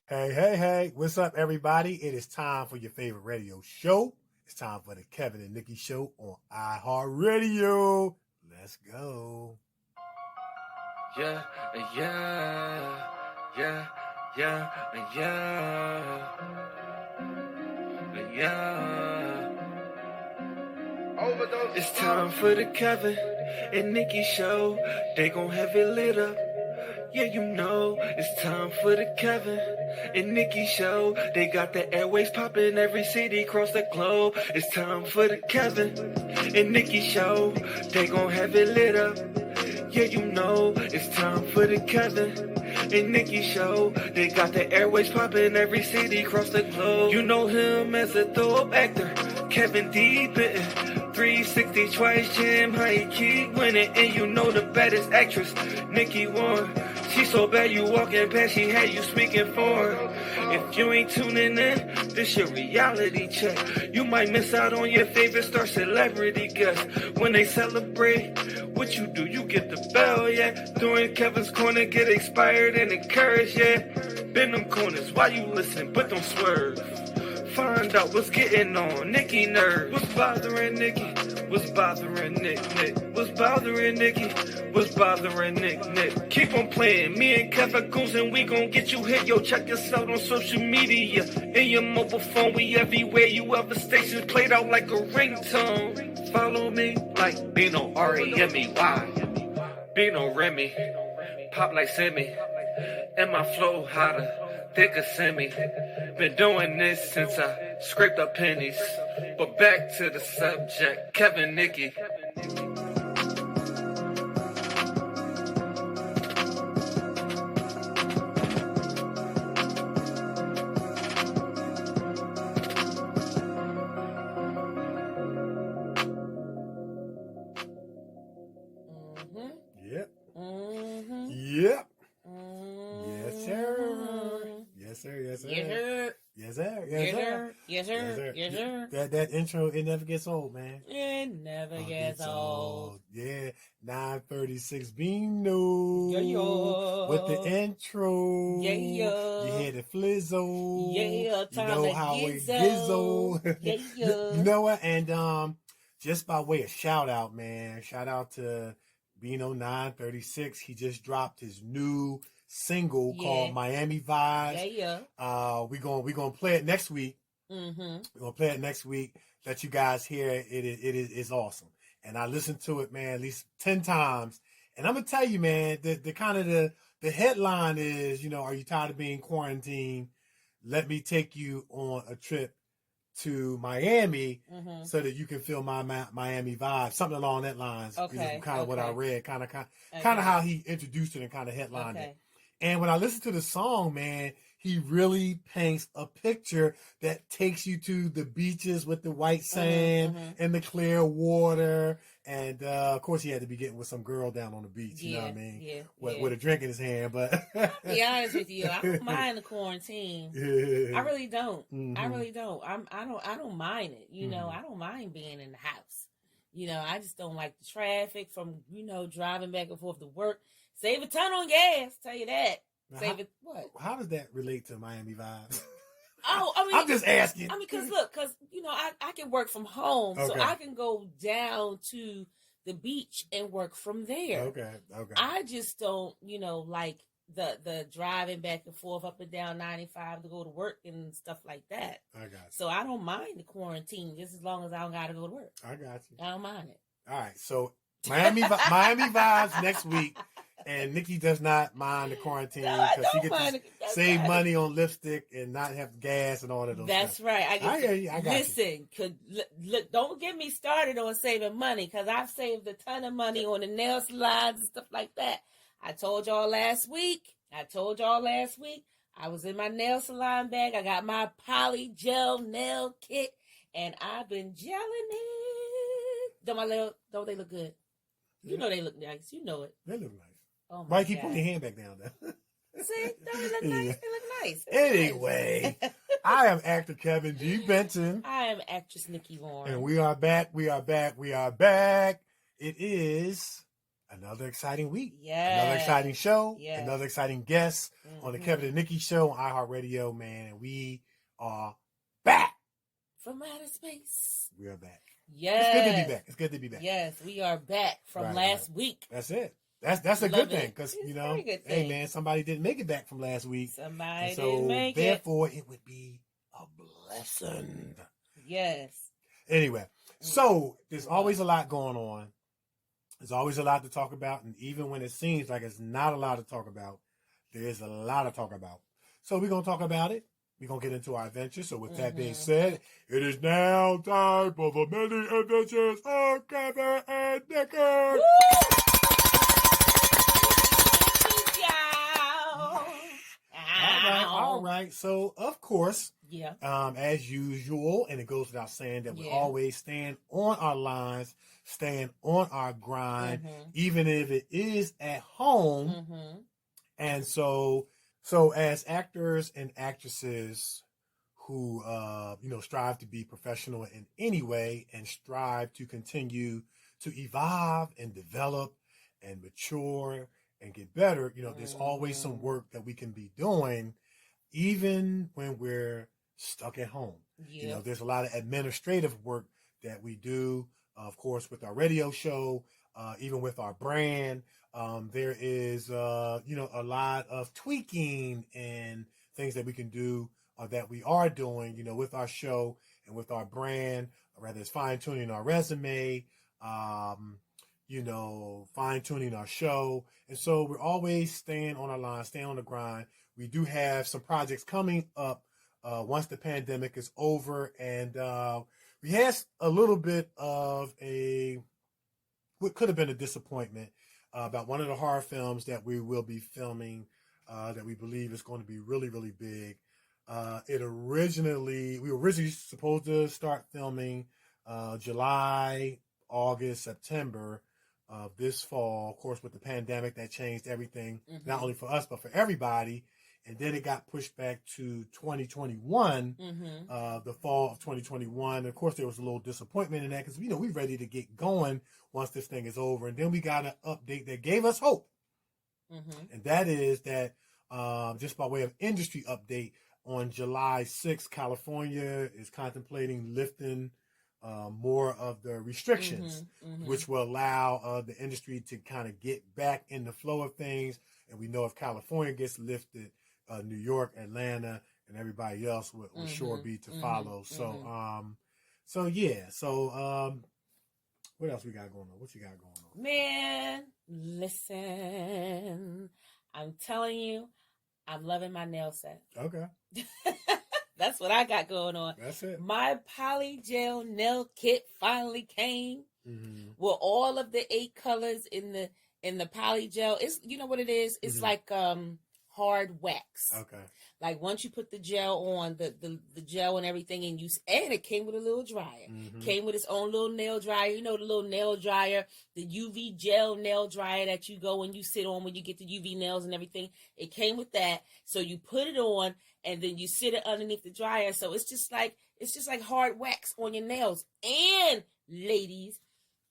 Hey, hey, hey, what's up, everybody? It is time for your favorite radio show. It's time for the Kevin and Nikee show on iHeartRadio. Let's go. Yeah, yeah, yeah, yeah, yeah, yeah. Overdose. It's time for the Kevin and Nikee show. They gon' have it lit up. Yeah, you know, it's time for the Kevin and Nikee show. They got the airways popping every city across the globe. It's time for the Kevin and Nikee show. They gon' have it lit up. Yeah, you know, it's time for the Kevin and Nikee show. They got the airways popping every city across the globe. You know him as a throw-up actor, Kevin D. Bitten. 360 twice, Jim, how he keep winning. And you know the baddest actress, Nikee won. She so bad you walking past, she had you speaking for her. If you ain't tuning in, this your reality check. You might miss out on your favorite star celebrity guest. When they celebrate, what you do, you get the bell, yeah. During Kevin's corner, get inspired and encouraged, yeah. Bend them corners while you listen, but don't swerve. Find out what's getting on Nikee nerves. What's bothering Nikee? What's bothering Nick? What's bothering Nikee? What's bothering Nick? Keep on playing. Me and Kevin goes and we gon' get you hit. Yo, check us out on social media. In your mobile phone, we everywhere. You ever stations played out like a ringtone. Follow me like Bino R-E-M-E-Y. Bino Remy. Pop like Semi. And my flow hotter. Thicker semi. Been doing this since I scraped up pennies. But back to the subject, Kevin Nikee. Yep. Yep. Yes, sir. Yes, sir. Yes, sir. Yes, sir. Yes, sir. Yes, sir. Yes, sir. Yes, sir. That intro, it never gets old, man. It never gets old. Yeah, 936 Bino. Yeah. With the intro. Yeah. You hear the flizzo. Yeah, you know how it gizzle. Yeah. You know what? And just by way of shout out, man. Shout out to Bino 936. He just dropped his new single called Miami Vibes. Yeah. We're gonna play it next week. Mm-hmm. We're gonna play it next week. Let you guys hear it. It's awesome. And I listened to it, man, at least 10 times. And I'm gonna tell you, man, the kind of the headline is, you know, are you tired of being quarantined? Let me take you on a trip to Miami so that you can feel my Miami vibe. Something along that lines. Okay. Kind of what I read, kind of how he introduced it and kind of headlined it. And when I listen to the song, man, he really paints a picture that takes you to the beaches with the white sand and the clear water. And, of course, he had to be getting with some girl down on the beach, you know what I mean? Yeah. With a drink in his hand, but... Be honest with you, I don't mind the quarantine. I really don't. I really don't. I don't mind it. You know, I don't mind being in the house. You know, I just don't like the traffic from, you know, driving back and forth to work. Save a ton on gas, tell you that. What? How does that relate to Miami vibes? Oh, I mean, I'm just asking. I mean, because you know, I can work from home, so I can go down to the beach and work from there. Okay. I just don't, you know, like the driving back and forth up and down 95 to go to work and stuff like that. I got you. So I don't mind the quarantine just as long as I don't got to go to work. I got you. I don't mind it. All right, so Miami vibes next week. And Nikee does not mind the quarantine because she gets to save money on lipstick and not have gas and all of those. That's stuff. right. I got listen, look, don't get me started on saving money because I've saved a ton of money on the nail salons and stuff like that. I told y'all last week. I was in my nail salon bag. I got my poly gel nail kit, and I've been gelling it. Don't they look good? You know they look nice. You know it. They look nice. Oh Why keep putting your hand back down there? See, don't they look nice? They look nice. Anyway, I am actor Kevin G. Benson. I am actress Nikee Warren. And we are back. It is another exciting week. Yeah. Another exciting show. Yes. Another exciting guest on the Kevin and Nikee show on iHeartRadio, man. And we are back. From outer space. We are back. Yes. It's good to be back. It's good to be back. Yes, we are back from last week. That's it. That's a good thing because, you know, hey, man, somebody didn't make it back from last week. Somebody didn't make it. Therefore, it would be a blessing. Yes. Anyway, so there's always a lot going on. There's always a lot to talk about. And even when it seems like it's not a lot to talk about, there is a lot to talk about. So we're going to talk about it. We're going to get into our adventures. So with that being said, it is now time for the many adventures of Kevin and Nikee. All right. So, of course, as usual, and it goes without saying that we always stand on our lines, stand on our grind, even if it is at home. And so as actors and actresses who, strive to be professional in any way and strive to continue to evolve and develop and mature and get better, there's always some work that we can be doing, even when we're stuck at home. There's a lot of administrative work that we do, of course, with our radio show, even with our brand. There is, a lot of tweaking and things that we can do that we are doing, with our show and with our brand, or rather it's fine-tuning our resume, fine-tuning our show. And so we're always staying on our line, staying on the grind. We do have some projects coming up once the pandemic is over. And we had a little bit of what could have been a disappointment about one of the horror films that we will be filming that we believe is going to be really, really big. We were originally supposed to start filming July, August, September of this fall. Of course, with the pandemic, that changed everything, not only for us, but for everybody. And then it got pushed back to 2021, the fall of 2021. And of course, there was a little disappointment in that because, we're ready to get going once this thing is over. And then we got an update that gave us hope. And that is that, just by way of industry update, on July 6th, California is contemplating lifting more of the restrictions, which will allow the industry to kind of get back in the flow of things. And we know if California gets lifted, New York, Atlanta, and everybody else will sure be to follow. So, what else we got going on? What you got going on? Man, listen, I'm telling you, I'm loving my nail set. Okay. That's what I got going on. That's it. My polygel nail kit finally came with all of the 8 colors in the polygel. It's, you know what it is? It's like hard wax. Okay. Like once you put the gel on, the gel and everything, and it came with a little dryer. Came with its own little nail dryer. The little nail dryer, the UV gel nail dryer that you go and you sit on when you get the UV nails and everything. It came with that. So you put it on and then you sit it underneath the dryer. So it's just like hard wax on your nails. And ladies,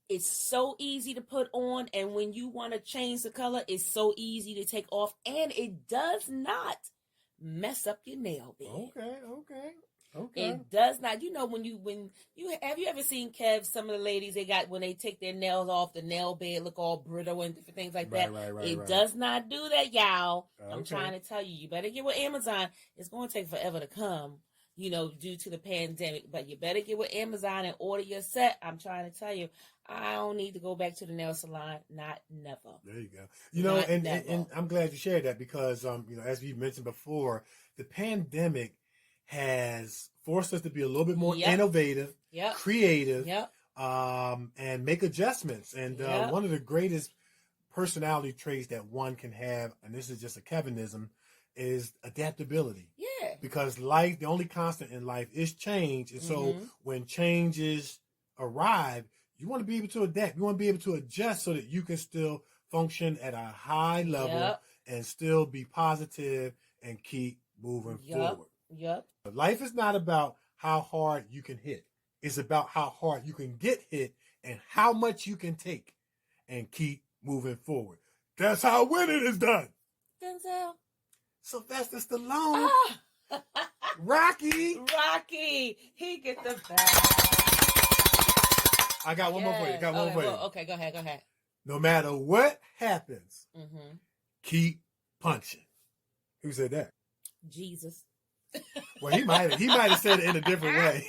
it's so easy to put on, and when you want to change the color, it's so easy to take off, and it does not mess up your nail bed. Okay. It does not. When you have you ever seen Kev? Some of the ladies when they take their nails off, the nail bed look all brittle and different things like that. It does not do that, y'all. Okay. I'm trying to tell you, you better get with Amazon. It's going to take forever to come, due to the pandemic. But you better get with Amazon and order your set. I'm trying to tell you, I don't need to go back to the nail salon. Not never. There you go. And I'm glad you shared that because, as we mentioned before, the pandemic has forced us to be a little bit more innovative, creative, and make adjustments. And one of the greatest personality traits that one can have, and this is just a Kevinism, is adaptability. Yeah. Because life, the only constant in life is change. And so when changes arrive, you want to be able to adapt. You want to be able to adjust so that you can still function at a high level and still be positive and keep moving forward. Life is not about how hard you can hit. It's about how hard you can get hit and how much you can take and keep moving forward. That's how winning is done. Denzel. Sylvester Stallone. Ah. Rocky. Rocky. He get the bag. I got one more for you. Okay, go ahead. No matter what happens, Mm-hmm. keep punching. Who said that? Jesus. Well, he might have said it in a different way.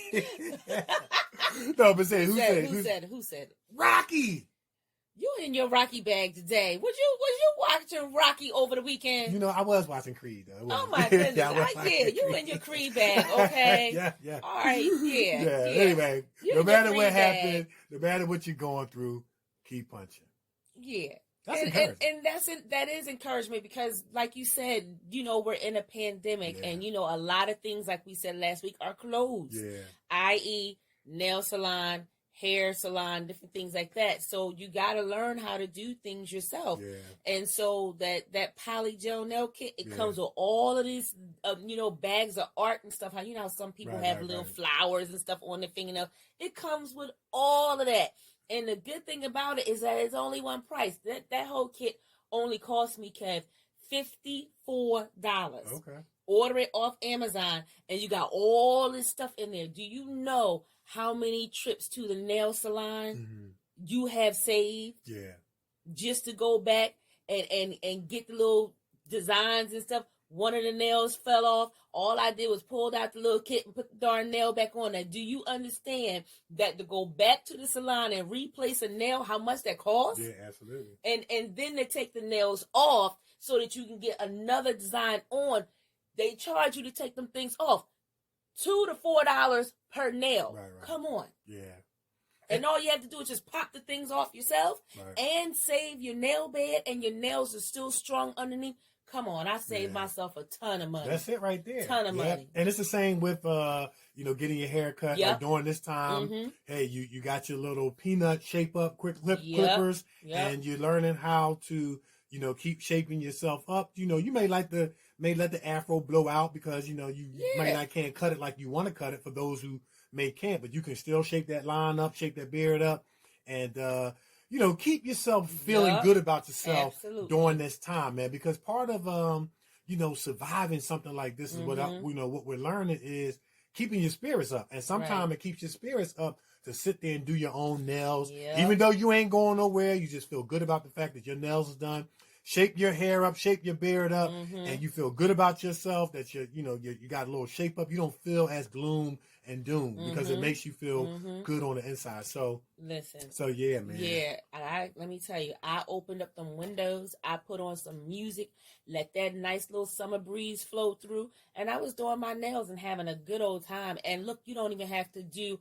No, but say who said it? Rocky. You in your Rocky bag today? Was you watching Rocky over the weekend? You know, I was watching Creed though. Oh my goodness! Yeah, you in your Creed bag, okay? yeah. All right, yeah. Anyway, no matter what happens, no matter what you're going through, keep punching. Yeah. That's encouraging. And that is encouragement because, like you said, you know, we're in a pandemic, and you know, a lot of things, like we said last week, are closed. Yeah. I.e., nail salon, hair salon, different things like that. So you got to learn how to do things yourself. Yeah. And so that polygel nail kit, it comes with all of these, you know, bags of art and stuff. How you know how some people have little flowers and stuff on their fingernails. It comes with all of that. And the good thing about it is that it's only one price. That whole kit only cost me, Kev, $54. Okay. Order it off Amazon, and you got all this stuff in there. Do you know how many trips to the nail salon you have saved? Yeah. Just to go back and get the little designs and stuff. One of the nails fell off. All I did was pulled out the little kit and put the darn nail back on there. Do you understand that to go back to the salon and replace a nail, how much that costs? Yeah, absolutely. And then they take the nails off so that you can get another design on. They charge you to take them things off. $2 to $4 per nail. Right. Come on. Yeah. And all you have to do is just pop the things off yourself and save your nail bed, and your nails are still strong underneath. Come on, I saved myself a ton of money. That's it right there. Ton of money. And it's the same with you know, getting your hair cut like during this time. Mm-hmm. Hey, you got your little peanut shape up quick clippers, and you're learning how to, you know, keep shaping yourself up. You know, you may let the afro blow out because, you know, you can't cut it like you want to cut it for those who can't, but you can still shape that line up, shape that beard up, and you know, keep yourself feeling good about yourself during this time, man. Because part of you know, surviving something like this is what what we're learning is keeping your spirits up, and sometimes it keeps your spirits up to sit there and do your own nails, even though you ain't going nowhere. You just feel good about the fact that your nails is done. Shape your hair up, shape your beard up, and you feel good about yourself that you got a little shape up. You don't feel as gloom and doom because it makes you feel good on the inside. So listen. So yeah, man. Yeah, let me tell you, I opened up them windows, I put on some music, let that nice little summer breeze flow through, and I was doing my nails and having a good old time. And look, you don't even have to do.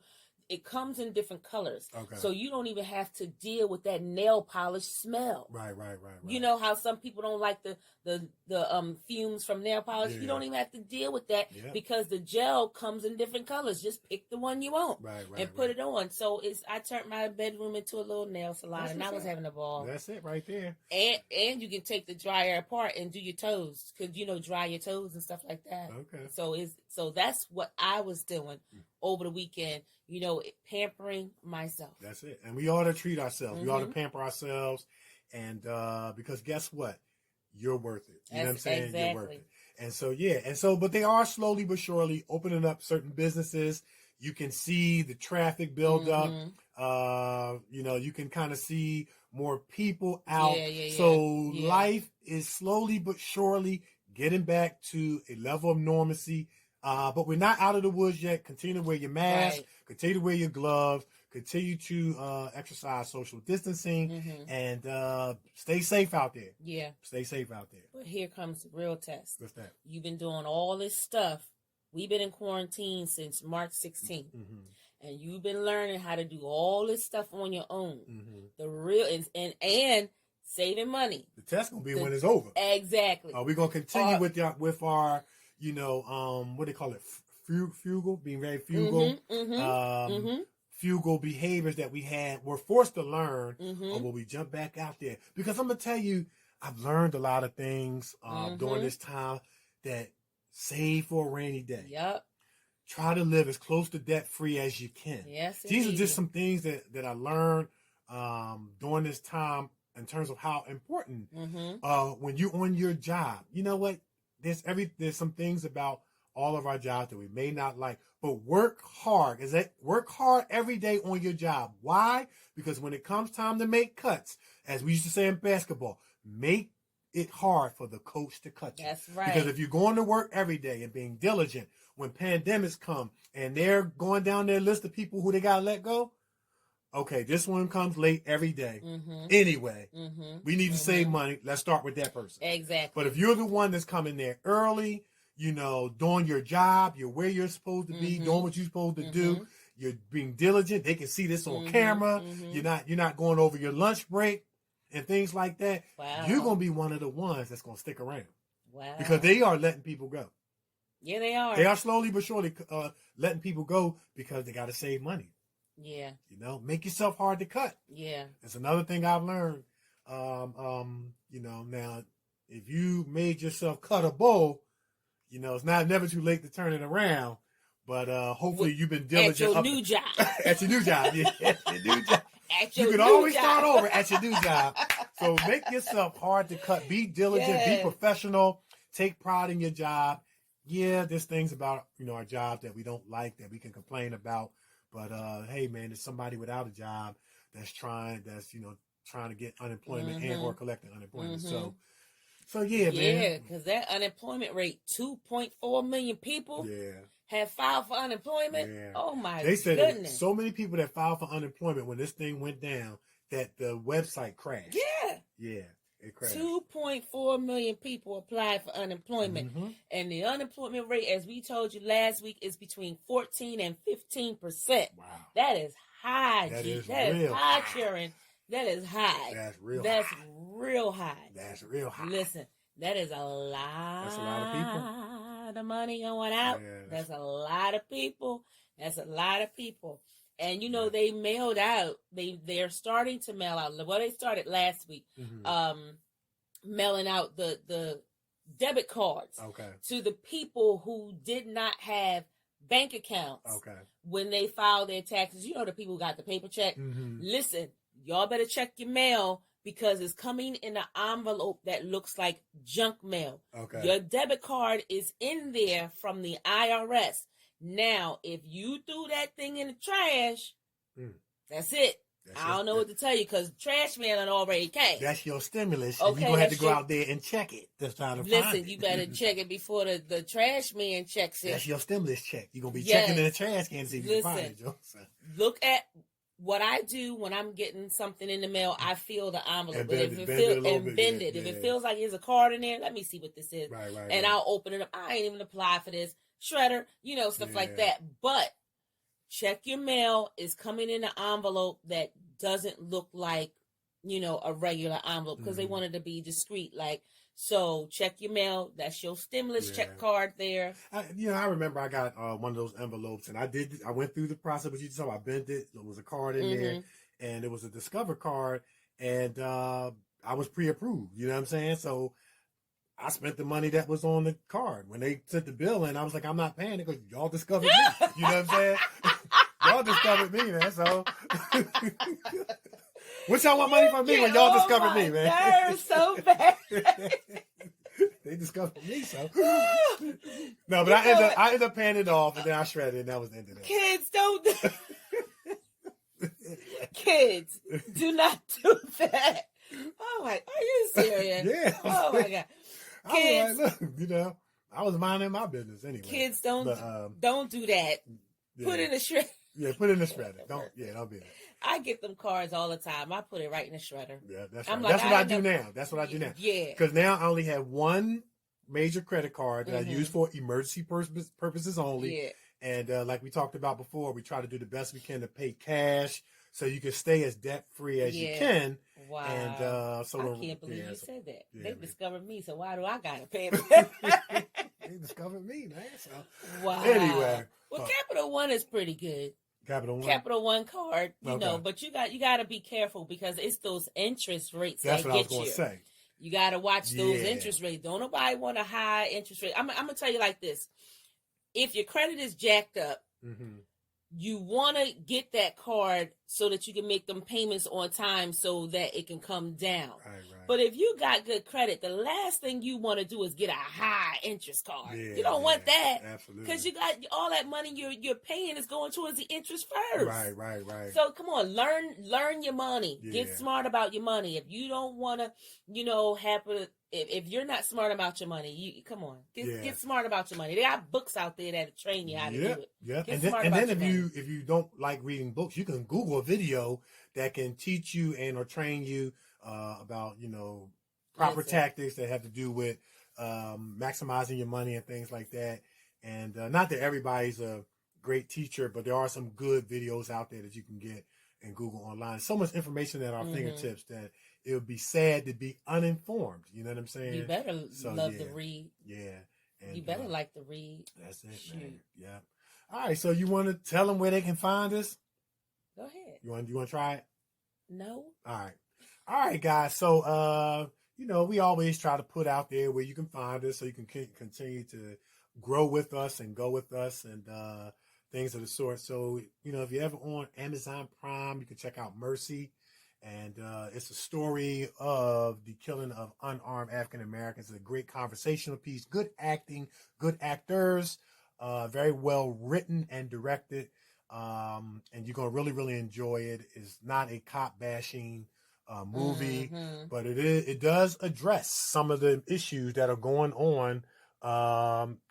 It comes in different colors. Okay. So you don't even have to deal with that nail polish smell. Right. You know how some people don't like the fumes from nail polish? Yeah. You don't even have to deal with that because the gel comes in different colors. Just pick the one you want and put it on. So I turned my bedroom into a little nail salon, and I was having a ball. That's it right there. And you can take the dryer apart and do your toes, because, you know, dry your toes and stuff like that. Okay. So that's what I was doing over the weekend. You know, pampering myself. That's it. And we ought to treat ourselves. We ought to pamper ourselves. And because guess what? You're worth it. You know what I'm saying? Exactly. You're worth it. And so, but they are slowly but surely opening up certain businesses. You can see the traffic build up. You know, you can kind of see more people out. Life is slowly but surely getting back to a level of normalcy. But we're not out of the woods yet. Continue to wear your mask. Continue to wear your gloves. Continue to exercise social distancing, and stay safe out there. Yeah. Stay safe out there. But here comes the real test. What's that? You've been doing all this stuff. We've been in quarantine since March 16th. And you've been learning how to do all this stuff on your own. The real and saving money. The test gonna be when it's over. Exactly. We're gonna continue with our you know, what they call it, frugal, being very frugal, frugal behaviors that we're forced to learn, or will we jump back out there? Because I'm gonna tell you, I've learned a lot of things during this time that save for a rainy day. Yep. Try to live as close to debt free as you can. Yes. These are just some things that I learned during this time in terms of how important Mm-hmm. when you're on your job. You know what? There's some things about all of our jobs that we may not like, but work hard. Work hard every day on your job. Why? Because when it comes time to make cuts, as we used to say in basketball, make it hard for the coach to cut you. That's right. Because if you're going to work every day and being diligent, when pandemics come and they're going down their list of people who they got to let go, okay, this one comes late every day. Mm-hmm. Anyway, Mm-hmm. we need to save money. Let's start with that person. Exactly. But if you're the one that's coming there early, doing your job, you're where you're supposed to be, doing what you're supposed to do, you're being diligent. They can see this on camera. You're not going over your lunch break and things like that. Wow. You're going to be one of the ones that's going to stick around. Wow. Because they are letting people go. Yeah, they are. They are slowly but surely letting people go because they got to save money. Yeah. Make yourself hard to cut. Yeah. That's another thing I've learned. Now if you made yourself cut a bowl, it's never too late to turn it around. But hopefully you've been diligent. At your new job. At your new job, yeah. At your new job. You can new always job. start over at your new job. So make yourself hard to cut. Be diligent. Be professional. Take pride in your job. Yeah, there's things about our job that we don't like, that we can complain about. But hey, man, there's somebody without a job that's trying to get unemployment and or collecting unemployment. So yeah, man. Yeah, because that unemployment rate, 2.4 million people have filed for unemployment. Yeah. Oh my They said goodness. so many people that filed for unemployment when this thing went down that the website crashed. Yeah. Yeah, it crashed. 2.4 million people applied for unemployment. And the unemployment rate, as we told you last week, is between 14 and 15%. Wow. That is high, That G. is That is real high, high. Sharon. That is high. That's real That's high. real high. That's real high. Listen, that is a lot. That's a lot of people. Of money going out. Yeah, that's a lot of people. That's a lot of people. And they mailed out. They're starting to mail out. Well, they started last week. Mailing out the debit cards to the people who did not have bank accounts when they filed their taxes. The people who got the paper check. Listen, y'all better check your mail because it's coming in an envelope that looks like junk mail. Your debit card is in there from the IRS. Now, if you threw that thing in the trash, that's it. I don't know what to tell you because trash man already came. That's your stimulus. Okay, you're going to have to go out there and check it. That's trying to find it. Listen, you better check it before the trash man checks it. That's your stimulus check. You're going to be checking in the trash can to see if you can find it, Joe. Look at what I do when I'm getting something in the mail. I feel the envelope. Bend it. If it feels like there's a card in there, let me see what this is. Right. I'll open it up. I ain't even apply for this. Shredder, stuff like that. But check your mail. Is coming in an envelope that doesn't look like, a regular envelope because they wanted to be discreet. So check your mail. That's your stimulus check card there. I remember I got one of those envelopes and I went through the process, but you saw I bent it. There was a card in there and it was a Discover card and I was pre-approved. You know what I'm saying? So I spent the money that was on the card. When they sent the bill in, I was like, I'm not paying it because y'all discovered me. You know what I'm saying? Y'all discovered me, man. So what y'all want money from me when y'all discovered me, man? That so bad. They discovered me, so no. But I ended up paying it off, and then I shredded it, and that was the end of that. Kids don't. Kids, do not do that. Oh my! Are you serious? Yeah. Oh my God. Kids, I was like, look, I was minding my business anyway. Kids don't do that. Yeah. Put in a shredder. Yeah, put in the shredder. Don't be that. I get them cards all the time. I put it right in the shredder. Yeah, that's right. Like, that's what I do now. That's what I do now. Yeah. Because now I only have one major credit card that I use for emergency purposes only. Yeah. And like we talked about before, we try to do the best we can to pay cash so you can stay as debt free as you can. Wow. And so I can't believe you said that. Yeah, they discovered me, so why do I gotta pay them? They discovered me, man. So wow. anyway. Well, Capital One is pretty good. Capital One card, you know, but you got to be careful because it's those interest rates That's that what get I was going you. to say. You got to watch those interest rates. Don't nobody want a high interest rate. I'm going to tell you like this. If your credit is jacked up, you want to get that card so that you can make them payments on time so that it can come down. Right. But if you got good credit, the last thing you want to do is get a high interest card. Yeah, you don't want that. Absolutely. Because you got all that money you're paying is going towards the interest first. Right. So come on, learn your money. Yeah. Get smart about your money. If you don't want to, if you're not smart about your money, come on, get smart about your money. There are books out there that train you how to do it. Yeah. And then if you don't like reading books, you can Google a video that can teach you or train you about proper tactics that have to do with maximizing your money and things like that. And not that everybody's a great teacher, but there are some good videos out there that you can get and Google online. So much information at our fingertips that it would be sad to be uninformed. You know what I'm saying? You better love to read. Yeah. And, you better like to read. That's it, man. Yeah. All right. So you want to tell them where they can find us? Go ahead. You want to try it? No. All right, guys. So, we always try to put out there where you can find us so you can continue to grow with us and go with us and things of the sort. So, if you're ever on Amazon Prime, you can check out Mercy. And it's a story of the killing of unarmed African Americans. It's a great conversational piece, good acting, good actors, very well written and directed. And you're going to really, really enjoy it. It's not a cop bashing movie, but it does address some of the issues that are going on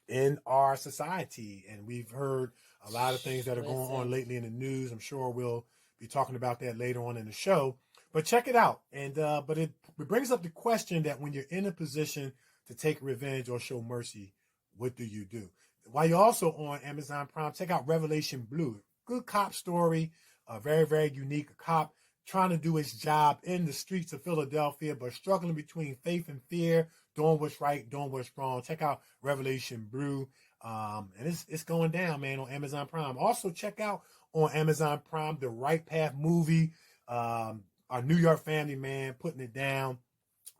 in our society. And we've heard a lot of things that are going on lately in the news. I'm sure we'll be talking about that later on in the show, but check it out. And but it brings up the question that when you're in a position to take revenge or show mercy, what do you do? While you're also on Amazon Prime, check out Revelation Blue. Good cop story, a very, very unique cop trying to do his job in the streets of Philadelphia, but struggling between faith and fear, doing what's right, doing what's wrong. Check out Revelation Blue. And it's going down, man, on Amazon Prime. Also, check out on Amazon Prime the Right Path movie. Our New York family, man, putting it down.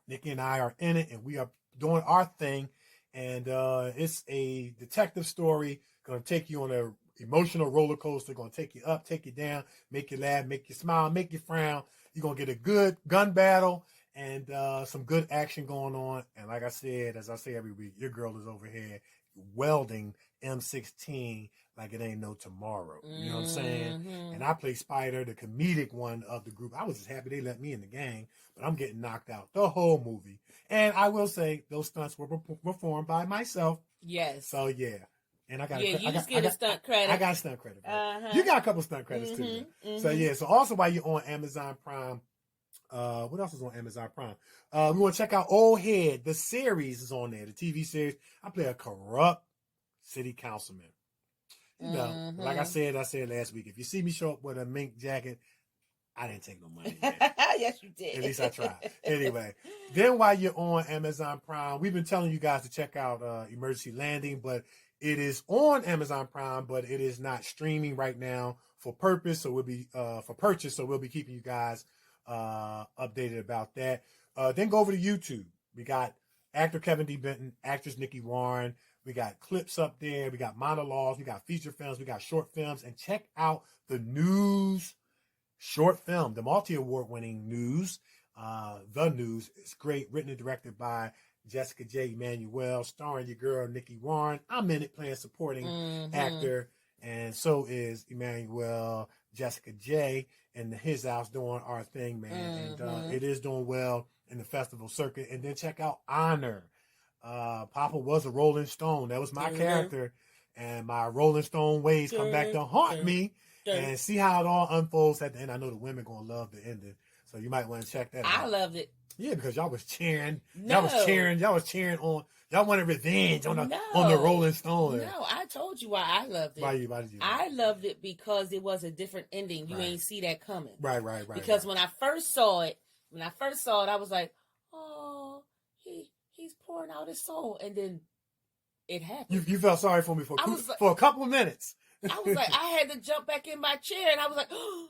Nikee and I are in it, and we are doing our thing. And it's a detective story, going to take you on a emotional roller coaster, going to take you up, take you down, make you laugh, make you smile, make you frown. You're going to get a good gun battle and some good action going on. And like I said, as I say every week, your girl is over here welding M16 like it ain't no tomorrow. You know what I'm saying? And I play Spider, the comedic one of the group. I was just happy they let me in the gang, but I'm getting knocked out the whole movie. And I will say those stunts were performed by myself. Yes. So yeah. And I got a stunt credit. I got a stunt credit. You got a couple stunt credits too. So yeah. So also while you're on Amazon Prime, what else is on Amazon Prime? We want to check out Old Head. The series is on there. The TV series. I play a corrupt city councilman. Like I said last week, if you see me show up with a mink jacket, I didn't take no money. Yes, you did. At least I tried. Anyway, then while you're on Amazon Prime, we've been telling you guys to check out Emergency Landing, but it is on Amazon Prime, but it is not streaming right now for purpose. So we'll be for purchase. So we'll be keeping you guys updated about that. Then go over to YouTube. We got actor Kevin D. Benton, actress Nikee Warren. We got clips up there. We got monologues. We got feature films. We got short films. And check out the News short film, the multi-award winning News. The News is great. Written and directed by Jessica J. Emanuel, starring your girl Nikee Warren. I'm in it playing supporting actor. And so is Emanuel, Jessica J. and His House doing our thing, man. And it is doing well in the festival circuit. And then check out Honor. Papa was a Rolling Stone. That was my character. And my Rolling Stone ways come back to haunt me. And see how it all unfolds at the end. I know the women going to love the ending. So you might want to check that out. I loved it. Yeah, because y'all was cheering. Y'all was cheering on. Y'all wanted revenge on the Rolling Stone. No, I told you why I loved it. Why did you love it? I loved it because it was a different ending. You ain't see that coming. Right. Because when I first saw it, I was like, oh, he's pouring out his soul. And then it happened. You felt sorry for me for a couple of minutes. I was like, I had to jump back in my chair, and I was like, oh.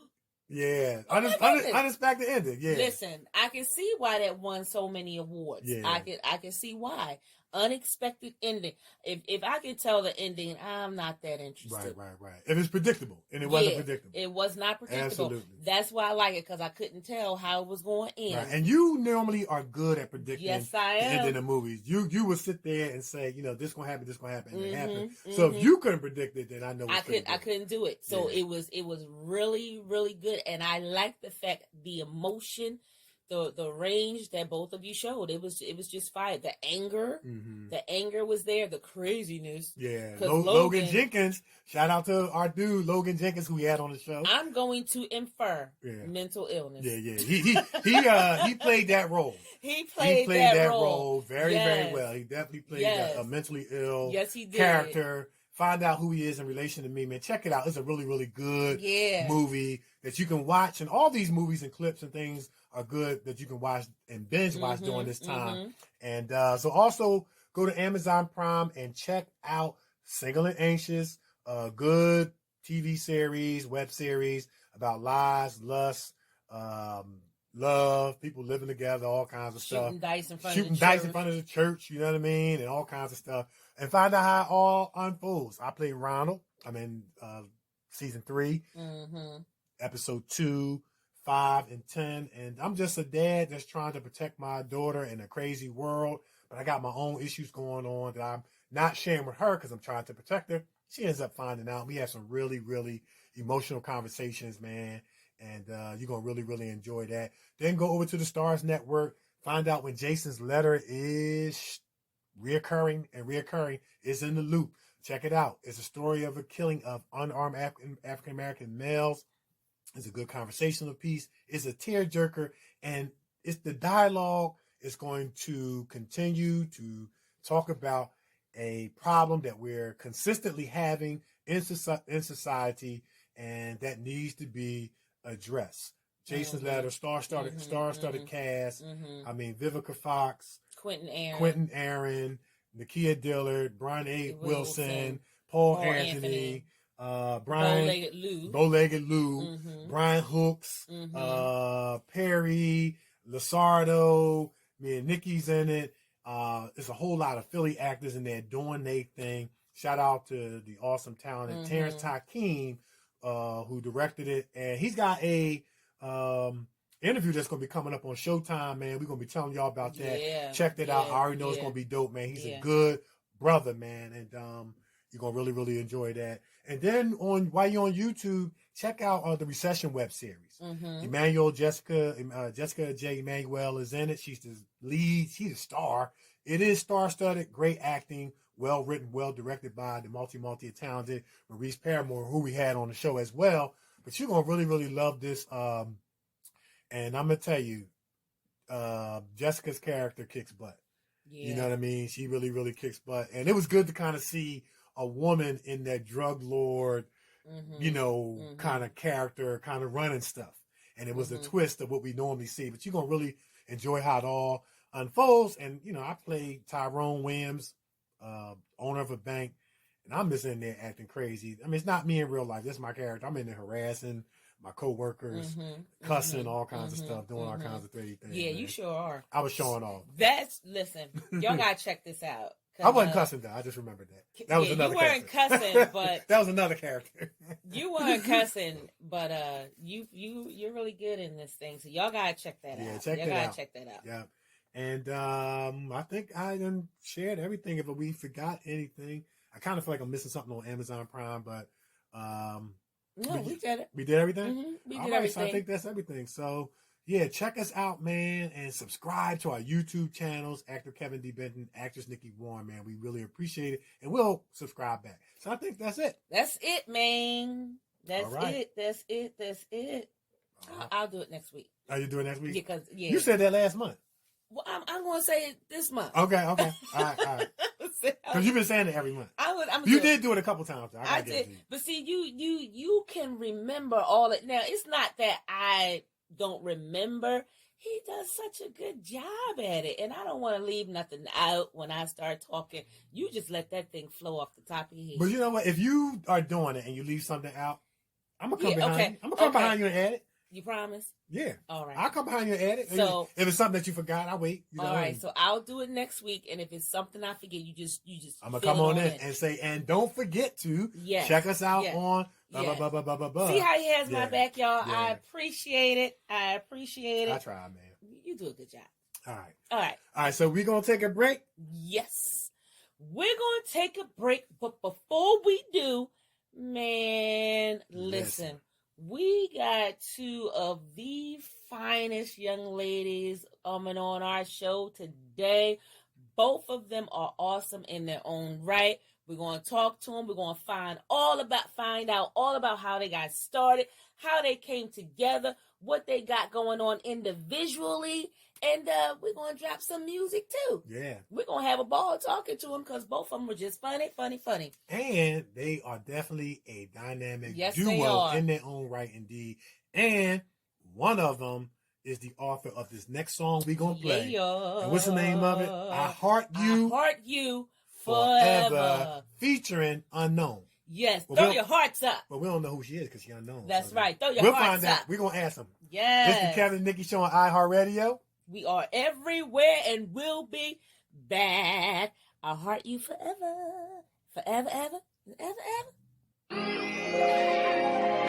Yeah, unexpected ending. Yeah. Listen, I can see why that won so many awards. Yeah. I can see why. unexpected ending. If I can tell the ending, I'm not that interested. Right. If it's predictable, and it wasn't predictable. It was not predictable. Absolutely. That's why I like it, because I couldn't tell how it was going to end. Right. And you normally are good at predicting Yes, I the am. ending of movies. You will sit there and say, this gonna happen, and it happened. So if you couldn't predict it, then I know I couldn't do it. So it was really, really good, and I like the fact, the emotion, the range that both of you showed. It was just fire. The anger was there. The craziness. Yeah. Logan Jenkins. Shout out to our dude Logan Jenkins, who we had on the show. I'm going to infer mental illness. Yeah. He played that role. He played that role very, very well. He definitely played a mentally ill character. Find out who he is in relation to me, man. Check it out. It's a really, really good movie that you can watch. And all these movies and clips and things are good that you can watch and binge watch during this time. And so also go to Amazon Prime and check out Single and Anxious, a good TV series, web series about lies, lust, love, people living together, all kinds of stuff. Shooting dice in front of the church, you know what I mean? And all kinds of stuff. And find out how it all unfolds. I play Ronald. I'm in season 3, episode 2, 5, and 10. And I'm just a dad that's trying to protect my daughter in a crazy world. But I got my own issues going on that I'm not sharing with her because I'm trying to protect her. She ends up finding out. We have some really, really emotional conversations, man. And you're going to really, really enjoy that. Then go over to the Stars Network. Find out when Jason's letter is reoccurring is in the loop. Check it out. It's a story of a killing of unarmed African-American males. It's a good conversational piece. It's a tearjerker, and it's the dialogue is going to continue to talk about a problem that we're consistently having in society, and that needs to be addressed. Jason's letter, star-studded cast. I mean, Vivica Fox, Quentin Aaron, Nikee Dillard, Brian A. Wilson, Paul Anthony, Bow-Legged Lou, Brian Hooks, Perry, Lizardo. Me and Nikki's in it. There's a whole lot of Philly actors in there doing their thing. Shout out to the awesome talented Terrence Takeem, who directed it, and he's got a interview that's going to be coming up on Showtime, man. We're going to be telling y'all about that. Check that out. I already know it's going to be dope, man. He's a good brother, man, and you're going to really, really enjoy that. And then while you're on YouTube, check out the Recession web series. Jessica J. Emanuel is in it. She's the lead. She's a star. It is star-studded, great acting, well-written, well-directed by the multi-talented Maurice Paramore, who we had on the show as well. But you're going to really, really love this. And I'm going to tell you, Jessica's character kicks butt. Yeah. You know what I mean? She really, really kicks butt. And it was good to kind of see a woman in that drug lord, kind of character, kind of running stuff. And it was a twist of what we normally see. But you're going to really enjoy how it all unfolds. And, I played Tyrone Williams, owner of a bank. And I'm just in there acting crazy. I mean, it's not me in real life. That's my character. I'm in there harassing my coworkers, cussing, all kinds of stuff, doing all kinds of dirty things. Yeah, man. you sure are. I was showing off. Listen, y'all got to check this out. I wasn't cussing, though. I just remembered that. That was another character. You weren't cussing, but... that was another character. You weren't cussing, but you're really good in this thing. So y'all got to check that out. Y'all got to check that out. Yeah. And I think I done shared everything. If we forgot anything, I kind of feel like I'm missing something on Amazon Prime, but... no, we did it. We did everything? We did everything. So I think that's everything. So, yeah, check us out, man, and subscribe to our YouTube channels, actor Kevin D. Benton, actress Nikee Warren, man. We really appreciate it, and we'll subscribe back. So I think that's it. That's it, man. That's it. I'll do it next week. Oh, you do it next week? Because you said that last month. Well, I'm going to say it this month. Okay. All right. Because you've been saying it every month. You did do it a couple times. I did. But see, you can remember all it. Now, it's not that I don't remember. He does such a good job at it. And I don't want to leave nothing out when I start talking. You just let that thing flow off the top of your head. But you know what? If you are doing it and you leave something out, I'm going to come behind you. I'm going to come behind you and add it. You promise? Yeah. All right. I'll come behind you and add it. So if it's something that you forgot, I'll wait. You know, all right. So I'll do it next week. And if it's something I forget, you just. I'm gonna come on in and say, and don't forget to check us out on. Blah, blah, blah, blah, blah, blah. See how he has my back, y'all. Yeah. I appreciate it. I try, man. You do a good job. All right. All right. So we're gonna take a break. Yes, we're gonna take a break. But before we do, man, listen. We got two of the finest young ladies on our show today. Both of them are awesome in their own right. We're going to talk to them. We're going to find out all about how they got started, how they came together, what they got going on individually, and we're going to drop some music too. Yeah. We're going to have a ball talking to them because both of them were just funny. And they are definitely a dynamic they duo are. in their own right indeed. And one of them is the author of this next song we're going to play. Yeah. And what's the name of it? I Heart You Forever, featuring Unknown. Yes, throw your hearts up. But we don't know who she is because she's unknown. That's right. Throw your hearts up. We'll find out. We're going to ask them. Yes. This is the Kevin and Nikee Show on iHeartRadio. We are everywhere and will be back. I heart you forever. Forever, ever, ever, ever.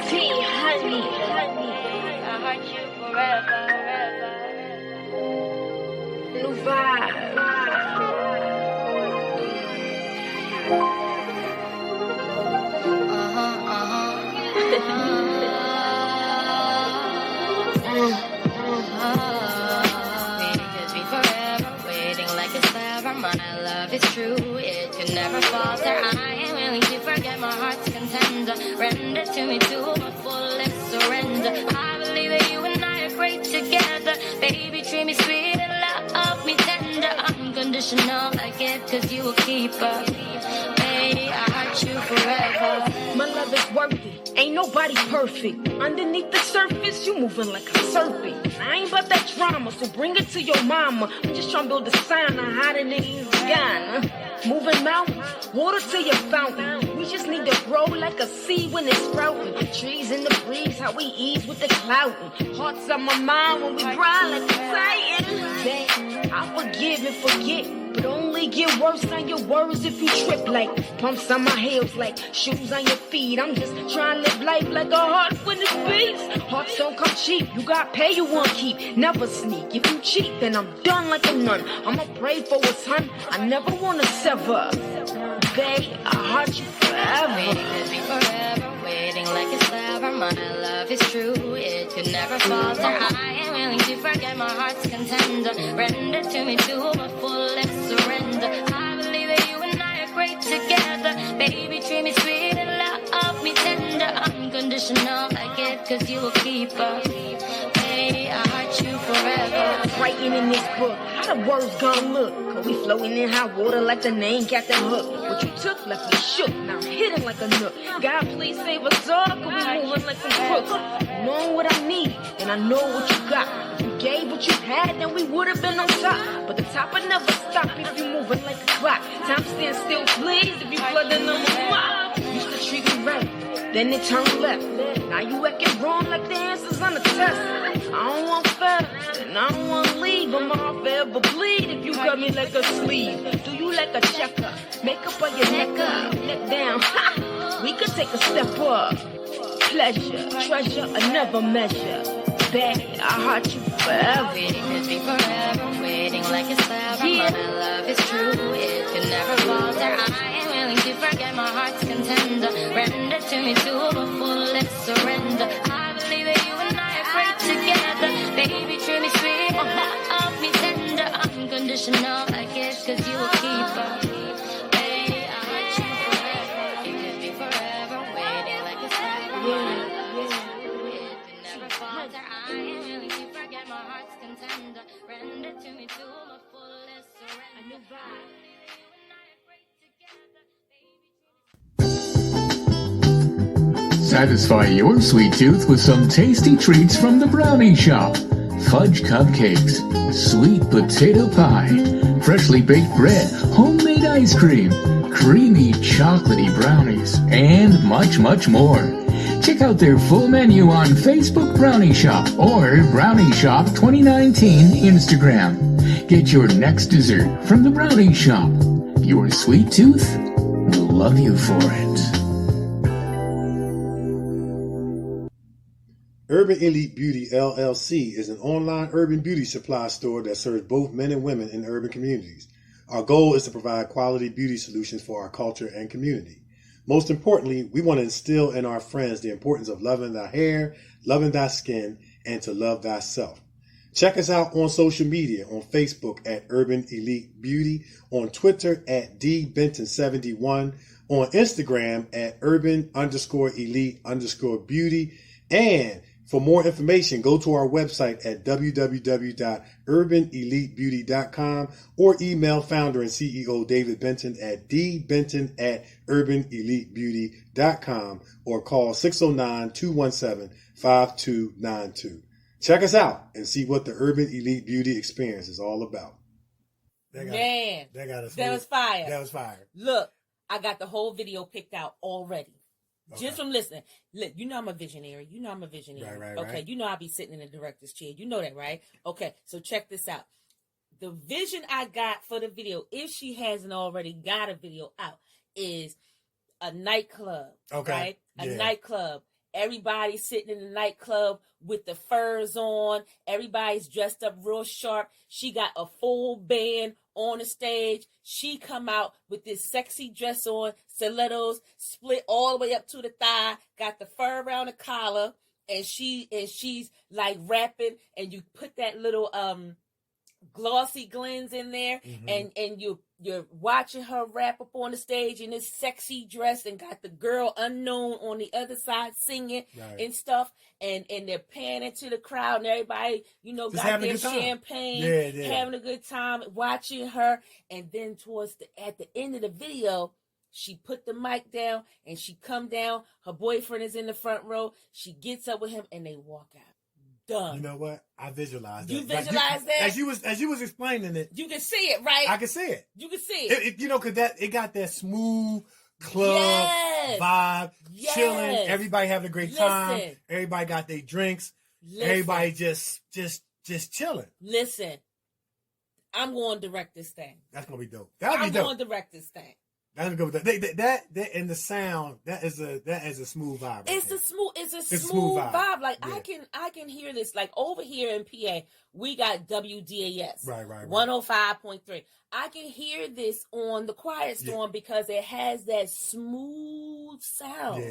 T-Huny, I heart you forever, forever. New vibe. My love is true, it could never falter. I am willing to forget my heart's contender. Render to me to my fullest surrender. I believe that you and I are great together. Baby, treat me sweet and love me tender. Unconditional, I get cause you a keeper. Hey, I heart you forever. My love is worthy, ain't nobody perfect. Underneath the surface, you moving like a serpent. I ain't about that drama, so bring it to your mama. I'm just trying to build a sign of hotter than in Ghana. Moving mountains, water to your fountain. We just need to grow like a seed when it's sprouting. Trees in the breeze, how we ease with the clouting. Hearts on my mind when we grind like a titan. Dang, I forgive and forget, but only get worse on your words if you trip. Like pumps on my heels, like shoes on your feet. I'm just trying to live life like a heart when it beats. Hearts don't come cheap, you got pay, you won't keep. Never sneak, if you cheat, then I'm done like a nun. I'ma pray for a son, I never wanna sever. Babe, I heart you forever. We could be forever, waiting like it's forever. My love is true, it could never falter. I am willing to forget my heart's contender. Render to me to my fullest surrender. I believe that you and I are great together. Baby, treat me sweet and love me tender. Unconditional, I get cause you a keeper. Hey, I heart you forever. Writing in this book, how the words gonna look? Cause we floating in hot water like the name Captain Hook. What you took left me shook, now I'm hidden like a nook. God, please save us all, cause we moving like some crooks. Knowing what I need, and I know what you got. If you gave what you had, then we would've been on top. But the top would never stop if you moving like a clock. Time stand still, please, if you flooding on the mob. Used to treat me right, then it turned left. Now you acting wrong like the answers on the test. I don't want fair, and I don't want to leave. I'm all forever bleed if you cut me like a sleeve. Do you like a checker? Makeup on your neck up, neck down. Ha! We could take a step up. Pleasure, treasure, another measure. Babe, I heart you forever. We could be forever, waiting like it's forever. Yeah. My love is true, it could never falter. I am willing to forget my heart's contender. Render to me to my fullest surrender. I believe that you and I are great together. Baby, treat me sweet and love me tender. Unconditional, I guess, cause you a keeper. Hey, I heart you forever. We could be forever, waiting like it's forever. It could never falter. I am willing to forget my heart's contender. Render to me to my fullest surrender. Satisfy your sweet tooth with some tasty treats from the Brownie Shop. Fudge cupcakes, sweet potato pie, freshly baked bread, homemade ice cream, creamy chocolatey brownies, and much, much more. Check out their full menu on Facebook Brownie Shop or Brownie Shop 2019 Instagram. Get your next dessert from the Brownie Shop. Your sweet tooth will love you for it. Urban Elite Beauty LLC is an online urban beauty supply store that serves both men and women in urban communities. Our goal is to provide quality beauty solutions for our culture and community. Most importantly, we want to instill in our friends the importance of loving thy hair, loving thy skin, and to love thyself. Check us out on social media, on Facebook at Urban Elite Beauty, on Twitter at dbenton71, on Instagram at urban_elite_beauty, and for more information, go to our website at www.urbanelitebeauty.com or email founder and CEO David Benton at dbenton@urbanelitebeauty.com or call 609-217-5292. Check us out and see what the Urban Elite Beauty experience is all about. That was fire. That was fire. Look, I got the whole video picked out already. Okay. Just from listening. Look, you know I'm a visionary. Right. Okay, you know I'll be sitting in the director's chair. You know that, right? Okay, so check this out. The vision I got for the video, if she hasn't already got a video out, is a nightclub. Okay. Right? A nightclub. Everybody's sitting in the nightclub with the furs on. Everybody's dressed up real sharp. She got a full band on the stage. She come out with this sexy dress on, stilettos split all the way up to the thigh, got the fur around the collar, and she's like rapping, and you put that little glossy glens in there, and you're watching her rap up on the stage in this sexy dress, and got the girl unknown on the other side singing and stuff, and they're panning to the crowd, and everybody, just got their champagne, having a good time, watching her. And then at the end of the video, she put the mic down and she come down. Her boyfriend is in the front row. She gets up with him and they walk out. Done. You know what? I visualized that. You visualized that? As you was explaining it. You can see it, right? I can see it. You can see it. Because it got that smooth club vibe, chilling. Everybody having a great time. Everybody got their drinks. Everybody just chilling. Listen, I'm going to direct this thing. That's gonna be dope. That'll be dope. I'm going to direct this thing. That's good. That and the sound that is a smooth vibe. It's a smooth vibe. Like I can hear this. Like over here in PA, we got WDAS. Right. 105.3. I can hear this on the Quiet Storm because it has that smooth sound.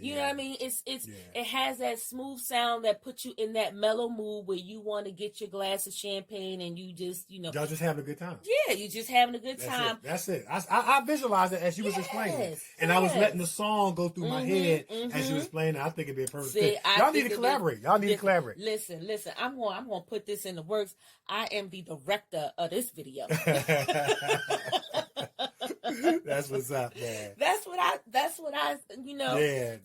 You know what I mean? It has that smooth sound that puts you in that mellow mood where you want to get your glass of champagne and you just, y'all just having a good time. Yeah, you just having a good time. That's it. I visualized it as you was explaining it. And I was letting the song go through my head as you was explaining it. I think it'd be a perfect fit. Y'all need to collaborate. Listen. I'm going to put this in the works. I am the director of this video. That's what's up, man. That's what I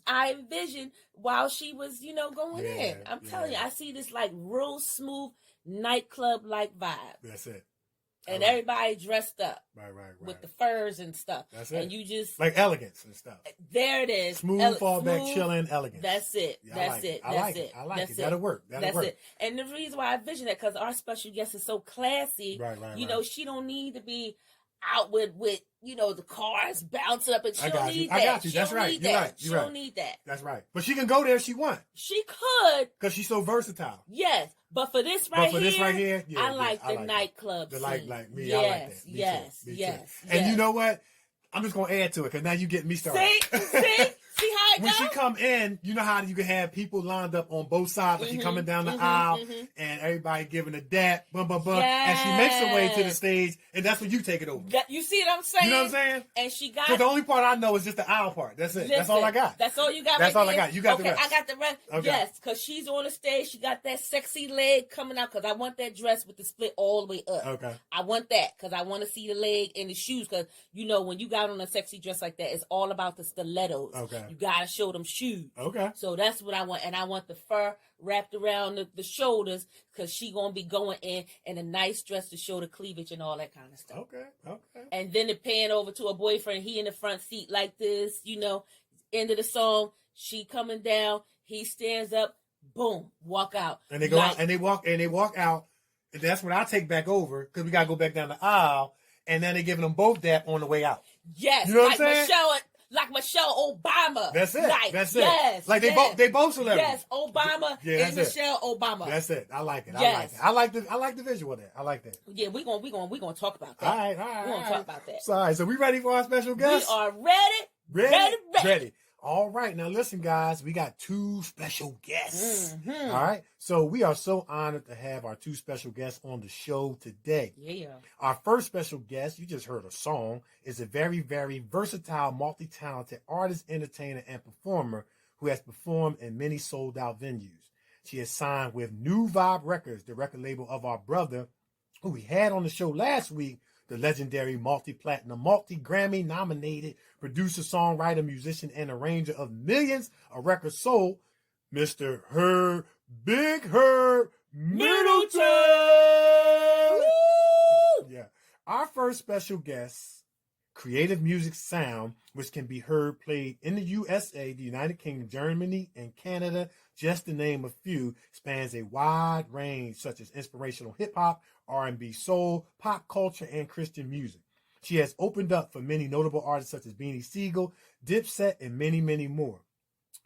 I envisioned while she was, going in. I'm telling you, I see this like real smooth nightclub like vibe. That's it. And everybody dressed up. Right. With the furs and stuff. That's it. And you just like elegance and stuff. There it is. Smooth fallback, chilling, elegance. That's it. That's it. I like it. That'll work. That's it. And the reason why I envision that, because our special guest is so classy. Right. She don't need to be out with the cars bouncing up, and she don't need that. I got you. That's right. You're right. She don't need that. That's right. But she can go there if she wants. She could. Because she's so versatile. Yes. But for this right here, I like the nightclub scene. Like me, I like that. Yes. And you know what? I'm just going to add to it because now you get me started. See how it when she come in, you know how you can have people lined up on both sides, like she coming down the aisle, and everybody giving a dap, bum, and she makes her way to the stage, and that's when you take it over. You see what I'm saying? You know what I'm saying? And she got. Because the only part I know is just the aisle part. That's it. That's all I got. That's all you got. That's all I got. You got the rest. I got the rest. Okay. Yes, because she's on the stage. She got that sexy leg coming out. Because I want that dress with the split all the way up. Okay. I want that because I want to see the leg and the shoes. Because when you got on a sexy dress like that, it's all about the stilettos. Okay. You gotta show them shoes. Okay. So that's what I want. And I want the fur wrapped around the shoulders because she going to be going in a nice dress to show the cleavage and all that kind of stuff. Okay. And then it pan over to a boyfriend. He in the front seat like this, end of the song. She coming down. He stands up. Boom. Walk out. And they go out and they walk out. And that's when I take back over because we gotta go back down the aisle. And then they're giving them both that on the way out. Yes. You know what I'm saying? Like Michelle Obama. That's it. That's it. Yes. Like they both celebrities. Yes. Obama and Michelle Obama. That's it. I like it. Yes. I like the visual of that. I like that. Yeah, we gonna talk about that. All right. We're gonna talk about that. So, all right. So we ready for our special guest? We are ready. Ready. All right. Now listen, guys, we got two special guests. Mm-hmm. All right. So we are so honored to have our two special guests on the show today. Yeah. Our first special guest, you just heard a song, is a very, very versatile, multi-talented artist, entertainer, and performer who has performed in many sold-out venues. She is signed with New Vibe Records, the record label of our brother, who we had on the show last week, the legendary multi-platinum, multi-Grammy nominated producer, songwriter, musician, and arranger of millions of records sold, Mr. Big Herb Middleton. Yeah. Our first special guest, Creative Music Sound, which can be heard played in the USA, the United Kingdom, Germany, and Canada, just to name a few, spans a wide range such as inspirational hip-hop, R&B, soul, pop culture, and Christian music. She has opened up for many notable artists such as Beanie Sigel, Dipset, and many, many more.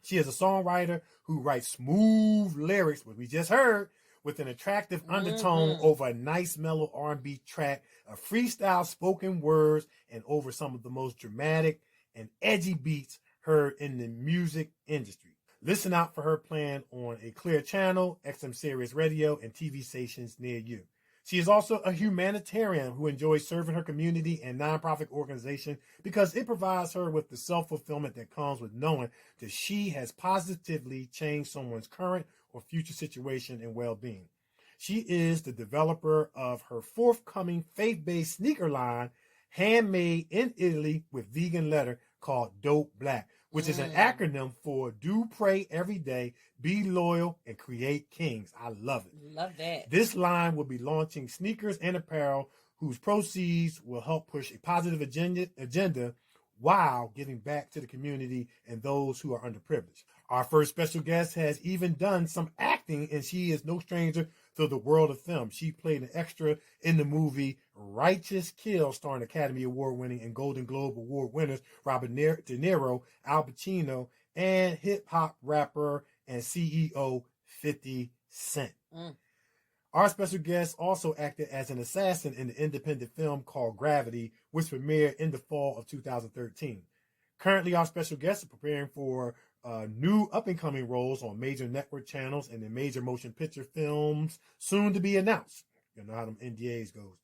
She is a songwriter who writes smooth lyrics, what we just heard, with an attractive undertone over a nice mellow R&B track, a freestyle spoken words, and over some of the most dramatic and edgy beats heard in the music industry. Listen out for her playing on a Clear Channel, XM Sirius Radio, and TV stations near you. She is also a humanitarian who enjoys serving her community and nonprofit organization because it provides her with the self-fulfillment that comes with knowing that she has positively changed someone's current or future situation and well-being. She is the developer of her forthcoming faith-based sneaker line, handmade in Italy with vegan leather, called Dope Black, which is an acronym for Do Pray Every Day, Be Loyal, and Create Kings. I love it. Love that. This line will be launching sneakers and apparel whose proceeds will help push a positive agenda while giving back to the community and those who are underprivileged. Our first special guest has even done some acting, and she is no stranger to the world of film. She played an extra in the movie Righteous Kill, starring Academy Award-winning and Golden Globe Award winners Robert De Niro, Al Pacino, and hip-hop rapper and CEO 50 Cent. Our special guest also acted as an assassin in the independent film called Gravity, which premiered in the fall of 2013. Currently, our special guest is preparing for new up-and-coming roles on major network channels and in major motion picture films soon to be announced. You know how them NDAs goes.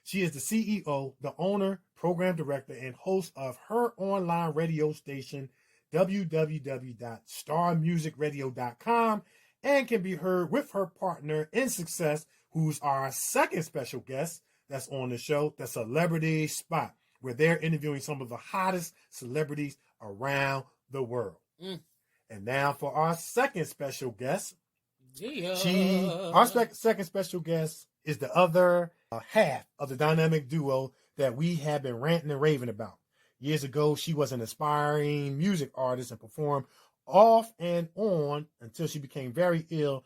She is the CEO, the owner, program director, and host of her online radio station, www.starmusicradio.com, and can be heard with her partner in success, who's our second special guest that's on the show, The Celebrity Spot, where they're interviewing some of the hottest celebrities around the world. And now for our second special guest. Our second special guest is the other half of the dynamic duo that we have been ranting and raving about. Years ago, she was an aspiring music artist and performed off and on until she became very ill.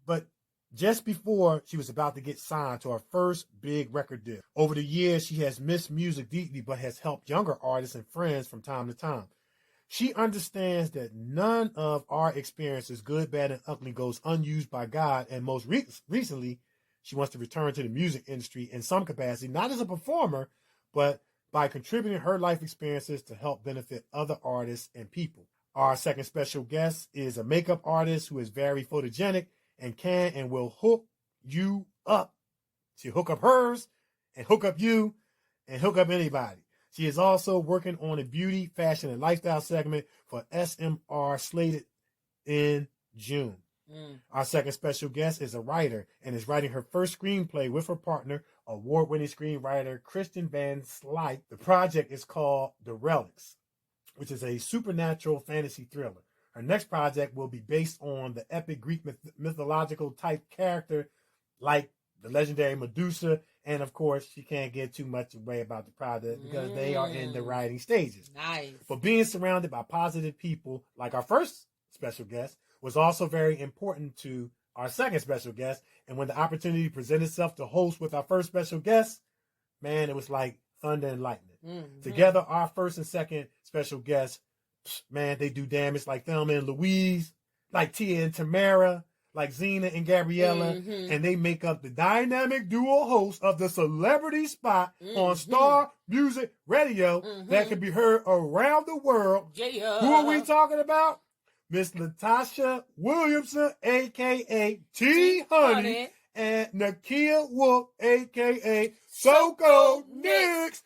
But just before she was about to get signed to her first big record deal. Over the years, she has missed music deeply, but has helped younger artists and friends from time to time. She understands that none of our experiences, good, bad, and ugly, goes unused by God. And most recently, she wants to return to the music industry in some capacity, not as a performer, but by contributing her life experiences to help benefit other artists and people. Our second special guest is a makeup artist who is very photogenic and can and will hook you up. She'll hook up hers and hook up you and hook up anybody. She is also working on a beauty, fashion, and lifestyle segment for SMR slated in June. Our second special guest is a writer and is writing her first screenplay with her partner, award-winning screenwriter Kristen Van Slyke. The project is called The Relics, which is a supernatural fantasy thriller. Her next project will be based on the epic Greek mythological type character like the legendary Medusa And of course, she can't get too much away about the product because they are in the writing stages. Nice. But being surrounded by positive people, like our first special guest, was also very important to our second special guest. And when the opportunity presented itself to host with our first special guest, man, it was like thunder and lightning. Together, our first and second special guests, man, they do damage like Thelma and Louise, like Tia and Tamara, like Zena and Gabriella, and they make up the dynamic duo host of the Celebrity Spot on Star Music Radio that can be heard around the world. Yeah. Who are we talking about? Miss LaTasha Williamson, a.k.a. T-Huny, and Nikee Wolf, a.k.a. Soko Nix.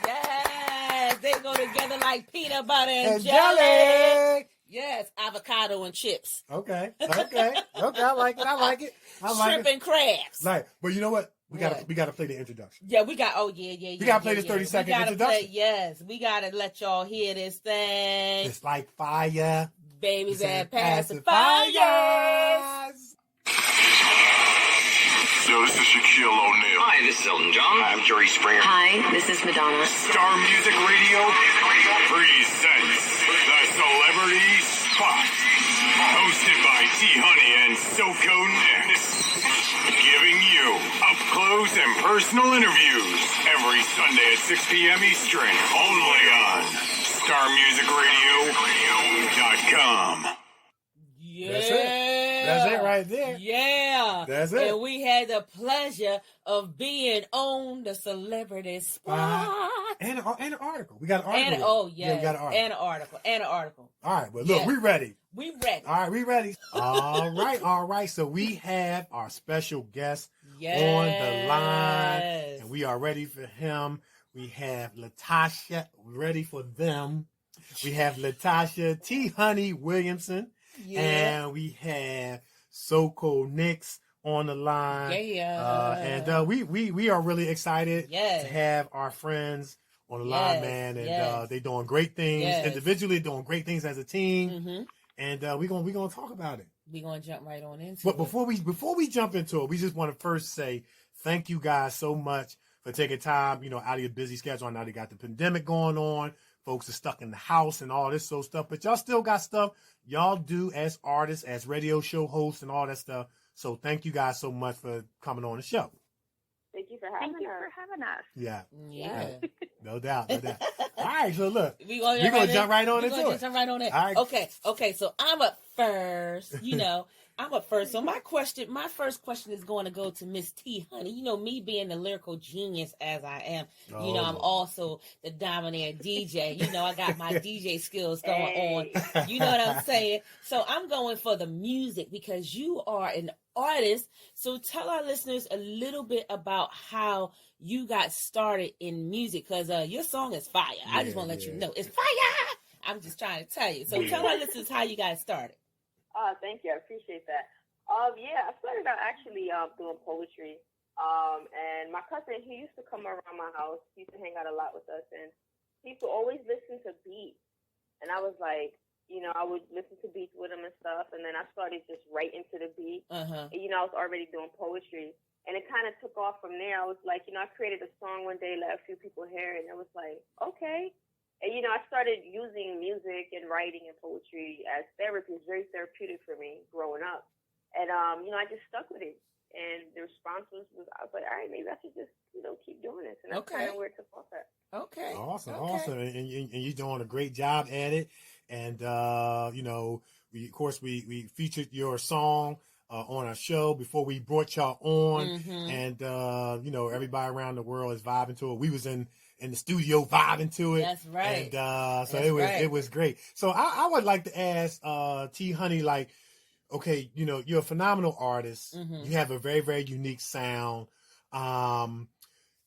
Yes, they go together like peanut butter and jelly. Yes, avocado and chips. Okay. I like it. Shrimp and crabs. Right, but you know what? We gotta play the introduction. Yeah, we got. We gotta play this 30-second introduction. Yes, we gotta let y'all hear this thing. It's like fire, babies and pacifiers. Yo, this is Shaquille O'Neal. Hi, this is Elton John. Hi, I'm Jerry Springer. Hi, this is Madonna. Star Music Radio presents the Celebrity Spot, hosted by T-Huny and Soko Nix, giving you up-close and personal interviews every Sunday at 6 p.m. Eastern, only on StarMusicRadio.com. Yeah. That's it right there. Yeah. That's it. And we had the pleasure of being on the Celebrity Spot. And an article. We got an article. We got an article. And an article. All right, but look, we ready. We ready. All right, we ready. All right. So we have our special guest on the line, and we are ready for him. We have LaTasha, ready for them. We have LaTasha T-Huny Williamson. Yeah. And we have Soko Nix on the line. And we are really excited to have our friends on the line, man. And they're doing great things individually, doing great things as a team. And we're gonna talk about it. We're gonna jump right on into it. But before we jump into it, we just want to first say thank you guys so much for taking time, out of your busy schedule. I know they got the pandemic going on. Folks are stuck in the house and all this stuff, but y'all still got stuff y'all do as artists, as radio show hosts and all that stuff. So thank you guys so much for coming on the show. Thank you for having us. Yeah. Right. No doubt. All right, so look, we're gonna jump right on into it. Jump right on it. All right. Okay. So I'm up first. I'm up first. So my first question is going to go to Miss T-Huny. Me being the lyrical genius as I am, I'm also the dominant DJ. I got my DJ skills going on. You know what I'm saying? So I'm going for the music because you are an artist. So tell our listeners a little bit about how you got started in music because your song is fire. I just want to let you know it's fire. I'm just trying to tell you. So tell our listeners how you got started. Thank you. I appreciate that. I started out actually doing poetry. And my cousin, he used to come around my house. He used to hang out a lot with us. And he used to always listen to beats. And I was like, I would listen to beats with him and stuff. And then I started just writing to the beat. And, I was already doing poetry. And it kind of took off from there. I was like, I created a song one day, let a few people hear it. And it was like, okay. And, I started using music and writing and poetry as therapy. It was very therapeutic for me growing up. And, I just stuck with it. And the response was I was like, all right, maybe I should just, keep doing this. And that's kind of where it took off at. Okay. Awesome. And you're doing a great job at it. And, we featured your song on our show before we brought y'all on. And, everybody around the world is vibing to it. We was in the studio vibing to it. That's right. And it was great. So I would like to ask T-Huny, like, okay, you're a phenomenal artist. You have a very, very unique sound.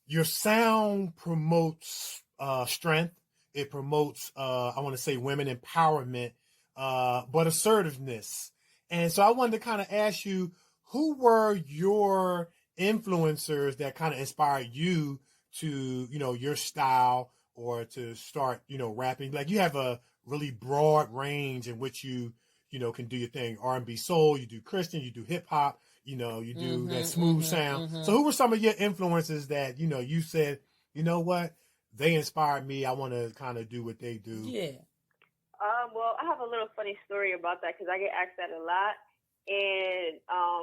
Your sound promotes strength. It promotes, I want to say, women empowerment, but assertiveness. And so I wanted to kind of ask you, who were your influencers that kind of inspired you to, your style or to start, rapping? Like, you have a really broad range in which you can do your thing. R&B, soul, you do Christian, you do hip hop, You know, you do that smooth sound. So who were some of your influences that, you know, you said, you know what, they inspired me. I want to kind of do what they do. Yeah. Well, I have a little funny story about that because I get asked that a lot. And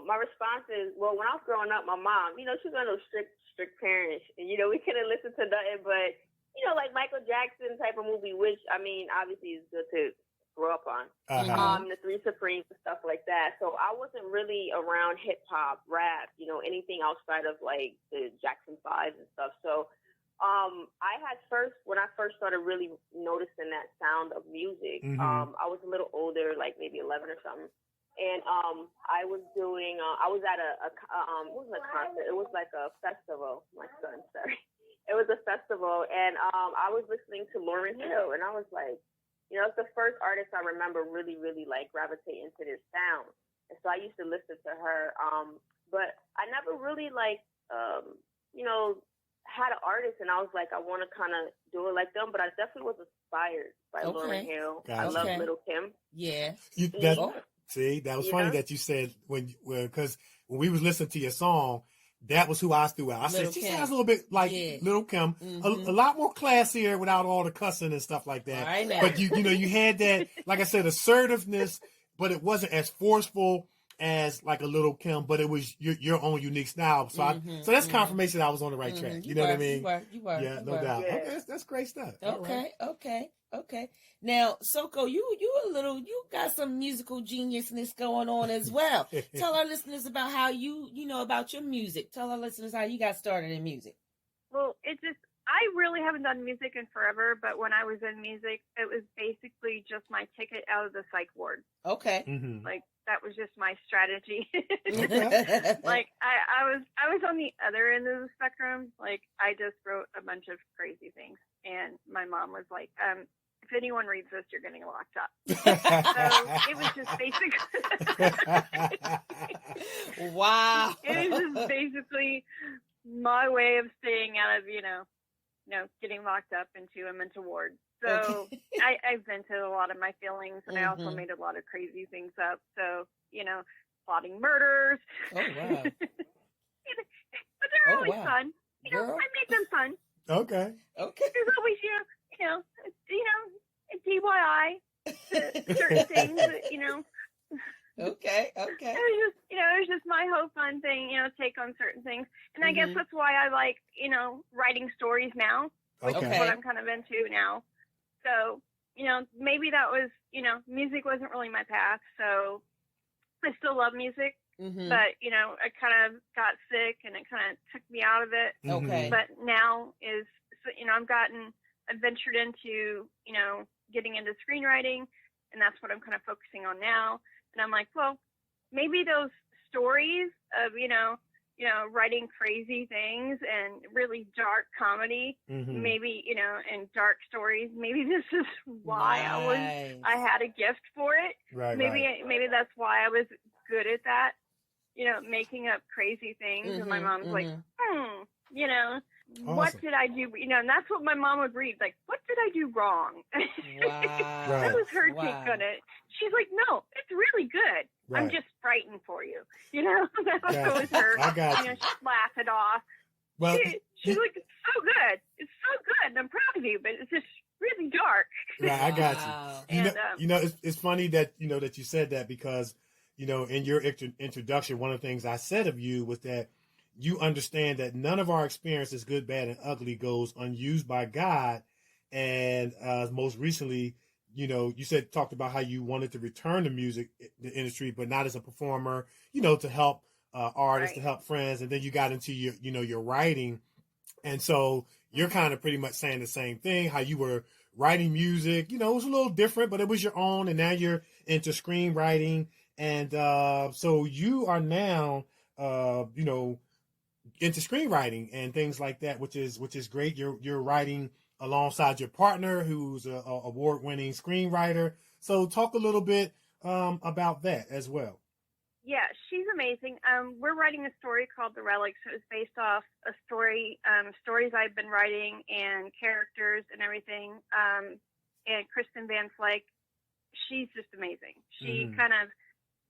my response is, well, when I was growing up, my mom, you know, she was one of those strict parents. And, you know, we couldn't listen to nothing but, you know, like Michael Jackson type of movie, which, I mean, obviously is good to grow up on. The Three Supremes and stuff like that. So I wasn't really around hip hop, rap, you know, anything outside of like the Jackson 5 and stuff. So I had when I first started really noticing that sound of music, I was a little older, like maybe 11 or something. And I was doing, I was at what was a concert? It was like a festival. My son, sorry. It was a festival, and I was listening to Lauryn Hill, and I was like, you know, it's the first artist I remember really, really like gravitating to this sound. And so I used to listen to her, but I never really like, you know, had an artist, and I was like, I want to kind of do it like them, but I definitely was inspired by Lauryn Hill. Gotcha. I love Little Kim. Yeah. See, that was funny that you said because when we was listening to your song, that was who I threw out. I said, she sounds a little bit like Little Kim, a lot more classier without all the cussing and stuff like that. Right now. But you know, you had that, like I said, assertiveness, but it wasn't as forceful as like a Little Kim, but it was your own unique style. So so that's confirmation that I was on the right track. You know what I mean? You were. Yeah, no doubt. Yeah. Okay, that's great stuff. Okay. Now, Soko, you got some musical geniusness going on as well. Tell our listeners about how you know about your music. Tell our listeners how you got started in music. Well, I really haven't done music in forever, but when I was in music, it was basically just my ticket out of the psych ward. Okay. Like, that was just my strategy. Like, I was on the other end of the spectrum. Like, I just wrote a bunch of crazy things, and my mom was like, if anyone reads this, you're getting locked up. So it was just basically wow. It was just basically my way of staying out of, you know, getting locked up into a mental ward. So I vented a lot of my feelings, and I also made a lot of crazy things up. So, you know, plotting murders. Oh, wow. But they're always fun. You know, I make them fun. Okay. There's always, DIY certain things, you know. Okay. It was just my whole fun thing, you know, take on certain things. And I guess that's why I like, you know, writing stories now, which is what I'm kind of into now. So, you know, maybe that was, you know, music wasn't really my path. So I still love music, but, you know, I kind of got sick and it kind of took me out of it. Okay. But now you know, I've ventured into, you know, getting into screenwriting, and that's what I'm kind of focusing on now. And I'm like, well, maybe those stories of, you know, writing crazy things and really dark comedy, maybe, you know, and dark stories, maybe this is why I had a gift for it. Right. Maybe that's why I was good at that, you know, making up crazy things. And my mom's like, you know, awesome. What did I do? You know, and that's what my mom would read. Like, what did I do wrong? Wow. That was her take on it. She's like, no, it's really good. Right. I'm just frightened for you. You know, that was always her. I got you. You know, she'd laugh it off. Well, she's like, it's so good. It's so good. And I'm proud of you, but it's just really dark. Right, I got you. Wow. You know, it's funny that, you know, that you said that because, you know, in your introduction, one of the things I said of you was that you understand that none of our experiences, good, bad, and ugly, goes unused by God. And most recently, you know, you talked about how you wanted to return to music the industry, but not as a performer, you know, to help artists, to help friends. And then you got into your writing. And so you're kind of pretty much saying the same thing, how you were writing music, you know, it was a little different, but it was your own. And now you're into screenwriting. And so you are now, you know, into screenwriting and things like that, which is great. You're writing alongside your partner, who's a award-winning screenwriter. So talk a little bit about that as well. Yeah, she's amazing. We're writing a story called The Relics. It was based off a stories I've been writing and characters and everything. And Kristen Van Fleck, she's just amazing. She kind of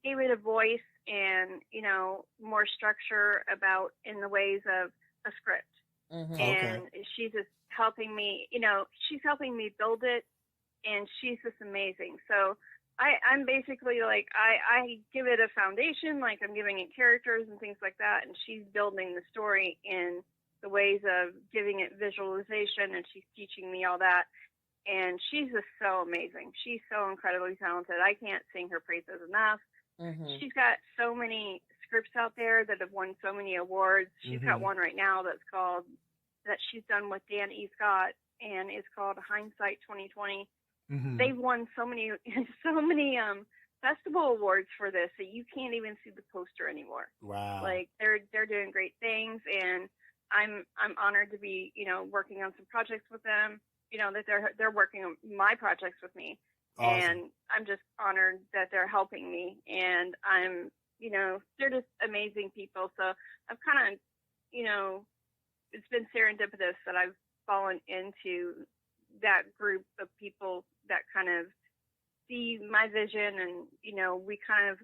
gave it a voice, and, you know, more structure about in the ways of a script. And she's just helping me, you know, she's helping me build it, and she's just amazing. So I'm basically like, I give it a foundation, like I'm giving it characters and things like that, and she's building the story in the ways of giving it visualization, and she's teaching me all that. And she's just so amazing. She's so incredibly talented. I can't sing her praises enough. She's got so many scripts out there that have won so many awards. She's got one right now that she's done with Dan E. Scott, and it's called Hindsight 2020. They've won so many festival awards for this that you can't even see the poster anymore. Wow. Like they're doing great things, and I'm honored to be, you know, working on some projects with them. You know, that they're working on my projects with me. Awesome. And I'm just honored that they're helping me, and I'm, you know, they're just amazing people. So I've kind of, you know, it's been serendipitous that I've fallen into that group of people that kind of see my vision, and, you know, we kind of,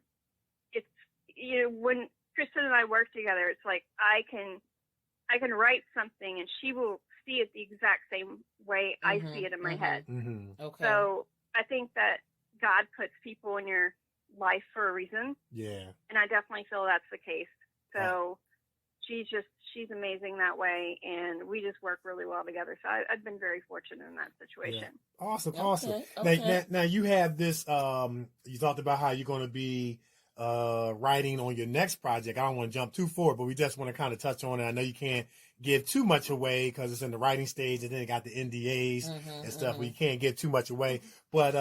it's, you know, when Kristen and I work together, it's like I can write something and she will see it the exact same way I see it in my head. Okay. So I think that God puts people in your life for a reason. Yeah. And I definitely feel that's the case. So she's amazing that way, and we just work really well together. So I've been very fortunate in that situation. Yeah. Awesome. Okay. Now you have this, you talked about how you're going to be writing on your next project. I don't want to jump too forward, but we just want to kind of touch on it. I know you can't give too much away because it's in the writing stage, and then it got the NDAs and stuff where you can't give too much away. But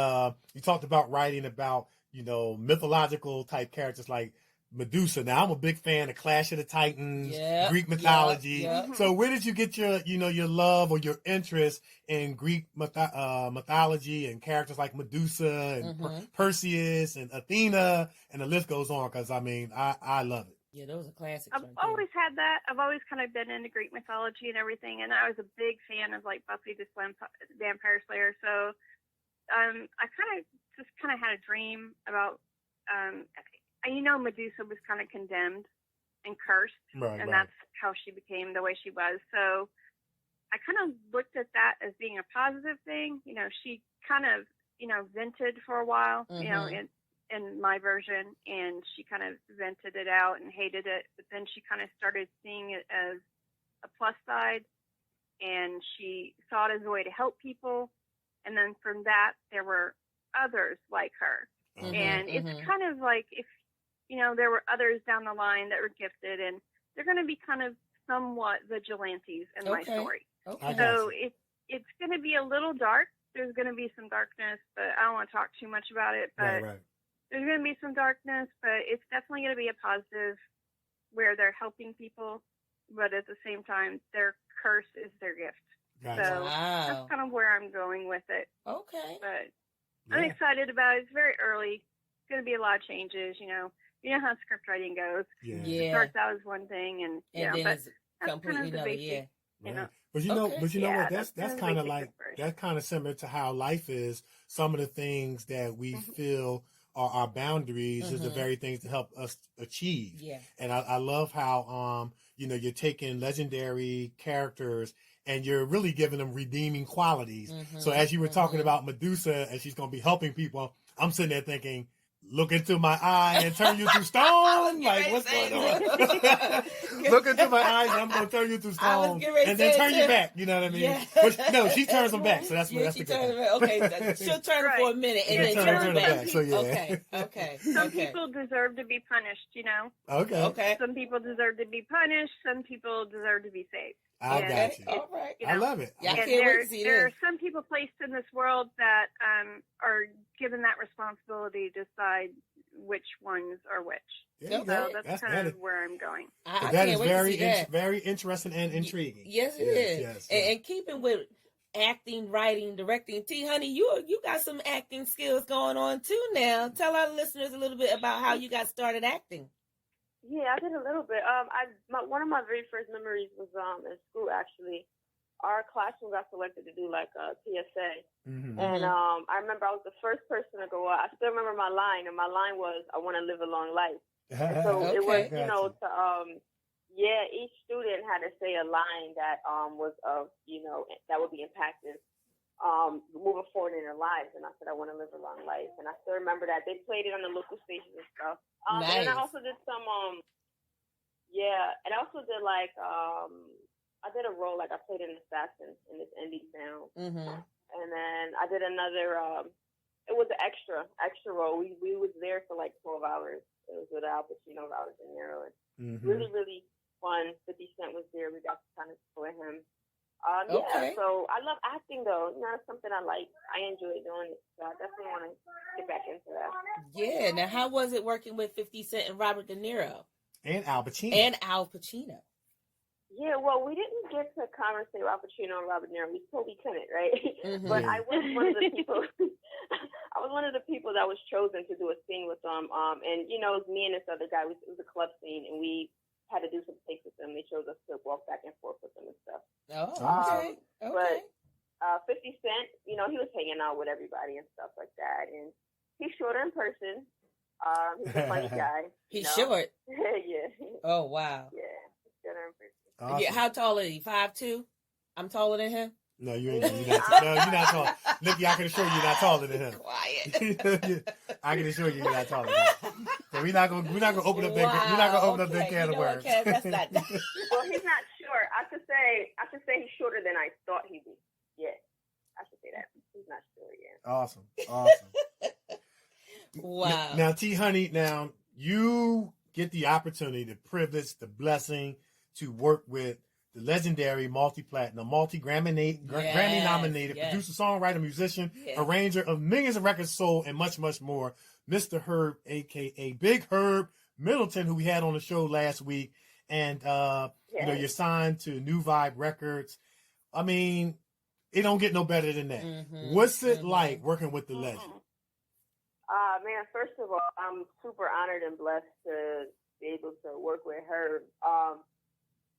you talked about writing about, you know, mythological type characters like Medusa. Now, I'm a big fan of Clash of the Titans, Greek mythology. So where did you get your, you know, your love or your interest in Greek mythology and characters like Medusa and Perseus and Athena, and the list goes on? Because, I mean, I love it. Yeah, those are classics. I've always had that. I've always kind of been into Greek mythology and everything, and I was a big fan of, like, Buffy the Vampire Slayer. So I kind of had a dream about, you know, Medusa was kind of condemned and cursed, and that's how she became the way she was. So I kind of looked at that as being a positive thing. You know, she kind of, you know, vented for a while, you know, in my version, and she kind of vented it out and hated it. But then she kind of started seeing it as a plus side, and she saw it as a way to help people. And then from that, there were others like her. And it's kind of like if, you know, there were others down the line that were gifted, and they're going to be kind of somewhat vigilantes in my story. So it's going to be a little dark. There's going to be some darkness, but I don't want to talk too much about it. But there's going to be some darkness, but it's definitely going to be a positive where they're helping people, but at the same time, their curse is their gift. So that's kind of where I'm going with it. But I'm excited about it. It's very early. It's going to be a lot of changes, you know. You know how script writing goes. It starts out as one thing, and then that's completely kind of the another. basic, you know. But you know what? That's kind of like that's kind of similar to how life is. Some of the things that we feel are our boundaries is the very things to help us achieve. And I love how you know, you're taking legendary characters and you're really giving them redeeming qualities. So as you were talking about Medusa, and she's going to be helping people, I'm sitting there thinking, look into my eye and turn you to stone? Like, what's going on? Look into my eyes and I'm going to turn you to stone. And then turn you back. You know what I mean? But no, she turns them back. So that's what that's the good thing. Okay, she'll turn them for a minute and then turn them back. So yeah. Some people deserve to be punished, you know? Okay. Some people deserve to be punished. Some people deserve to be saved. I got you. All right. I love it. Yeah, I can't wait to see there are some people placed in this world that are given that responsibility to decide which ones are which. So that's kind of where I'm going. That is very interesting and intriguing. Yes, it is. Yes. And keeping with acting, writing, directing, T-Huny, you got some acting skills going on too now. Tell our listeners a little bit about how you got started acting. Yeah, I did a little bit. One of my very first memories was in school, actually. our classroom got selected to do like a PSA. Mm-hmm. And I remember I was the first person to go out. I still remember my line, and my line was, "I want to live a long life." And so it was, you know, to each student had to say a line that was of, you know, that would be impacted moving forward in their lives. And I said, "I want to live a long life." And I still remember that they played it on the local stations and stuff. Nice. And I also did some and I also did like I did a role, like I played an assassin in this indie film. Mm-hmm. And then I did another, it was an extra role. We was there for like 12 hours. It was with Al Pacino, Robert De Niro. And really, really fun. 50 Cent was there. We got to kind of explore him. Yeah, so I love acting though. You know, it's something I like. I enjoy doing it. So I definitely want to get back into that. Yeah. Now, how was it working with 50 Cent and Robert De Niro? And Al Pacino. Yeah, well, we didn't get to conversate Al Pacino and Robert De Niro. We totally couldn't, right? Mm-hmm. But I was one of the people. I was one of the people that was chosen to do a scene with them. And you know, it was me and this other guy. It was a club scene, and we had to do some takes with them. They chose us to walk back and forth with them and stuff. Oh, okay. But 50 Cent, you know, he was hanging out with everybody and stuff like that. And he's shorter in person. He's a funny guy. He's short. Yeah. Oh wow. Yeah, he's shorter in person. Awesome. Yeah, how tall is he? 5'2"? I'm taller than him. No, you're not tall. Nikki, I can assure you, you're not taller than him. Quiet. I can assure you, you're not taller than him. So we're not gonna open up that can of worms. Okay, that's not. Well, he's not short. I should say he's shorter than I thought he'd be. Yeah, I should say that. He's not short. Yeah. Awesome. Wow. Now, T-Huny, now you get the opportunity, the privilege, the blessing to work with the legendary multi-platinum, Grammy nominated producer, songwriter, musician, arranger of millions of records sold, and much, much more, Mr. Herb, aka Big Herb Middleton, who we had on the show last week. And you know, you're signed to New Vibe Records. I mean, it don't get no better than that. Mm-hmm. What's it like working with the legend? Man, first of all, I'm super honored and blessed to be able to work with Herb.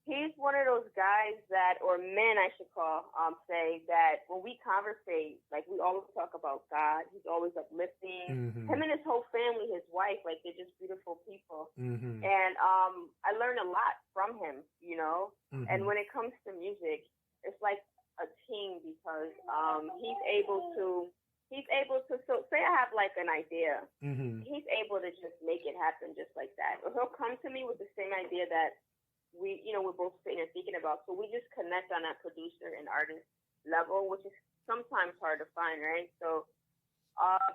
He's one of those guys that, or men I should call, say that when we conversate, like we always talk about God. He's always uplifting. Mm-hmm. Him and his whole family, his wife, like they're just beautiful people. Mm-hmm. And I learned a lot from him, you know. Mm-hmm. And when it comes to music, it's like a team because he's able to, so say I have like an idea, he's able to just make it happen just like that. Or he'll come to me with the same idea that we're both sitting and thinking about. So we just connect on that producer and artist level, which is sometimes hard to find, right? So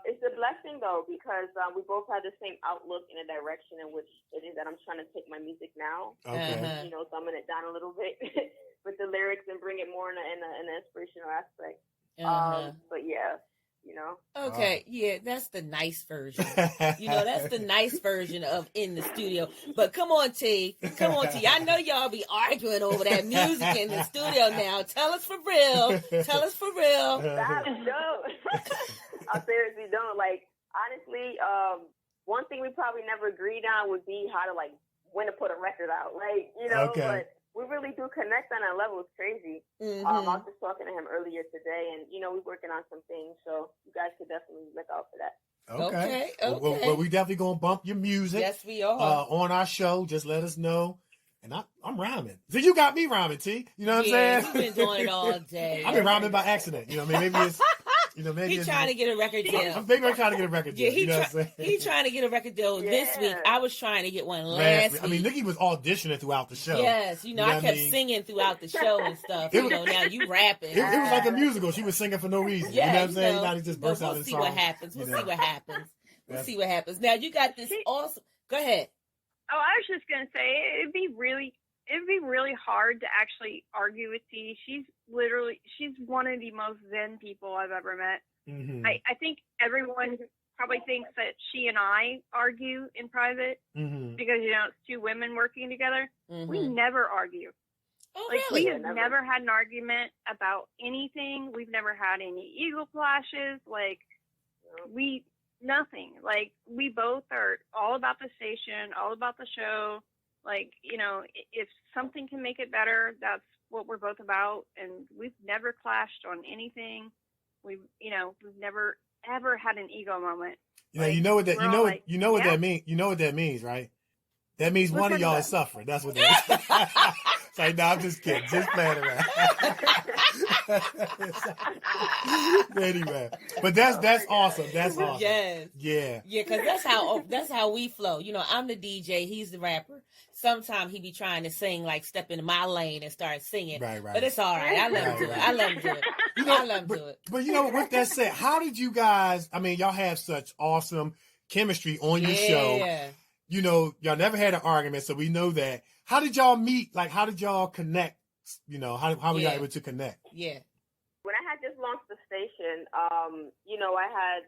it's a blessing though, because we both have the same outlook in a direction in which it is that I'm trying to take my music now. Okay. You know, dumbing it down a little bit with the lyrics and bring it more in an inspirational aspect. But yeah. You know? Okay, yeah, that's the nice version. You know, that's the nice version of in the studio. But come on, T. I know y'all be arguing over that music in the studio now. Tell us for real. I don't. I seriously don't. Like, honestly, one thing we probably never agreed on would be how to, like, when to put a record out. Like, you know, but we really do connect on that level. It's crazy. Mm-hmm. I was just talking to him earlier today, and, you know, we're working on some things, so you guys could definitely look out for that. Okay. Well, we definitely going to bump your music. Yes, we are. On our show. Just let us know. And I'm rhyming. So you got me rhyming, T. You know what I'm saying? You've been doing it all day. I've been rhyming by accident. You know, maybe it's... You know, maybe he's trying to get a record deal. I'm trying to get a record deal. Yeah, he's trying to get a record deal this week. I was trying to get one last week. I mean, Nikee was auditioning throughout the show. Yes, you know I kept singing throughout the show and stuff. You know, now you rapping. It was like a musical. She was singing for no reason. Yeah, you know what I'm saying? Everybody just burst out in song. We'll see what happens. Now you got this awesome. Go ahead. Oh, I was just gonna say it'd be really hard to actually argue with T. She's one of the most zen people I've ever met. Mm-hmm. I think everyone probably thinks that she and I argue in private because, you know, it's two women working together. Mm-hmm. We never argue. Oh, like, really? we have never had an argument about anything. We've never had any ego clashes. Like, nothing. Like, we both are all about the station, all about the show. Like, you know, if something can make it better, that's what we're both about, and we've never clashed on anything. We've never ever had an ego moment. You know what that means, right? That means one of y'all is suffering. That's what that is. It's like, no, I'm just kidding. Just playing around. Anyway, but that's awesome. That's awesome. Yes. Yeah. Yeah, because that's how we flow. I'm the DJ. He's the rapper. Sometimes he be trying to sing, like step into my lane and start singing. Right. But it's all right. I let him do it. I let him do it. I let him do it. But with that said, how did you guys? I mean, y'all have such awesome chemistry on your show. Y'all never had an argument, so we know that. How did y'all meet? Like, how did y'all connect? How were y'all able to connect? Yeah. When I had just launched the station, I had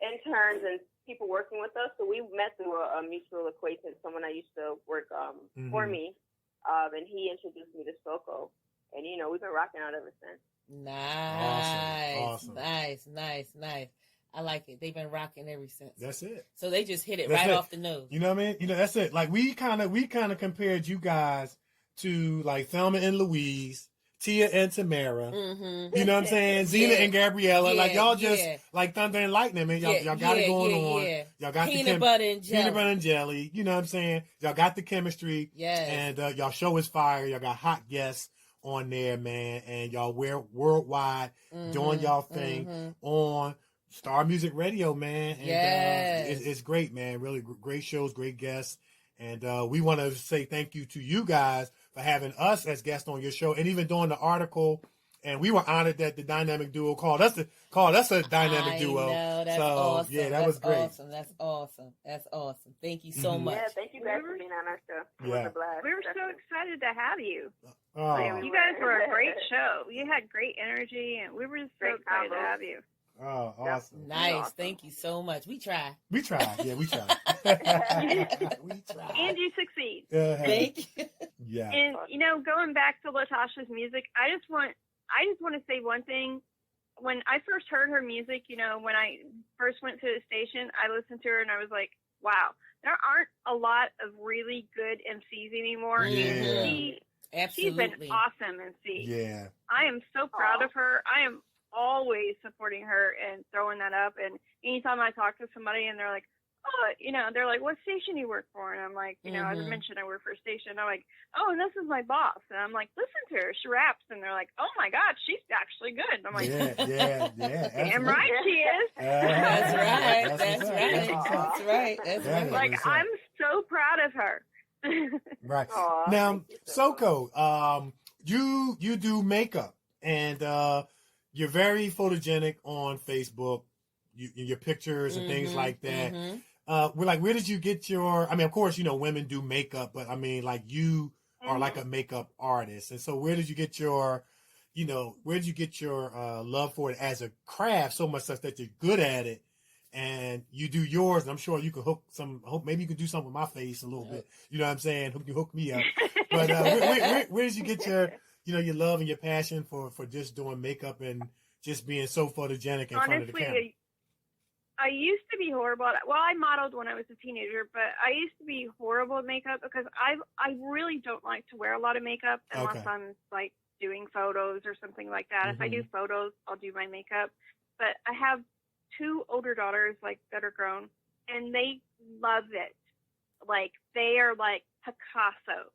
interns and people working with us, so we met through a mutual acquaintance, someone I used to work for me, and he introduced me to Soko, and we've been rocking out ever since. Nice. Awesome. Nice. I like it. They've been rocking ever since. That's it. So they just hit it That's right it. off the nose. You know what I mean? That's it. Like we kind of compared you guys to like Thelma and Louise, Tia and Tamara. Mm-hmm. You know what I'm saying? Zena and Gabriella. Like y'all just like Thunder and Lightning, man. Y'all got it going on. Yeah. Y'all got peanut butter and jelly. Peanut butter and jelly. You know what I'm saying? Y'all got the chemistry. Yes. And y'all show is fire. Y'all got hot guests on there, man. And y'all wear worldwide doing y'all thing on Star Music Radio, man. And it's great, man. Really great shows, great guests. And we want to say thank you to you guys for having us as guests on your show and even doing the article. And we were honored that the dynamic duo called us a dynamic duo. Know, that's so awesome. yeah, that was great. That's awesome. Thank you so much. Yeah, thank you guys for being on our show. It was a blast. We were so excited to have you. Oh. You guys were a great show. You had great energy, and we were just so excited to have you. Oh, awesome. Nice. Awesome. Thank you so much. We try. Yeah, we try. We try. And you succeed. Thank you. Yeah. And going back to LaTasha's music, I just want to say one thing. When I first heard her music, when I first went to the station, I listened to her and I was like, wow, there aren't a lot of really good MCs anymore. Yeah. She's been awesome MC. Yeah. I am so proud of her. I am always supporting her and throwing that up. And anytime I talk to somebody and they're like, they're like, what station you work for? And I'm like, as I mentioned, I work for a station. I'm like, oh, and this is my boss. And I'm like, listen to her. She raps. And they're like, oh my God, she's actually good. And I'm like, yeah. Damn right she is. That's right. Like, I'm so proud of her. Right. Now, Soko, you do makeup and you're very photogenic on Facebook. Your pictures and things like that. Where did you get your? I mean, of course, women do makeup, but I mean, like you are like a makeup artist, and so where did you get your, love for it as a craft? So much such that you're good at it, and you do yours. And I'm sure you could maybe you could do something with my face a little bit. You know what I'm saying? Hook me up. But where did you get your, your love and your passion for just doing makeup and just being so photogenic in front of the camera? I used to be horrible at it. Well, I modeled when I was a teenager, but I used to be horrible at makeup because I really don't like to wear a lot of makeup unless I'm like doing photos or something like that. If I do photos, I'll do my makeup. But I have 2 older daughters, like, that are grown, and they love it. Like, they are like Picasso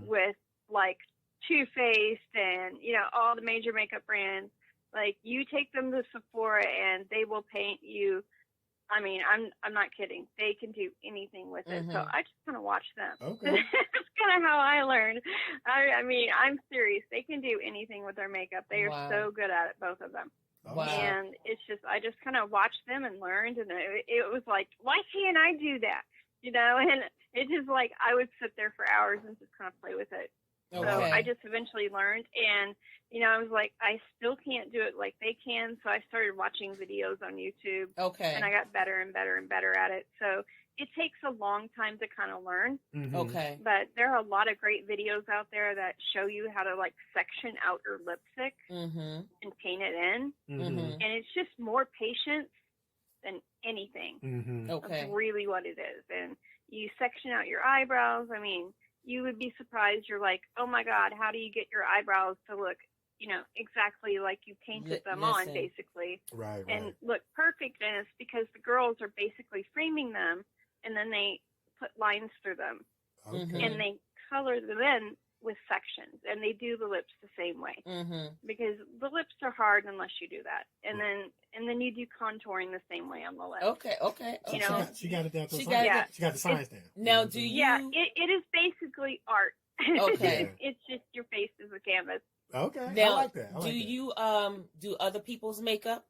with like Too Faced and all the major makeup brands. Like, you take them to Sephora and they will paint you. I mean, I'm not kidding. They can do anything with it. So I just kind of watch them. Okay. That's kind of how I learned. I mean, I'm serious. They can do anything with their makeup. They are so good at it, both of them. Wow. And it's just, I just kind of watched them and learned. And it was like, why can't I do that? And it's just like, I would sit there for hours and just kind of play with it. Okay. So I just eventually learned, and I was like, I still can't do it like they can. So I started watching videos on YouTube. Okay. And I got better and better and better at it. So it takes a long time to kind of learn. Okay. But there are a lot of great videos out there that show you how to like section out your lipstick and paint it in. And it's just more patience than anything. Okay. That's really what it is. And you section out your eyebrows. I mean, you would be surprised. You're like, oh my God, how do you get your eyebrows to look, exactly like you painted them on, basically. Right. And look perfect. And it's because the girls are basically framing them, and then they put lines through them. Okay. And they color them in with sections, and they do the lips the same way, because the lips are hard unless you do that, and then you do contouring the same way on the lips. Okay. She got it down. She got the science down. Now, do you? Yeah, it is basically art. Okay. It's just your face is a canvas. Okay. Now, I like that. do you do other people's makeup?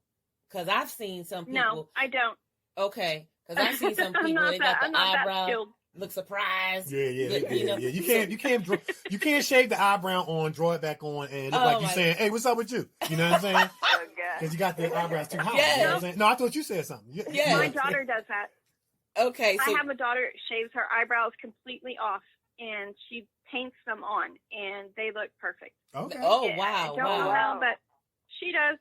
Because I've seen some people. No, I don't. Okay, because I've seen some people. They got the eyebrow. Look surprised. Yeah. You can't shave the eyebrow on, draw it back on, and look like you saying, "Hey, what's up with you?" You know what I'm saying? Because you got the eyebrows too high. Yeah. You know what I'm saying? No, I thought you said something. Yeah. My daughter does that. Okay, so I have a daughter shaves her eyebrows completely off, and she paints them on, and they look perfect. Okay. Oh, Yeah, wow. I don't know how, but she does.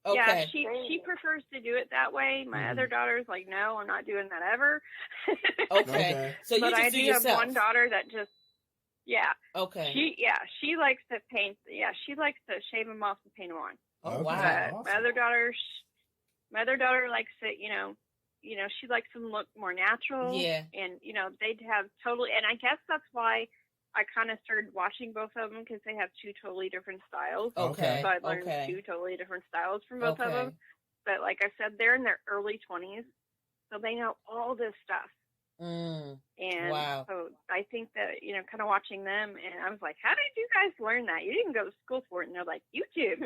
Okay. Yeah, she prefers to do it that way. My other daughter's like, no, I'm not doing that ever. Okay. So you but just I do do yourself. have one daughter that just, Okay. she likes to paint. Yeah, she likes to shave them off and paint them on. Oh, Okay. wow. But Awesome. my other daughter likes it. She likes them to look more natural. Yeah. And they'd have totally. And I guess that's why I kind of started watching both of them, because they have two totally different styles. Okay. So I learned two totally different styles from both of them. But like I said, they're in their early 20s, so they know all this stuff. And wow. so I think that, kind of watching them, and I was like, how did you guys learn that? You didn't go to school for it. And they're like, YouTube.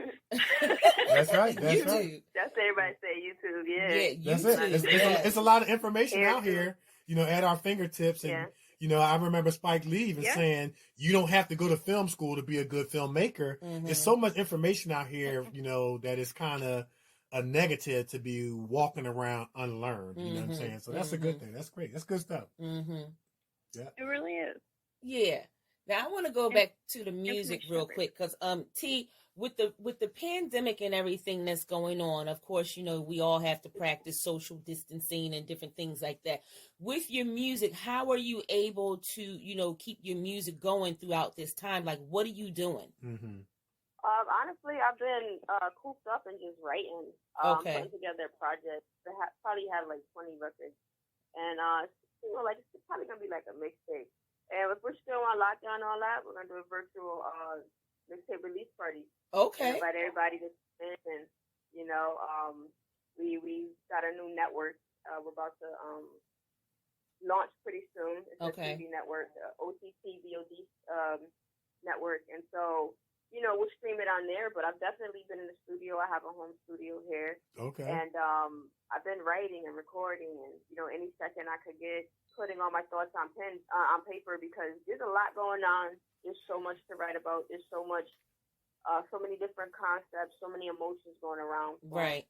That's right. That's YouTube. right. That's what everybody say, YouTube. Yeah. Yeah, That's YouTube. it. It's a lot of information out here, at our fingertips. And, I remember Spike Lee even saying, you don't have to go to film school to be a good filmmaker. There's so much information out here, that is kind of a negative to be walking around unlearned. You know what I'm saying? So that's a good thing. That's great. That's good stuff. Yeah. It really is. Yeah. Now I want to go back to the music real quick, because T, with the pandemic and everything that's going on, of course, we all have to practice social distancing and different things like that. With your music, how are you able to, keep your music going throughout this time? Like, what are you doing? Honestly, I've been cooped up and just writing, putting together projects. Probably have like 20 records, and it's probably gonna be like a mixtape. And if we're still on lockdown and all that, we're gonna do a virtual mixtape release party. Okay. Invite everybody to come in, and we got a new network. We're about to launch pretty soon. It's a TV network, OTT VOD network, and so. We'll stream it on there, but I've definitely been in the studio. I have a home studio here. Okay. And I've been writing and recording, and any second I could get putting all my thoughts on paper, because there's a lot going on. There's so much to write about. There's so many different concepts, so many emotions going around. Right.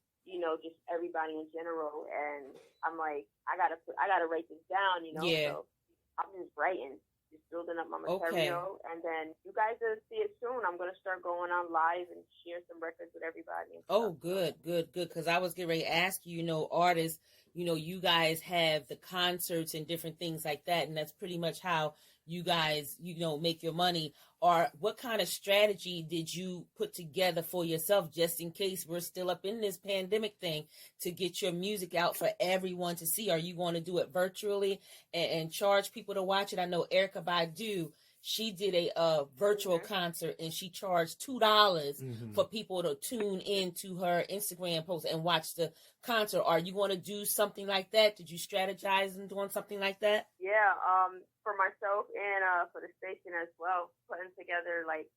Just everybody in general. And I'm like, I gotta write this down. Yeah. So I'm just writing. Just building up my material, and then you guys will see it soon. I'm going to start going on live and share some records with everybody. Oh, good. Because I was getting ready to ask you, artists, you guys have the concerts and different things like that, and that's pretty much how you guys, make your money. Or what kind of strategy did you put together for yourself, just in case we're still up in this pandemic thing, to get your music out for everyone to see? Are you going to do it virtually and charge people to watch it? I know Erykah Badu, she did a virtual concert, and she charged $2 for people to tune into her Instagram post and watch the concert. Are you going to do something like that? Did you strategize in doing something like that? Yeah, for myself and for the station as well, putting together like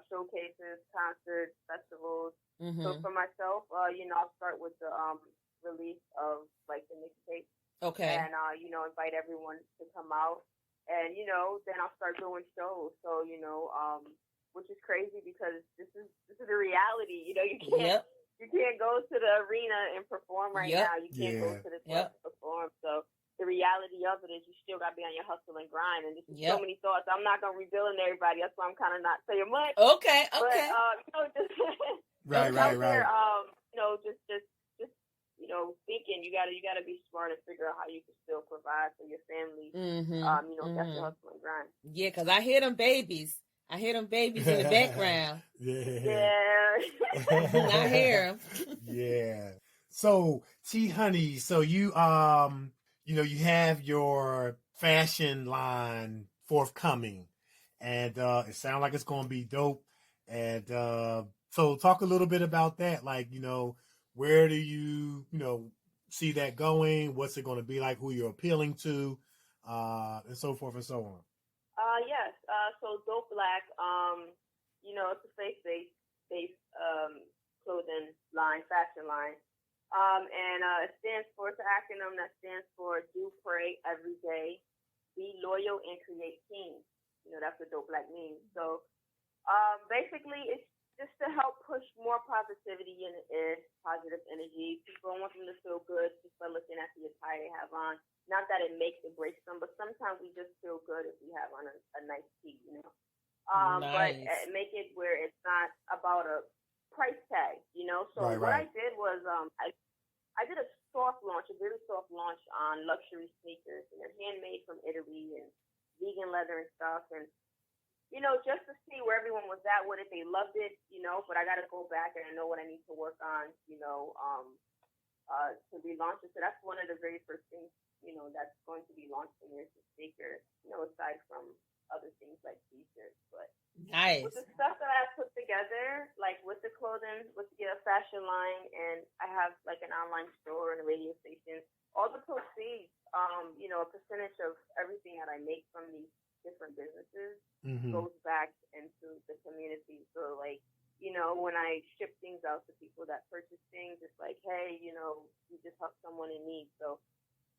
showcases, concerts, festivals. So for myself, I'll start with the release of like the mixtape. Okay. And invite everyone to come out. And, then I'll start doing shows. So, which is crazy, because this is a reality. You can't go to the arena and perform right now. You can't go to the club to perform. So the reality of it is you still got to be on your hustle and grind. And there's so many thoughts. I'm not going to reveal them to everybody. That's why I'm kind of not saying much. Okay. But, just right. there, just thinking you gotta be smart and figure out how you can still provide for your family. That's the hustle and grind. Yeah, because I hear them babies. I hear them babies in the background. Yeah. I hear them. Yeah. So T-Huny, so you you have your fashion line forthcoming, and it sounds like it's gonna be dope. And so talk a little bit about that. Like, where do you see that going? What's it gonna be like? Who you're appealing to, and so forth and so on. Yes. So Dope Black, it's a faith-based clothing line, fashion line. It stands for, it's an acronym that stands for Do Pray Every Day, Be Loyal and Create Kings. That's what Dope Black means. So basically it's just to help push more positivity in the air, positive energy. People, I want them to feel good just by looking at the attire they have on. Not that it makes or breaks them, but sometimes we just feel good if we have on a nice tee, Nice. But make it where it's not about a price tag, So Right. what I did was I did a very soft launch on luxury sneakers, and they're handmade from Italy and vegan leather and stuff, and just to see where everyone was at with it. They loved it, but I got to go back and I know what I need to work on, to relaunch it. So that's one of the very first things, that's going to be launched in here, sneakers, aside from other things like t-shirts. But Nice. with the stuff that I put together, like with the clothing, with the fashion line, and I have like an online store and a radio station, all the proceeds, a percentage of everything that I make from these different businesses goes back into the community. So like, when I ship things out to people that purchase things, it's like, hey, you just help someone in need. So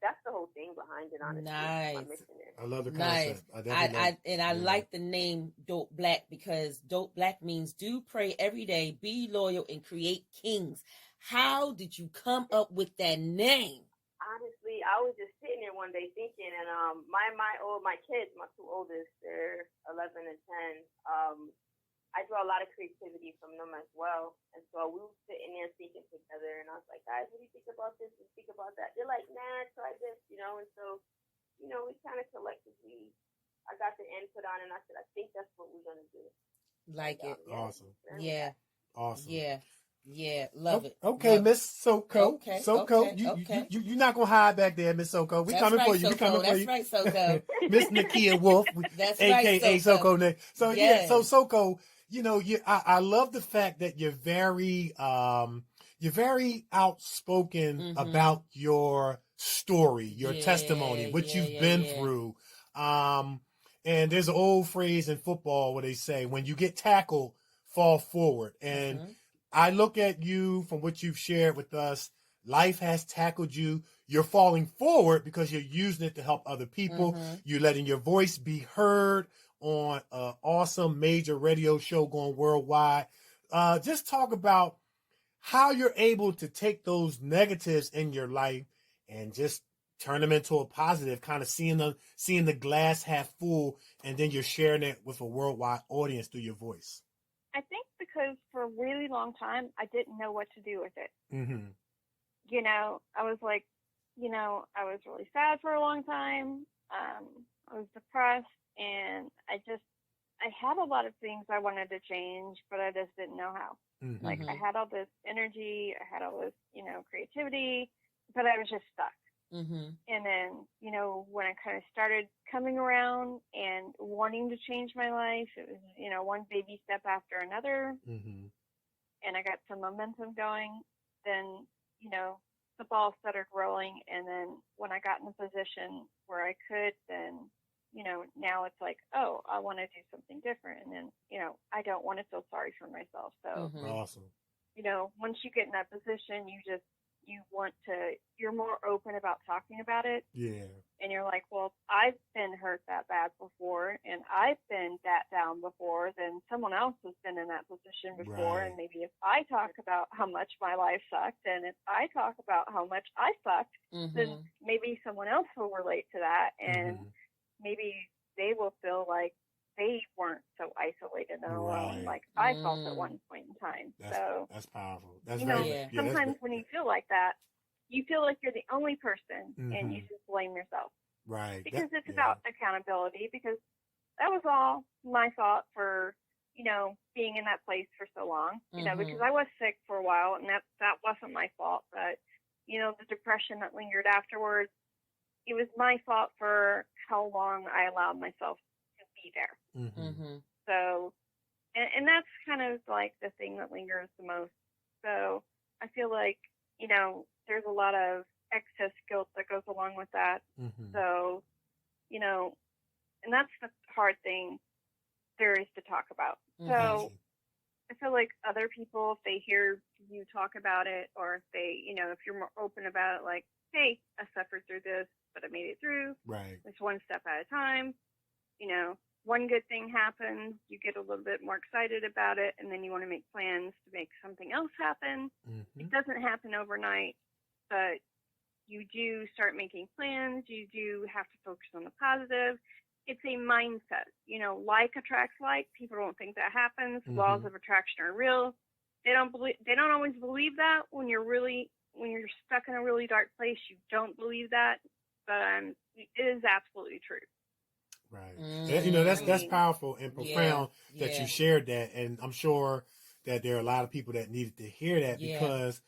that's the whole thing behind it, honestly. Nice. My mission is. I love the Nice. concept. I like the name Dope Black, because Dope Black means do pray every day, be loyal, and create kings. How did you come up with that name? Honestly, I was just sitting there one day thinking, and my kids, my two oldest, they're 11 and 10. I draw a lot of creativity from them as well, and so we were sitting there thinking together, and I was like, guys, what do you think about this? What do you think about that? They're like, nah, try this, and so, we kind of collectively, I got the input on, and I said, I think that's what we're gonna do. Like it. Awesome. Yeah. Awesome. Yeah. Love it. Okay, Love Miss Soko. Okay, Soko, okay. you're not gonna hide back there, Miss Soko. We That's coming right, for you. We Soko. coming for That's you. right, Soko. Miss Nikee Wolf, That's aka right, Soko. Soko Nix. So Yes. so Soko, I love the fact that you're very outspoken about your story, your testimony, what you've been through. And there's an old phrase in football where they say, when you get tackled, fall forward. And I look at you from what you've shared with us. Life has tackled you. You're falling forward because you're using it to help other people. You're letting your voice be heard on an awesome major radio show going worldwide. Just talk about how you're able to take those negatives in your life and just turn them into a positive, kind of seeing the glass half full, and then you're sharing it with a worldwide audience through your voice. I think because for a really long time, I didn't know what to do with it. I was like, I was really sad for a long time. I was depressed, and I had a lot of things I wanted to change, but I just didn't know how. Like, I had all this energy, I had all this, creativity, but I was just stuck. And then, when I kind of started coming around and wanting to change my life, it was, one baby step after another. And I got some momentum going. Then, the ball started rolling. And then when I got in a position where I could, then, now it's like, oh, I want to do something different. And then, I don't want to feel sorry for myself. So, Awesome. Once you get in that position, you're more open about talking about it. Yeah. And you're like, well, I've been hurt that bad before, and I've been that down before, then someone else has been in that position before. Right. And maybe if I talk about how much my life sucked, and if I talk about how much I sucked, then maybe someone else will relate to that. And maybe they will feel like they weren't so isolated and alone like I felt at one point in time. That's powerful. That's sometimes when you feel like that, you feel like you're the only person and you just blame yourself. Right. Because it's about accountability, because that was all my fault for, being in that place for so long, because I was sick for a while, and that wasn't my fault. But, the depression that lingered afterwards, it was my fault for how long I allowed myself to be there. So, and that's kind of like the thing that lingers the most. So I feel like, there's a lot of excess guilt that goes along with that. So, and that's the hard thing there is to talk about. So I feel like other people, if they hear you talk about it, or if they, if you're more open about it, like, hey, I suffered through this, but I made it through. Right. It's one step at a time. One good thing happens, you get a little bit more excited about it, and then you want to make plans to make something else happen. It doesn't happen overnight, but you do start making plans. You do have to focus on the positive. It's a mindset. Like attracts like. People don't think that happens. Laws of attraction are real. They don't always believe that when you're stuck in a really dark place. You don't believe that, but it is absolutely true. Right. That's powerful and profound that you shared that. And I'm sure that there are a lot of people that needed to hear that because,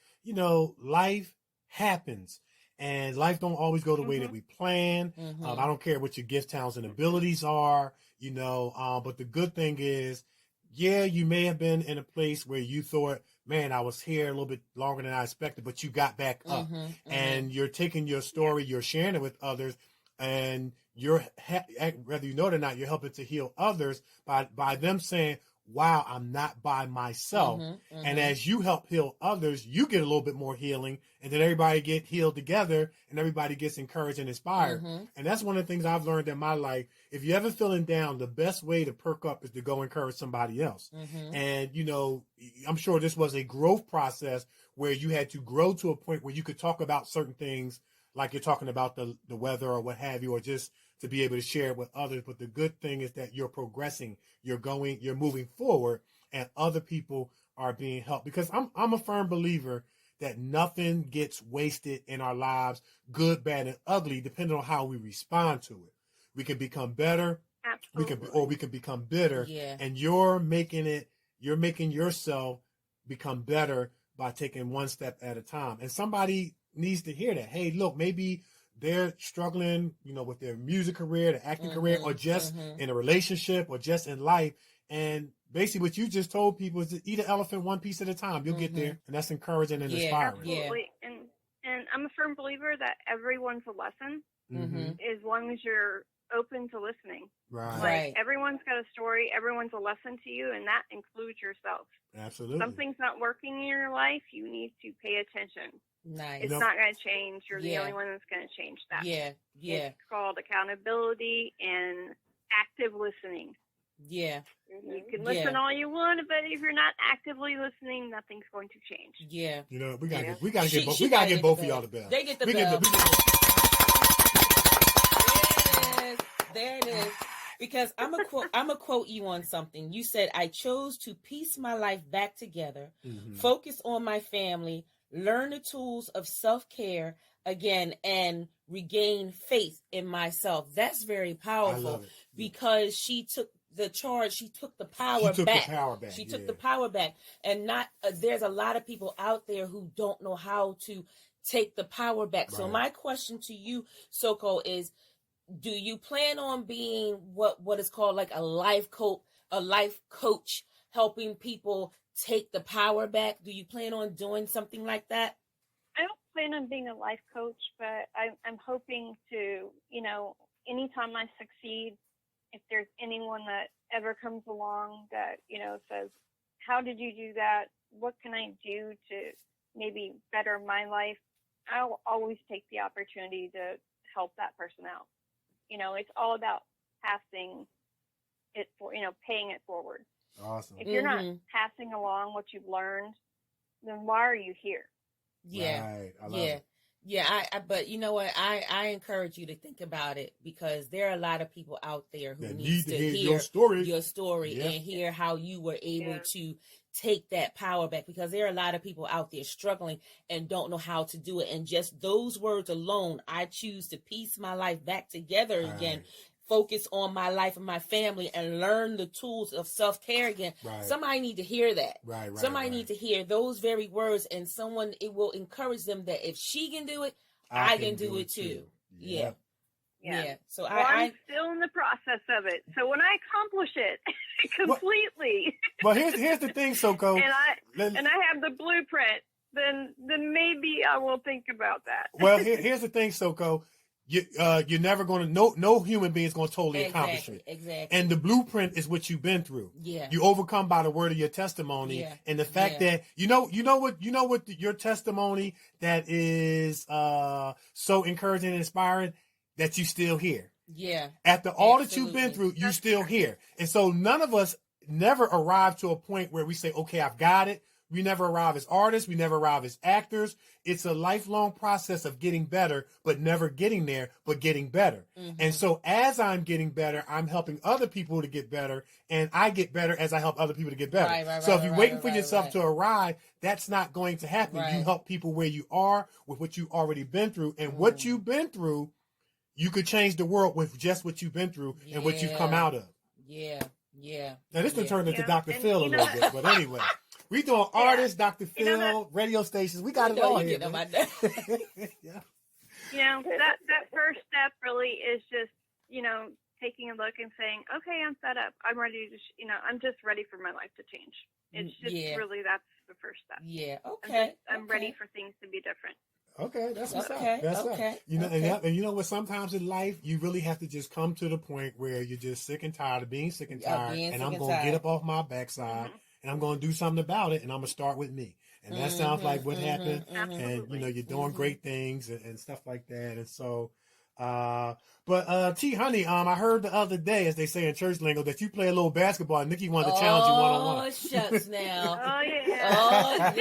life happens and life don't always go the way that we plan. I don't care what your gifts, talents, and abilities are, but the good thing is, you may have been in a place where you thought, man, I was here a little bit longer than I expected, but you got back up and you're taking your story, you're sharing it with others, and you're, whether you know it or not, you're helping to heal others by them saying, wow, I'm not by myself. And as you help heal others, you get a little bit more healing, and then everybody get healed together and everybody gets encouraged and inspired. And that's one of the things I've learned in my life. If you're ever feeling down, the best way to perk up is to go encourage somebody else. And, I'm sure this was a growth process where you had to grow to a point where you could talk about certain things, like you're talking about the weather or what have you, or just to be able to share it with others. But the good thing is that you're progressing, you're moving forward, and other people are being helped. Because I'm a firm believer that nothing gets wasted in our lives, good, bad, and ugly, depending on how we respond to it. We can become better, we can become bitter, and you're making yourself become better by taking one step at a time. And somebody needs to hear that. Hey, look, maybe they're struggling, with their music career, their acting career, or just in a relationship, or just in life. And basically what you just told people is to eat an elephant one piece at a time. You'll get there. And that's encouraging and inspiring. Absolutely. And I'm a firm believer that everyone's a lesson as long as you're open to listening. Right. Everyone's got a story. Everyone's a lesson to you, and that includes yourself. Absolutely. Something's not working in your life. You need to pay attention. Nice. It's not going to change. You're the only one that's going to change that. It's called accountability and active listening. You can listen all you want, but if you're not actively listening, nothing's going to change. We gotta get both of y'all the bell. They get the bell. There it is. Because I'm a quote you on something. You said, I chose to piece my life back together, focus on my family, learn the tools of self-care again, and regain faith in myself. That's very powerful because she took the charge. She took the power back. She took the power back. And there's a lot of people out there who don't know how to take the power back. So my question to you, Soko, is, do you plan on being what is called like a life coach, helping people take the power back? Do you plan on doing something like that? I don't plan on being a life coach, but I'm hoping to, anytime I succeed, if there's anyone that ever comes along that, says, how did you do that? What can I do to maybe better my life? I'll always take the opportunity to help that person out. It's all about passing it paying it forward. Awesome. If you're not passing along what you've learned, then why are you here? Right. I love it. But you know what? I encourage you to think about it, because there are a lot of people out there who need to hear your story and hear how you were able to take that power back, because there are a lot of people out there struggling and don't know how to do it. And just those words alone, I choose to piece my life back together again, focus on my life and my family, and learn the tools of self-care again. Somebody need to hear that. Somebody need to hear those very words, and it will encourage them that if she can do it, I can do it too. Yeah. So I'm still in the process of it. So when I accomplish it completely, well, here's the thing, Soko, and I have the blueprint, then maybe I will think about that. Well, here's the thing, Soko. You're never going to, no human being is going to totally accomplish it. Exactly. And the blueprint is what you've been through. Yeah. You overcome by the word of your testimony, and the fact that you know what your testimony that is so encouraging and inspiring, that you still here. Yeah. After all that you've been through, you still here. And so none of us never arrive to a point where we say, okay, I've got it. We never arrive as artists. We never arrive as actors. It's a lifelong process of getting better, but never getting there, but getting better. And so as I'm getting better, I'm helping other people to get better, and I get better as I help other people to get better. So if you're waiting for yourself to arrive, that's not going to happen. You help people where you are with what you've already been through, and what you've been through, you could change the world with just what you've been through and what you've come out of. Now this one turned into Dr. Phil a little bit, but anyway. We doing artists, Dr. Phil, radio stations. We got it all here. That first step really is just, taking a look and saying, okay, I'm fed up. I'm ready to, I'm just ready for my life to change. It's just really, that's the first step. I'm ready for things to be different. Okay, that's what's up. That's up. And you know what? Sometimes in life, you really have to just come to the point where you're just sick and tired of being sick and tired, and I'm going to get up off my backside, and I'm going to do something about it, and I'm going to start with me. And that sounds like what happened. And, you're doing great things and stuff like that. And so, but T-Huny, I heard the other day, as they say in church lingo, that you play a little basketball, and Nikee wanted to challenge you one-on-one. Oh, shucks now. Oh,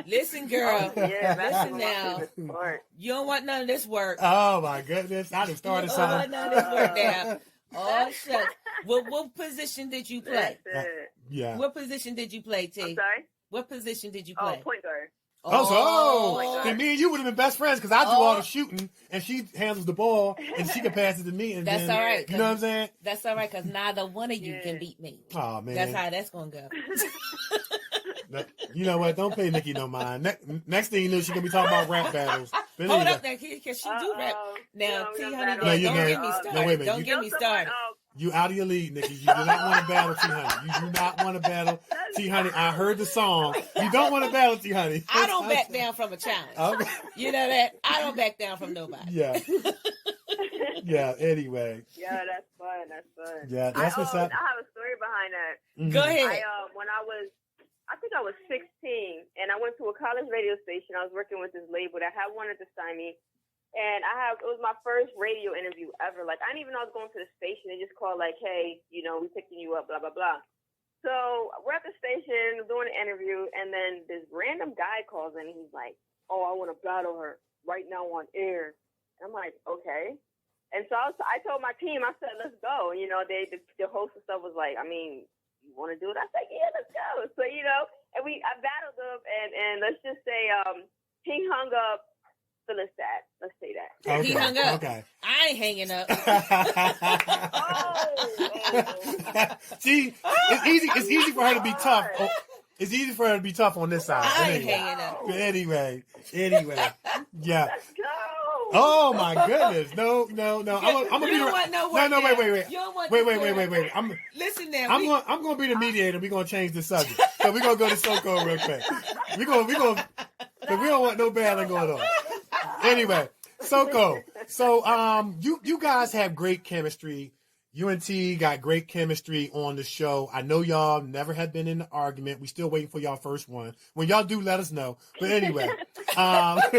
listen, girl. Listen now. You don't want none of this work. Oh, my goodness. I just started something. You don't want none of this work now. Oh, shucks. What position did you play? What position did you play, T? I'm sorry? What position did you play? Oh, point guard. Then me and you would have been best friends, because I do all the shooting and she handles the ball and she can pass it to me. And that's then, all right. You know what I'm saying? That's all right, because neither one of you can beat me. Oh, man. That's how that's going to go. You know what? Don't pay Nikee no mind. Next thing you know, she's going to be talking about rap battles. Hold up there, because she do rap. Now, T-Huny, don't get me started. Don't get me started. You out of your league, Nikee. You do not want to battle T-Huny. You do not want to battle T-Huny. I heard the song. You don't want to battle T-Huny. I don't back down from a challenge. Okay. You know that? I don't back down from nobody. Yeah. Anyway. Yeah, that's fun. Yeah, that's what's up. I have a story behind that. Go ahead. When I think I was 16, and I went to a college radio station. I was working with this label that had wanted to sign me. And it was my first radio interview ever. Like, I didn't even know I was going to the station. They just called, like, hey, we picking you up, blah, blah, blah. So we're at the station doing an interview, and then this random guy calls in, and he's like, oh, I want to battle her right now on air. And I'm like, okay. And so I told my team, I said, let's go. The host and stuff was like, you want to do it? I said, yeah, let's go. So, and I battled him, and let's just say he hung up. So let's say that. Okay. He hung up. Okay. I ain't hanging up. See, it's easy for her to be tough. It's easy for her to be tough on this side. I ain't hanging up. Anyway. Yeah. Let's go. Oh my goodness. No. I'm gonna be wait. You don't want wait. Listen now. I'm gonna be the mediator. We're gonna change the subject. So we're gonna go to Soko real quick. We don't want no battling going on. Anyway, Soko. So you guys have great chemistry. You and T got great chemistry on the show. I know y'all never had been in an argument. We still waiting for y'all first one. When y'all do, let us know. But anyway, but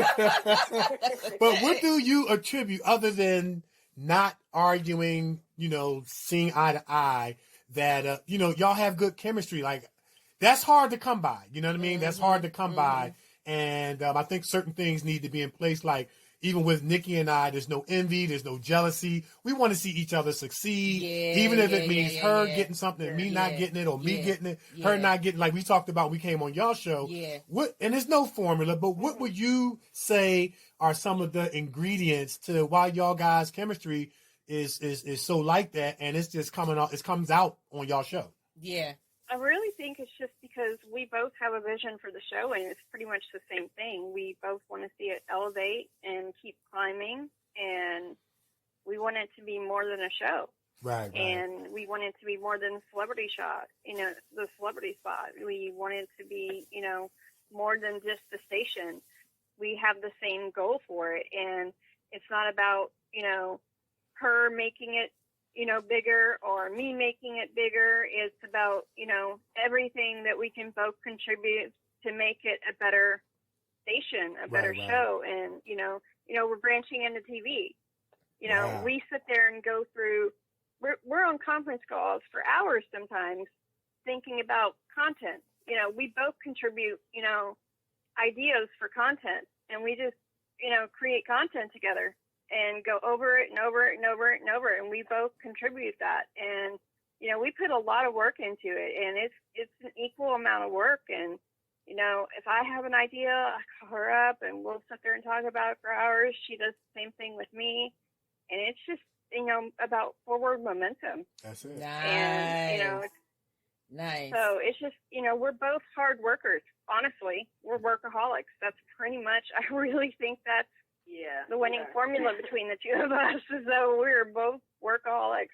what do you attribute, other than not arguing, seeing eye to eye, that y'all have good chemistry? Like, that's hard to come by. You know what I mean? That's hard to come by. And I think certain things need to be in place. Like, even with Nikee and I, there's no envy, there's no jealousy. We want to see each other succeed, even if it means her getting something and me not getting it, or me getting it, her not getting, like we talked about, we came on y'all show. What, and there's no formula, but what would you say are some of the ingredients to why y'all guys' chemistry is so like that, and it's just comes out on y'all show? Yeah. I really think it's just because we both have a vision for the show, and it's pretty much the same thing. We both want to see it elevate and keep climbing, and we want it to be more than a show. Right. And we want it to be more than celebrity shot, the celebrity spot. We want it to be, more than just the station. We have the same goal for it, and it's not about, her making it, bigger or me making it bigger. It's about, everything that we can both contribute to make it a better station, a better show. And, we're branching into TV. We sit there and go through, we're on conference calls for hours sometimes thinking about content. We both contribute, ideas for content, and we just, create content together and go over it and over it and over it and over it. And we both contribute that. And, we put a lot of work into it, and it's an equal amount of work. And, if I have an idea, I call her up and we'll sit there and talk about it for hours. She does the same thing with me. And it's just, about forward momentum. That's it. Nice. And, nice. So it's just, we're both hard workers. Honestly, we're workaholics. That's pretty much, I really think that's the winning formula between the two of us, is that we're both workaholics.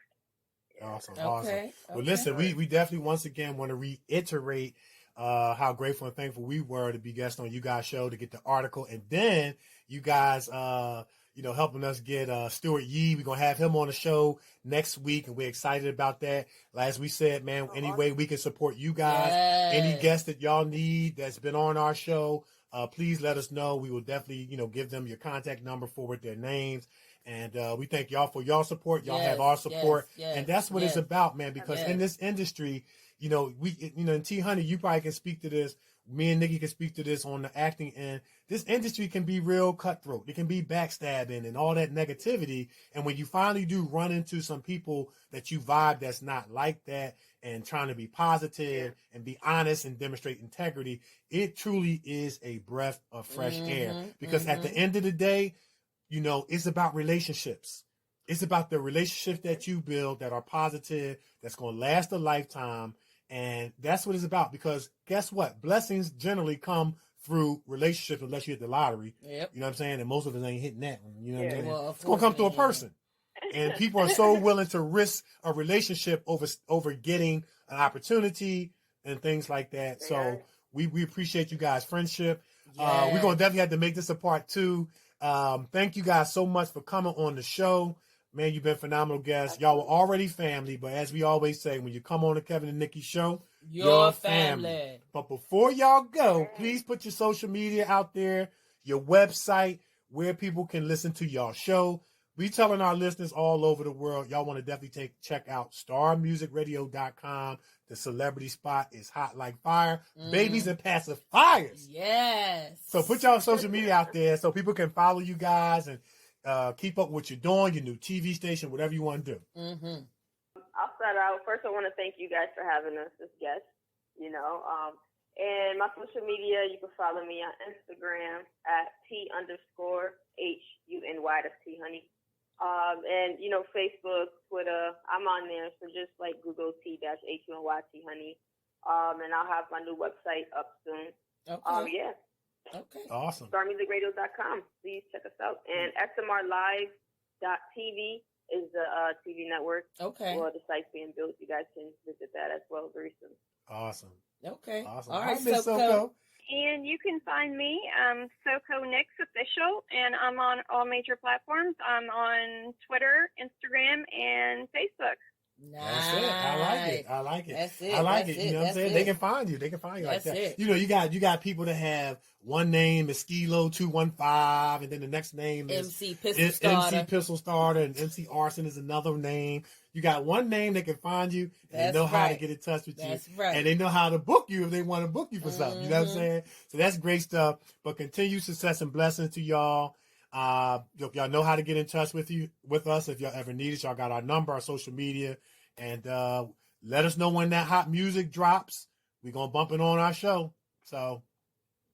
Awesome. Well, listen, we definitely once again want to reiterate how grateful and thankful we were to be guests on you guys' show, to get the article, and then you guys, helping us get Stuart Yee. We're gonna have him on the show next week, and we're excited about that. As we said, man, any way we can support you guys, any guests that y'all need that's been on our show, please let us know. We will definitely, give them your contact number, forward their names. And we thank y'all for y'all support. Y'all have our support. And that's what it's about, man, because in this industry, and T-Huny, you probably can speak to this. Me and Nikee can speak to this on the acting end. This industry can be real cutthroat. It can be backstabbing and all that negativity. And when you finally do run into some people that you vibe that's not like that, and trying to be positive and be honest and demonstrate integrity, it truly is a breath of fresh air. Because at the end of the day, it's about relationships. It's about the relationships that you build that are positive, that's going to last a lifetime. And that's what it's about, because guess what? Blessings generally come through relationships, unless you hit the lottery. Yep. You know what I'm saying? And most of us ain't hitting that one. You know what I'm saying? Well, it's going to come through a person. And people are so willing to risk a relationship over getting an opportunity and things like that. So we appreciate you guys' friendship. We're going to definitely have to make this a part 2. Thank you guys so much for coming on the show. Man, you've been phenomenal guests. Y'all were already family, but as we always say, when you come on the Kevin and Nikee show, your family. But before y'all go, please put your social media out there, your website, where people can listen to y'all show. We telling our listeners all over the world, y'all want to definitely check out starmusicradio.com. The celebrity spot is hot like fire. Babies and pacifiers. Yes. So put y'all social media out there so people can follow you guys and keep up what you're doing, your new TV station, whatever you want to do. I'll start out. First, I want to thank you guys for having us as guests. And my social media, you can follow me on Instagram at T_HUNY. That's T-Huny. And, Facebook, Twitter, I'm on there. So just Google T-HUNY T-Huny. And I'll have my new website up soon. Okay. Okay. Awesome. StarMusicRadio.com. Please check us out. And XMRLive.tv is the TV network. Okay. Well, the site's being built. You guys can visit that as well very soon. Awesome. Okay. Awesome. All right, Miss Soko. And you can find me, Soko Nix Official, and I'm on all major platforms. I'm on Twitter, Instagram, and Facebook. Nice. That's it. I like it. That's it. I like That's it. You know what I'm saying? It. They can find you. Like That's that. it. You got people that have one name is Skilo 215, and then the next name is MC Pistol Starter, and MC Arson is another name. You got one name that can find you, and That's they know how to right. get in touch with you. That's right. And they know how to book you if they want to book you for something. You know what I'm saying? So that's great stuff. But continued success and blessings to y'all. Y'all know how to get in touch with us if y'all ever need it. Y'all got our number, our social media, and let us know when that hot music drops. We're gonna bump it on our show. So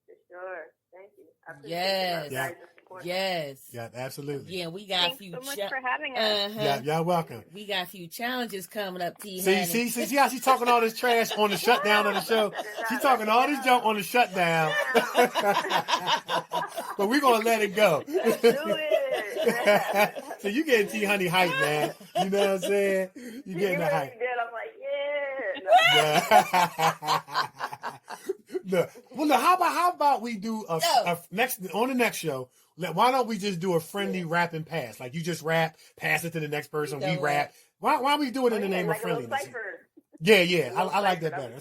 For sure. Thank you. I appreciate Yes. your support. Yes. yeah, absolutely. Yeah, we got Thanks a few. so much for having us. Yeah, y'all welcome. We got a few challenges coming up, T. See how she's talking all this trash on the shutdown of the show. She's talking all this junk on the shutdown. But we're gonna let it go. Let's do it. So you getting T-Huny hype, man. You know what I'm saying? You getting the hype. Did. I'm like, Look, how about we do a next on the next show? Why don't we just do a friendly rap and pass? Like you just rap, pass it to the next person, we rap. Why don't we do it in the name of friendliness? Yeah. I like that better.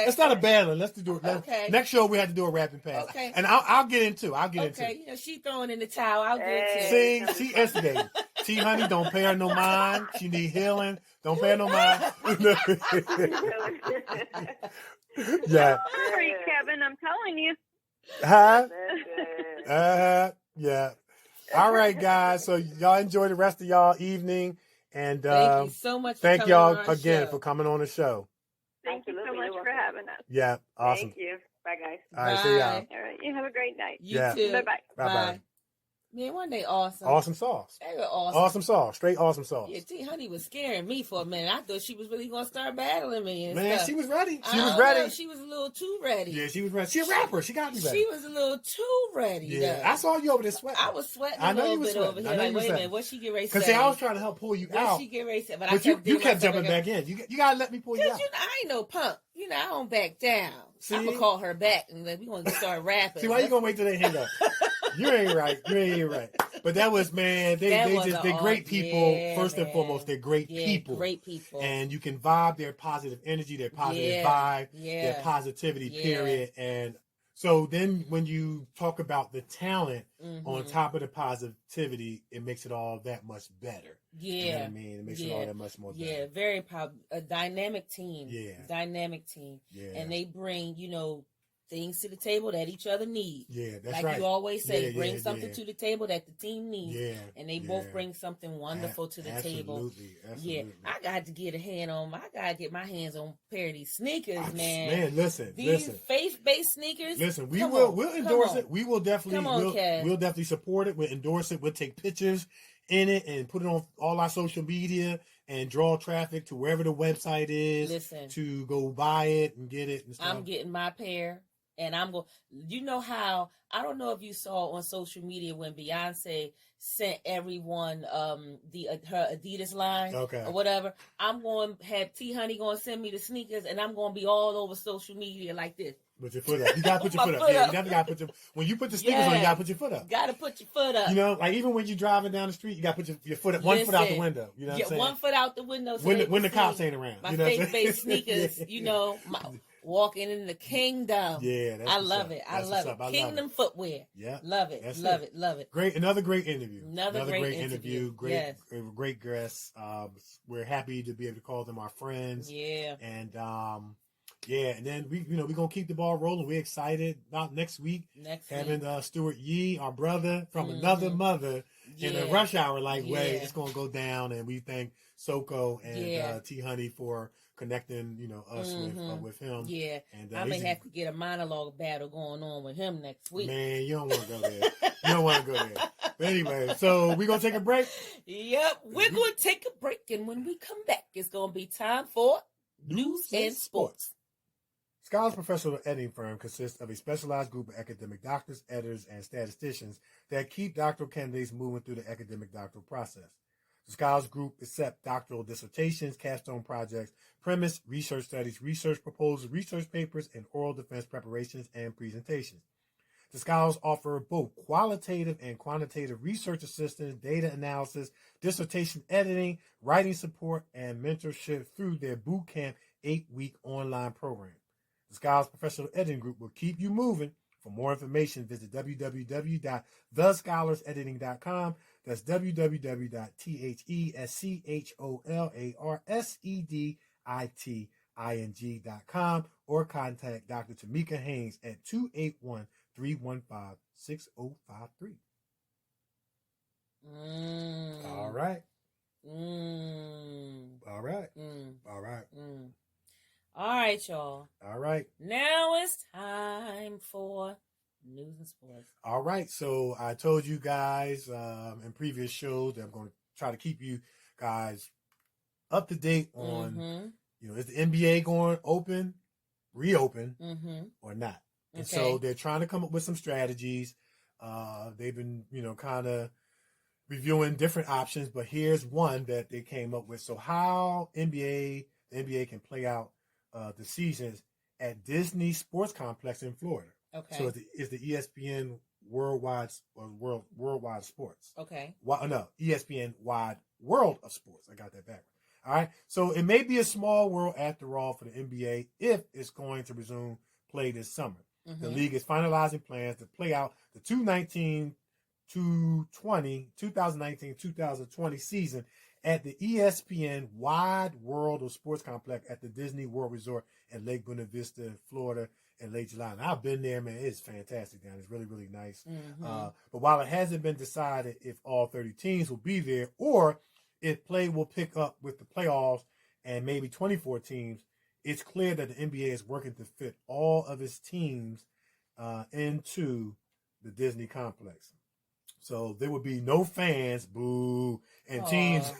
It's not a battle. Let's do it. Okay. Next show we have to do a rap and pass. Okay. And I'll get into. Okay, you know, she throwing in the towel. I'll get into. See, she instigated. T-Huny, don't pay her no mind. She need healing. Don't pay her no mind. Yeah. Sorry, Kevin, I'm telling you. Huh? Yeah. All right, guys. So y'all enjoy the rest of y'all evening. And thank you so much. Thank y'all again for coming on the show. Thank you so much for having us. Yeah, awesome. Thank you. Bye, guys. All right, see y'all. All right, you have a great night. You too. Bye-bye. Bye. Man, weren't they awesome? Awesome sauce. They were awesome. Awesome sauce. Straight awesome sauce. Yeah, T-Huny was scaring me for a minute. I thought she was really going to start battling me and Man, stuff. she was ready. She was know, ready. she was a little too ready. Yeah, she was ready. She a rapper. She got to be ready. She was a little too ready. Yeah, though. I saw you over there sweating. I was sweating I know a you little was bit sweating. over I here. know Like, you was wait a minute, sweating. what she get ready to say? Because see, I was trying to help pull you out. What she get ready to say? But you kept jumping back in. You got to let me pull you out. Because I ain't no punk. You know, I don't back down. See? I'm going to call her back and then we going to start rapping. See, why you going to wait till they hang up? You ain't right. But that was, man, they're great people. Yeah, First and foremost, they're great people. Great people. And you can vibe their positive energy, their positive vibe, their positivity, period. And so then when you talk about the talent on top of the positivity, it makes it all that much better. Yeah. You know what I mean? It makes it all that much more better. Yeah, very a dynamic team. Yeah. Dynamic team. Yeah. And they bring, things to the table that each other need. Yeah, that's like right. you always say, bring yeah, something to the table that the team needs. Yeah. And they both bring something wonderful to the table. Absolutely. Yeah. I got to get my hands on a pair of these sneakers, man. Man, listen. These faith-based sneakers. Listen, we'll endorse it. We will definitely we'll definitely support it. We'll endorse it. We'll take pictures in it and put it on all our social media and draw traffic to wherever the website is to go buy it and get it and stuff. I'm getting my pair. And I'm going, how, I don't know if you saw on social media when Beyonce sent everyone her Adidas line or whatever. I'm going to have T-Huny going to send me the sneakers and I'm going to be all over social media like this. Put your foot up. You got to put your foot up. Yeah, you definitely got to put when you put the sneakers on, you got to put your foot up. Got to put your foot up. Like even when you're driving down the street, you got to put your foot up, one foot out the window. You know what I'm saying? One foot out the window. So when the cops ain't around. My faith-based sneakers, walking in the kingdom. Yeah, I love it. I love it. Kingdom footwear. Yeah, love it. Love it. Great, another great interview. Another great interview. Great guests. We're happy to be able to call them our friends. Yeah, and and then we're gonna keep the ball rolling. We're excited about next week having Stuart Yee, our brother from another mother, in a rush hour way. It's gonna go down, and we thank Soko and T-Huny for connecting, us with him. Yeah, and I may have to get a monologue battle going on with him next week. Man, you don't want to go there. You don't want to go there. But anyway, so we're gonna take a break. Yep, we're gonna take a break, and when we come back, it's gonna be time for news and sports. Scholars Professional Editing Firm consists of a specialized group of academic doctors, editors, and statisticians that keep doctoral candidates moving through the academic doctoral process. The Scholars Group accepts doctoral dissertations, capstone projects, premise, research studies, research proposals, research papers, and oral defense preparations and presentations. The Scholars offer both qualitative and quantitative research assistance, data analysis, dissertation editing, writing support, and mentorship through their bootcamp 8-week online program. The Scholars Professional Editing Group will keep you moving. For more information, visit www.thescholarsedititing.com. That's www.thescholarsedititing.com or contact Dr. Tamika Haynes at 281-315-6053. All right. All right. All right, y'all. All right. Now it's time for news and sports. All right. So I told you guys in previous shows that I'm going to try to keep you guys up to date on, is the NBA going reopen, or not? And so they're trying to come up with some strategies. They've been, kind of reviewing different options, but here's one that they came up with. So how the NBA can play out the seasons at Disney Sports Complex in Florida. Okay. So it's the ESPN Worldwide Sports. Okay. ESPN Wide World of Sports. I got that backwards. All right. So it may be a small world after all for the NBA if it's going to resume play this summer. The league is finalizing plans to play out the 2019-2020 season at the ESPN Wide World of Sports Complex at the Disney World Resort in Lake Buena Vista, Florida in late July. And I've been there, man. It's fantastic down. It's really, really nice. But while it hasn't been decided if all 30 teams will be there or if play will pick up with the playoffs and maybe 24 teams, it's clear that the NBA is working to fit all of its teams into the Disney complex. So there will be no fans, boo, and teams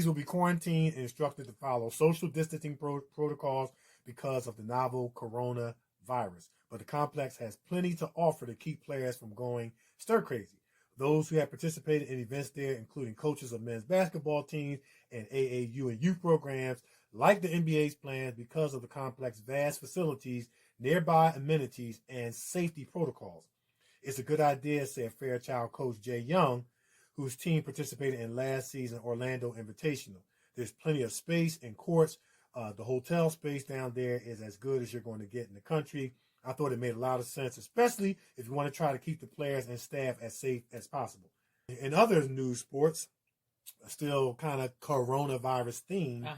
will be quarantined and instructed to follow social distancing protocols because of the novel coronavirus. But the complex has plenty to offer to keep players from going stir crazy. Those who have participated in events there, including coaches of men's basketball teams and AAU and youth programs, like the NBA's plans because of the complex's vast facilities, nearby amenities, and safety protocols. It's a good idea, said Fairchild coach Jay Young, whose team participated in last season's Orlando Invitational. There's plenty of space and courts. The hotel space down there is as good as you're going to get in the country. I thought it made a lot of sense, especially if you want to try to keep the players and staff as safe as possible. In other news sports, still kind of coronavirus themed,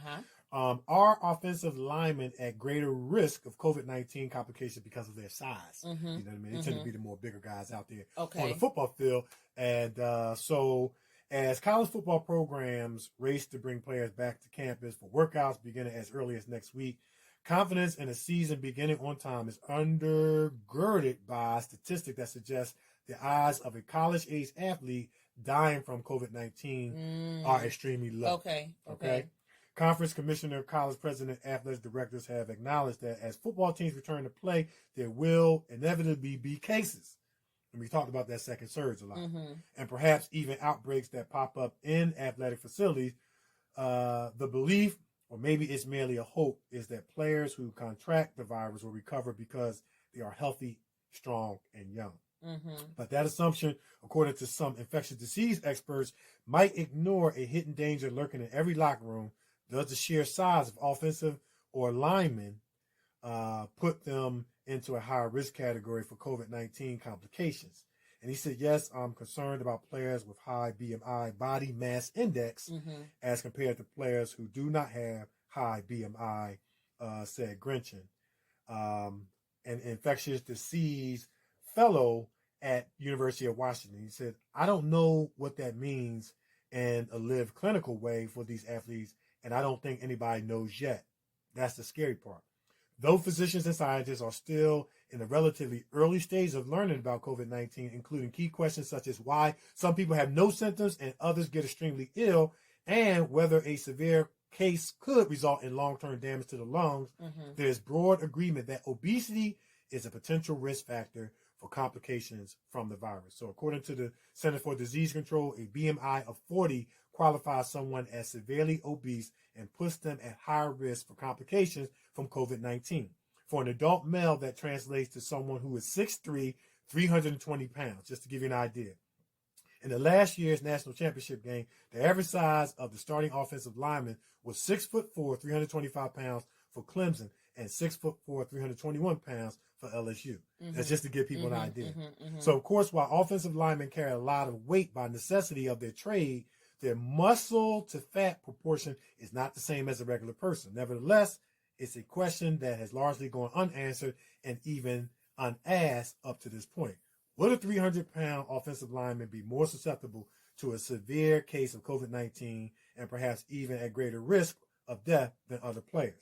are offensive linemen at greater risk of COVID-19 complications because of their size? You know what I mean? They tend to be the more bigger guys out there on the football field. And so as college football programs race to bring players back to campus for workouts beginning as early as next week, confidence in a season beginning on time is undergirded by a statistic that suggests the odds of a college-age athlete dying from COVID-19 are extremely low. Okay. Conference commissioner, college president, athletic directors have acknowledged that as football teams return to play, there will inevitably be cases. And we talked about that second surge a lot. And perhaps even outbreaks that pop up in athletic facilities. The belief, or maybe it's merely a hope, is that players who contract the virus will recover because they are healthy, strong, and young. But that assumption, according to some infectious disease experts, might ignore a hidden danger lurking in every locker room. Does the sheer size of offensive or linemen put them into a higher risk category for COVID-19 complications? And he said, yes, I'm concerned about players with high BMI, body mass index, as compared to players who do not have high BMI, said Grinchen, an infectious disease fellow at University of Washington. He said, I don't know what that means in a lived clinical way for these athletes, and I don't think anybody knows yet. That's the scary part. Though physicians and scientists are still in the relatively early stage of learning about COVID-19, including key questions such as why some people have no symptoms and others get extremely ill, and whether a severe case could result in long-term damage to the lungs, there's broad agreement that obesity is a potential risk factor for complications from the virus. So according to the Center for Disease Control, a BMI of 40 qualifies someone as severely obese and puts them at higher risk for complications from COVID-19. For an adult male, that translates to someone who is 6'3", 320 pounds, just to give you an idea. In the last year's national championship game, the average size of the starting offensive lineman was 6'4", 325 pounds for Clemson, and 6'4", 321 pounds for LSU. That's just to give people an idea. So, of course, while offensive linemen carry a lot of weight by necessity of their trade, their muscle to fat proportion is not the same as a regular person. Nevertheless, it's a question that has largely gone unanswered and even unasked up to this point. Would a 300-pound offensive lineman be more susceptible to a severe case of COVID-19 and perhaps even at greater risk of death than other players?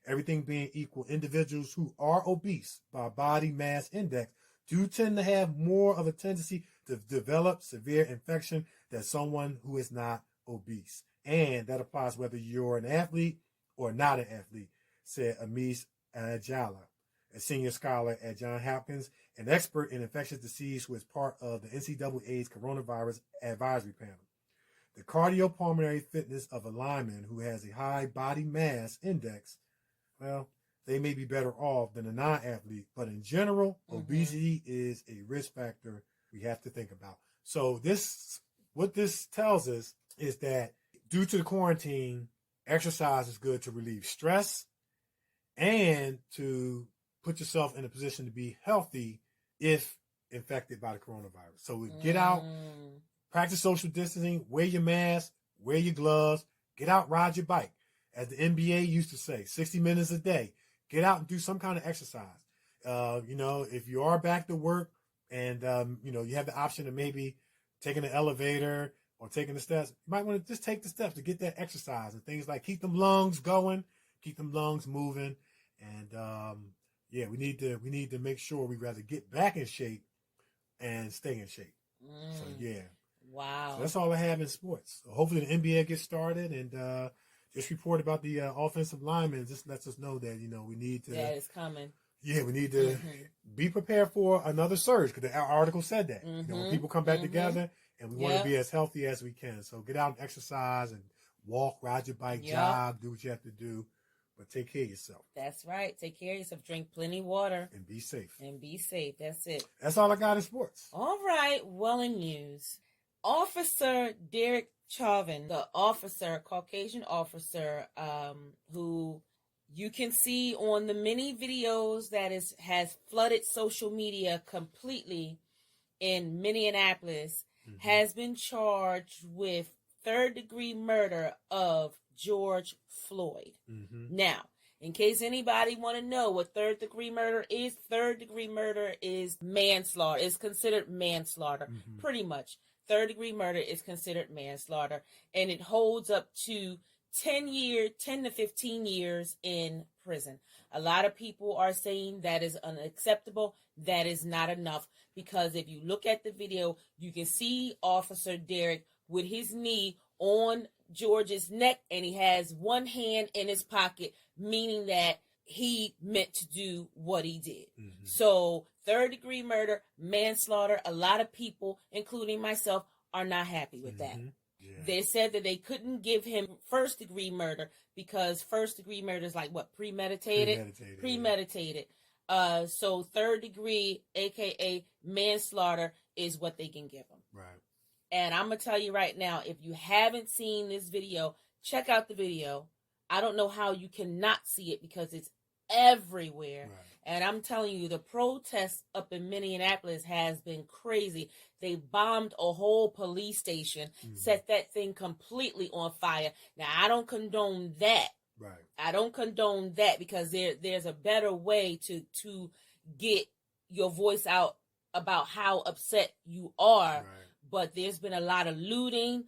Everything being equal, individuals who are obese by body mass index do tend to have more of a tendency to develop severe infection than someone who is not obese. And that applies whether you're an athlete or not an athlete, said Amis Ajala, a senior scholar at Johns Hopkins, an expert in infectious disease who is part of the NCAA's coronavirus advisory panel. The cardiopulmonary fitness of a lineman who has a high body mass index, well, they may be better off than a non-athlete, but in general, obesity is a risk factor we have to think about. So what this tells us is that due to the quarantine, exercise is good to relieve stress and to put yourself in a position to be healthy if infected by the coronavirus. So get out, practice social distancing, wear your mask, wear your gloves, get out, ride your bike. As the NBA used to say, 60 minutes a day. Get out and do some kind of exercise. If you are back to work and, you have the option of maybe taking the elevator or taking the steps, you might want to just take the steps to get that exercise and things like keep them lungs going, keep them lungs moving. And, we need to make sure we rather get back in shape and stay in shape. So, yeah. Wow. So that's all I have in sports. So hopefully the NBA gets started and, just report about the offensive linemen. Just lets us know that, we need to. That is coming. Yeah, we need to be prepared for another surge because the article said that. When people come back together and we want to be as healthy as we can. So get out and exercise and walk, ride your bike, jog, do what you have to do. But take care of yourself. That's right. Take care of yourself. Drink plenty of water. And be safe. That's it. That's all I got in sports. All right. Well, in news, Officer Derek Chauvin, the officer, Caucasian officer, who you can see on the many videos that has flooded social media completely in Minneapolis, has been charged with third-degree murder of George Floyd. Now, in case anybody want to know what third-degree murder is manslaughter. It's considered manslaughter, pretty much. Third-degree murder is considered manslaughter, and it holds up to 10 to 15 years in prison. A lot of people are saying that is unacceptable. That is not enough, because if you look at the video, you can see Officer Derek with his knee on George's neck, and he has one hand in his pocket, meaning that he meant to do what he did. So third-degree murder, manslaughter, a lot of people, including myself, are not happy with that. Yeah. They said that they couldn't give him first-degree murder because first-degree murder is like what? Premeditated. So third-degree, a.k.a. manslaughter, is what they can give him. Right. And I'm going to tell you right now, if you haven't seen this video, check out the video. I don't know how you cannot see it because it's everywhere. Right. And I'm telling you, the protest up in Minneapolis has been crazy. They bombed a whole police station, set that thing completely on fire. Now, I don't condone that. Right. I don't condone that because there's a better way to get your voice out about how upset you are. Right. But there's been a lot of looting,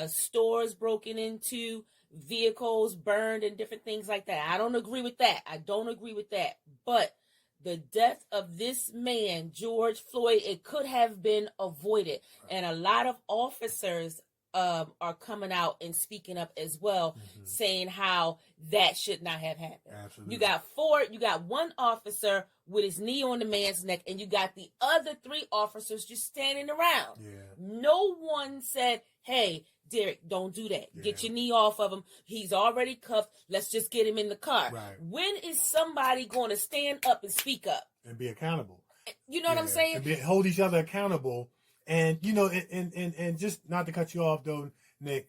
stores broken into, vehicles burned, and different things like that. I don't agree with that. But the death of this man, George Floyd, it could have been avoided. Right. And a lot of officers are coming out and speaking up as well, saying how that should not have happened. Absolutely. You got one officer with his knee on the man's neck, and you got the other three officers just standing around. Yeah. No one said, hey, Derek, don't do that. Yeah. Get your knee off of him. He's already cuffed. Let's just get him in the car. Right. When is somebody going to stand up and speak up? And be accountable. You know what I'm saying? And hold each other accountable. And, and just not to cut you off, though, Nick,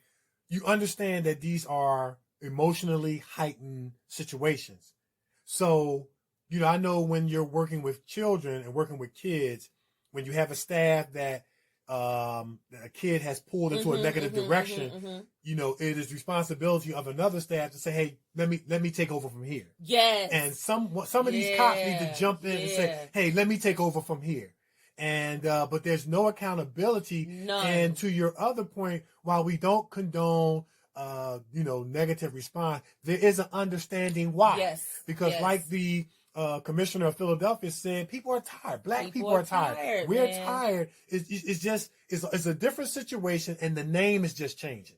you understand that these are emotionally heightened situations. So, I know when you're working with children and working with kids, when you have a staff that a kid has pulled into a negative direction, it is responsibility of another staff to say, hey, let me take over from here. Yes. And some of these cops need to jump in and say, hey, let me take over from here. And but there's no accountability. None. And to your other point, while we don't condone negative response, there is an understanding why. Yes. Because like the commissioner of Philadelphia said, people are tired. Black people are tired. We're tired. It's a different situation, and the name is just changing.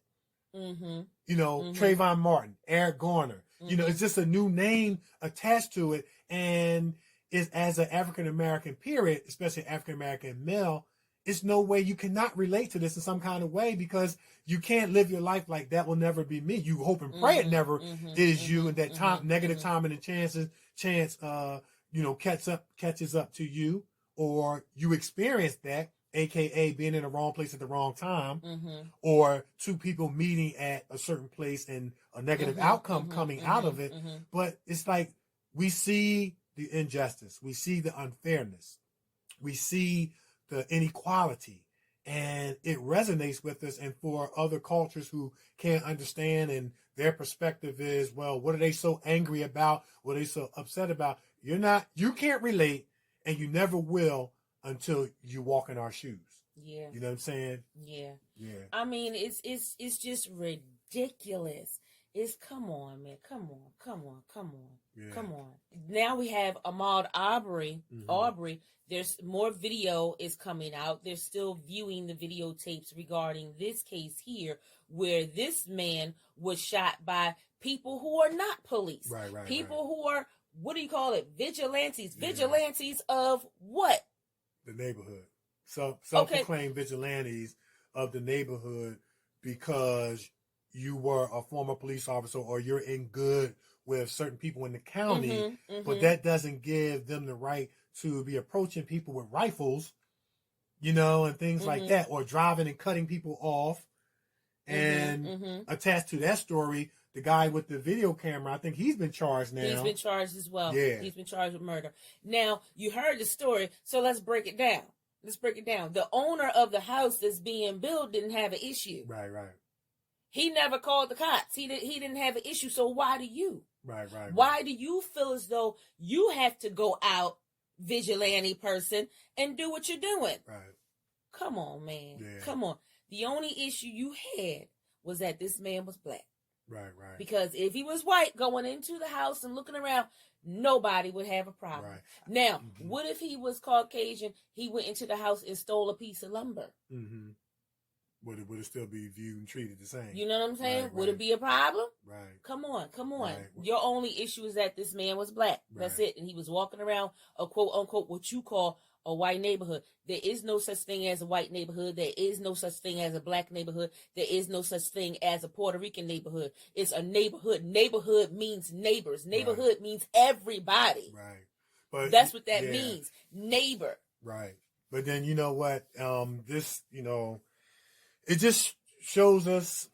Mm-hmm. Trayvon Martin, Eric Garner. It's just a new name attached to it, and is as an African American period, especially African American male, it's no way you cannot relate to this in some kind of way, because you can't live your life like that will never be me. You hope and pray it never is you, and that time negative time and the chance catches up to you, or you experience that, aka being in the wrong place at the wrong time, or two people meeting at a certain place and a negative outcome coming out of it. But it's like we see the injustice, we see the unfairness, we see the inequality, and it resonates with us. And for other cultures who can't understand, and their perspective is, well, what are they so angry about? What are they so upset about? You can't relate, and you never will until you walk in our shoes. Yeah. You know what I'm saying? Yeah. Yeah. I mean, it's just ridiculous. It's come on, man. Come on. Yeah. Come on. Now we have Ahmaud Arbery. There's more video is coming out. They're still viewing the videotapes regarding this case here, where this man was shot by people who are not police. Right. People who are, what do you call it? Vigilantes. Yeah. Vigilantes of what? The neighborhood. Self-proclaimed vigilantes of the neighborhood, because you were a former police officer, or you're in good with certain people in the county, but that doesn't give them the right to be approaching people with rifles, and things like that, or driving and cutting people off. And attached to that story, the guy with the video camera, I think he's been charged now. He's been charged as well. Yeah. He's been charged with murder. Now, you heard the story, so let's break it down. The owner of the house that's being built didn't have an issue. Right. He never called the cops. He didn't have an issue, so why do you? Right. Why do you feel as though you have to go out, vigilante person, and do what you're doing? Right. Come on, man. Yeah. Come on. The only issue you had was that this man was black. Right. Because if he was white going into the house and looking around, nobody would have a problem. Right. Now, what if he was Caucasian, he went into the house and stole a piece of lumber? Would it still be viewed and treated the same? You know what I'm saying? Right. Would it be a problem? Right. Come on. Right. Your only issue is that this man was black. That's it. And he was walking around a quote unquote what you call a white neighborhood. There is no such thing as a white neighborhood. There is no such thing as a black neighborhood. There is no such thing as a Puerto Rican neighborhood. It's a neighborhood. Neighborhood means neighbors. Neighborhood means everybody. Right. But that's what that means. Neighbor. Right. But then you know what? This, it just shows us,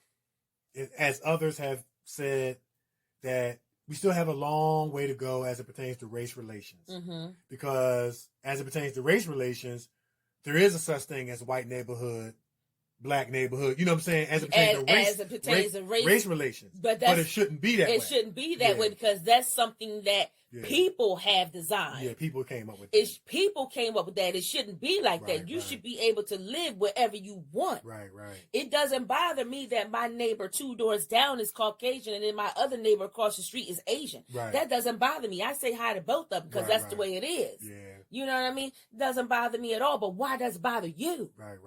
as others have said, that we still have a long way to go as it pertains to race relations. Because as it pertains to race relations, there is a such thing as white neighborhood, black neighborhood. You know what I'm saying? As it pertains to race relations. But it shouldn't be that way. It shouldn't be that way, because that's something that people have designed. Yeah, people came up with that. People came up with that. It shouldn't be like that. You should be able to live wherever you want. Right. It doesn't bother me that my neighbor 2 doors down is Caucasian and then my other neighbor across the street is Asian. Right. That doesn't bother me. I say hi to both of them because that's the way it is. Yeah. You know what I mean? It doesn't bother me at all. But why does it bother you? Right.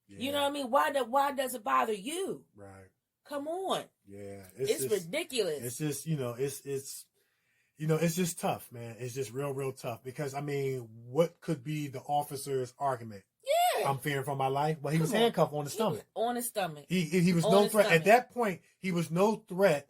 Yeah. You know what I mean? Why does it bother you? Right. Come on. Yeah. It's ridiculous. It's just, it's just tough, man. It's just real tough, because what could be the officer's argument? Yeah. I'm fearing for my life. Well, he was handcuffed on the stomach. On his stomach. He was no threat. At that point, he was no threat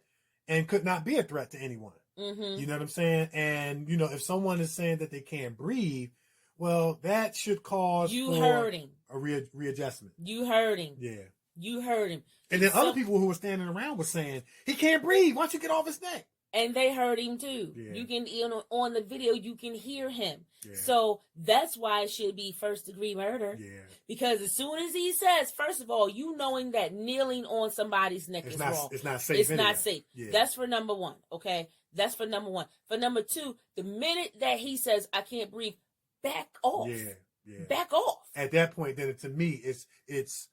and could not be a threat to anyone. You know what I'm saying? And, if someone is saying that they can't breathe, well, that should cause a readjustment. You heard him. Yeah. You heard him. And then other people who were standing around were saying, he can't breathe. Why don't you get off his neck? And they heard him too. Yeah. You can, on the video, you can hear him. Yeah. So that's why it should be first-degree murder. Yeah. Because as soon as he says, first of all, you knowing that kneeling on somebody's neck is wrong. It's not safe. It's not safe. Yeah. That's for number one. Okay. That's for number one. For number two, the minute that he says, I can't breathe, back off. Yeah. back off. At that point, then to me, it's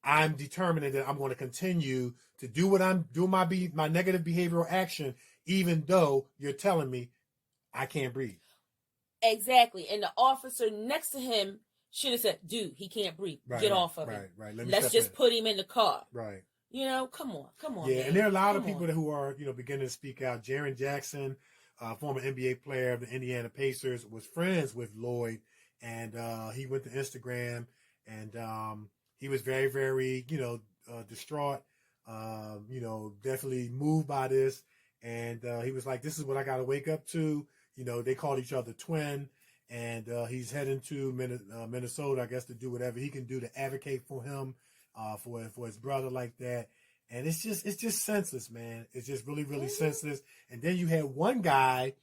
I'm determining that I'm going to continue to do what I'm doing, my negative behavioral action, even though you're telling me I can't breathe. Exactly. And the officer next to him should have said, dude, he can't breathe. Get off of him. Right. Let's just put him in the car. Right. Come on. Yeah, man. and there are a lot of people who are, beginning to speak out. Jaren Jackson, former NBA player of the Indiana Pacers, was friends with Lloyd, and he went to Instagram, and he was very, very, distraught, definitely moved by this, and he was like, this is what I got to wake up to. They called each other twin, and he's heading to Minnesota, I guess, to do whatever he can do to advocate for him, for his brother like that. And it's just senseless, man. It's just really, really senseless. And then you had one guy,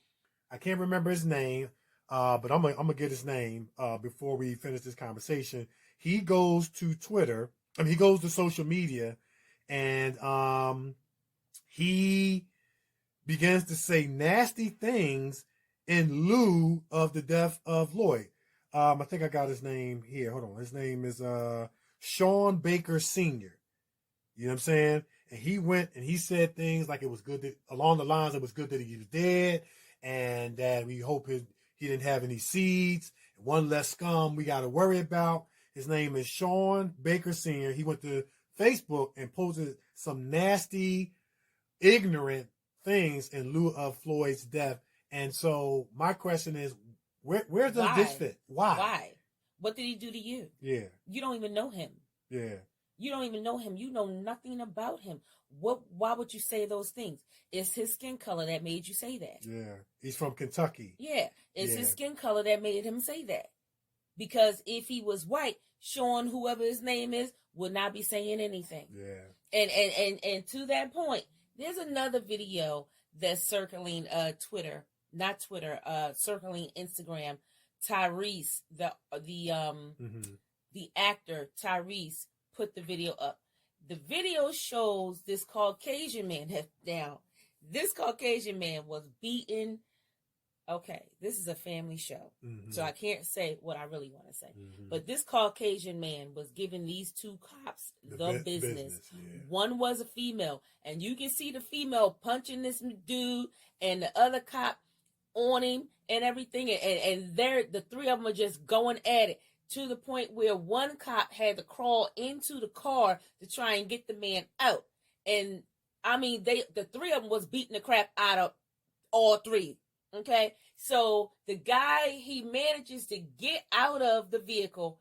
I can't remember his name, but I'm gonna get his name before we finish this conversation. He goes to Twitter. He goes to social media, and he begins to say nasty things in lieu of the death of Lloyd. I think I got his name here. Hold on. His name is Sean Baker Sr. You know what I'm saying? And he went and he said things like it was good that, along the lines, it was good that he was dead, and that we hope he didn't have any seeds. One less scum we got to worry about. His name is Sean Baker Sr. He went to Facebook and posted some nasty, ignorant things in lieu of Floyd's death. And so my question is, where does this fit? Why? What did he do to you? Yeah. You don't even know him. Yeah. You don't even know him. You know nothing about him. Why would you say those things? It's his skin color that made you say that. Yeah. He's from Kentucky. Yeah. It's his skin color that made him say that. Because if he was white, Sean, whoever his name is, would not be saying anything. Yeah. And to that point, there's another video that's circling circling Instagram. Tyrese, the actor Tyrese, put the video up. The video shows this Caucasian man. Now, this Caucasian man was beaten. Okay, this is a family show, so I can't say what I really want to say. But this Caucasian man was giving these two cops the business. Yeah. One was a female, and you can see the female punching this dude, and the other cop on him and everything, and the three of them are just going at it, to the point where one cop had to crawl into the car to try and get the man out. And I mean, the three of them was beating the crap out of all three. Okay, so the guy, he manages to get out of the vehicle,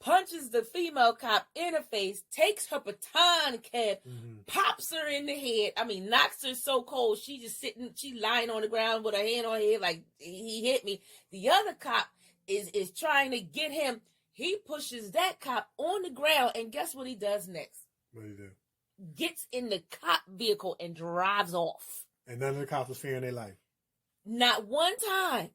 punches the female cop in the face, takes her baton cap, pops her in the head. I mean, knocks her so cold, she just she lying on the ground with her hand on her head like, he hit me. The other cop is trying to get him. He pushes that cop on the ground, and guess what he does next? What do you do? Gets in the cop vehicle and drives off. And none of the cops was fearing their life. Not one time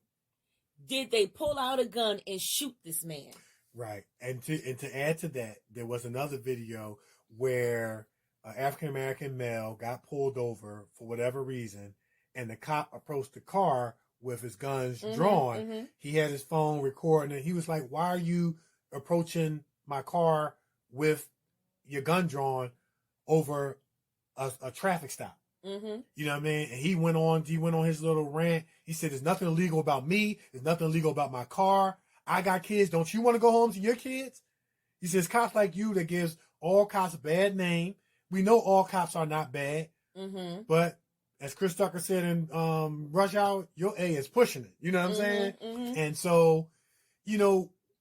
did they pull out a gun and shoot this man. Right. And to add to that, there was another video where an African-American male got pulled over for whatever reason, and the cop approached the car with his guns drawn. He had his phone recording it. He was like, why are you approaching my car with your gun drawn over a traffic stop? You know what I mean? And he went on his little rant. He said, there's nothing illegal about me. There's nothing illegal about my car. I got kids. Don't you want to go home to your kids? He says, cops like you that gives all cops a bad name. We know all cops are not bad. But as Chris Tucker said in Rush Hour, your A is pushing it. You know what I'm saying? And so,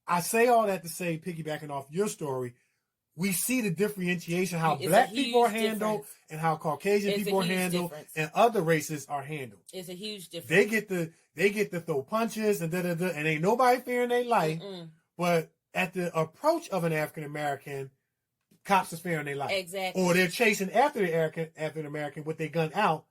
I say all that to say, piggybacking off your story, we see the differentiation, how black people are handled and how Caucasian people are handled and other races are handled. It's a huge difference. They get to throw punches and and ain't nobody fearing their life. But at the approach of an African American, cops is fearing their life. Exactly. Or they're chasing after the African American with their gun out,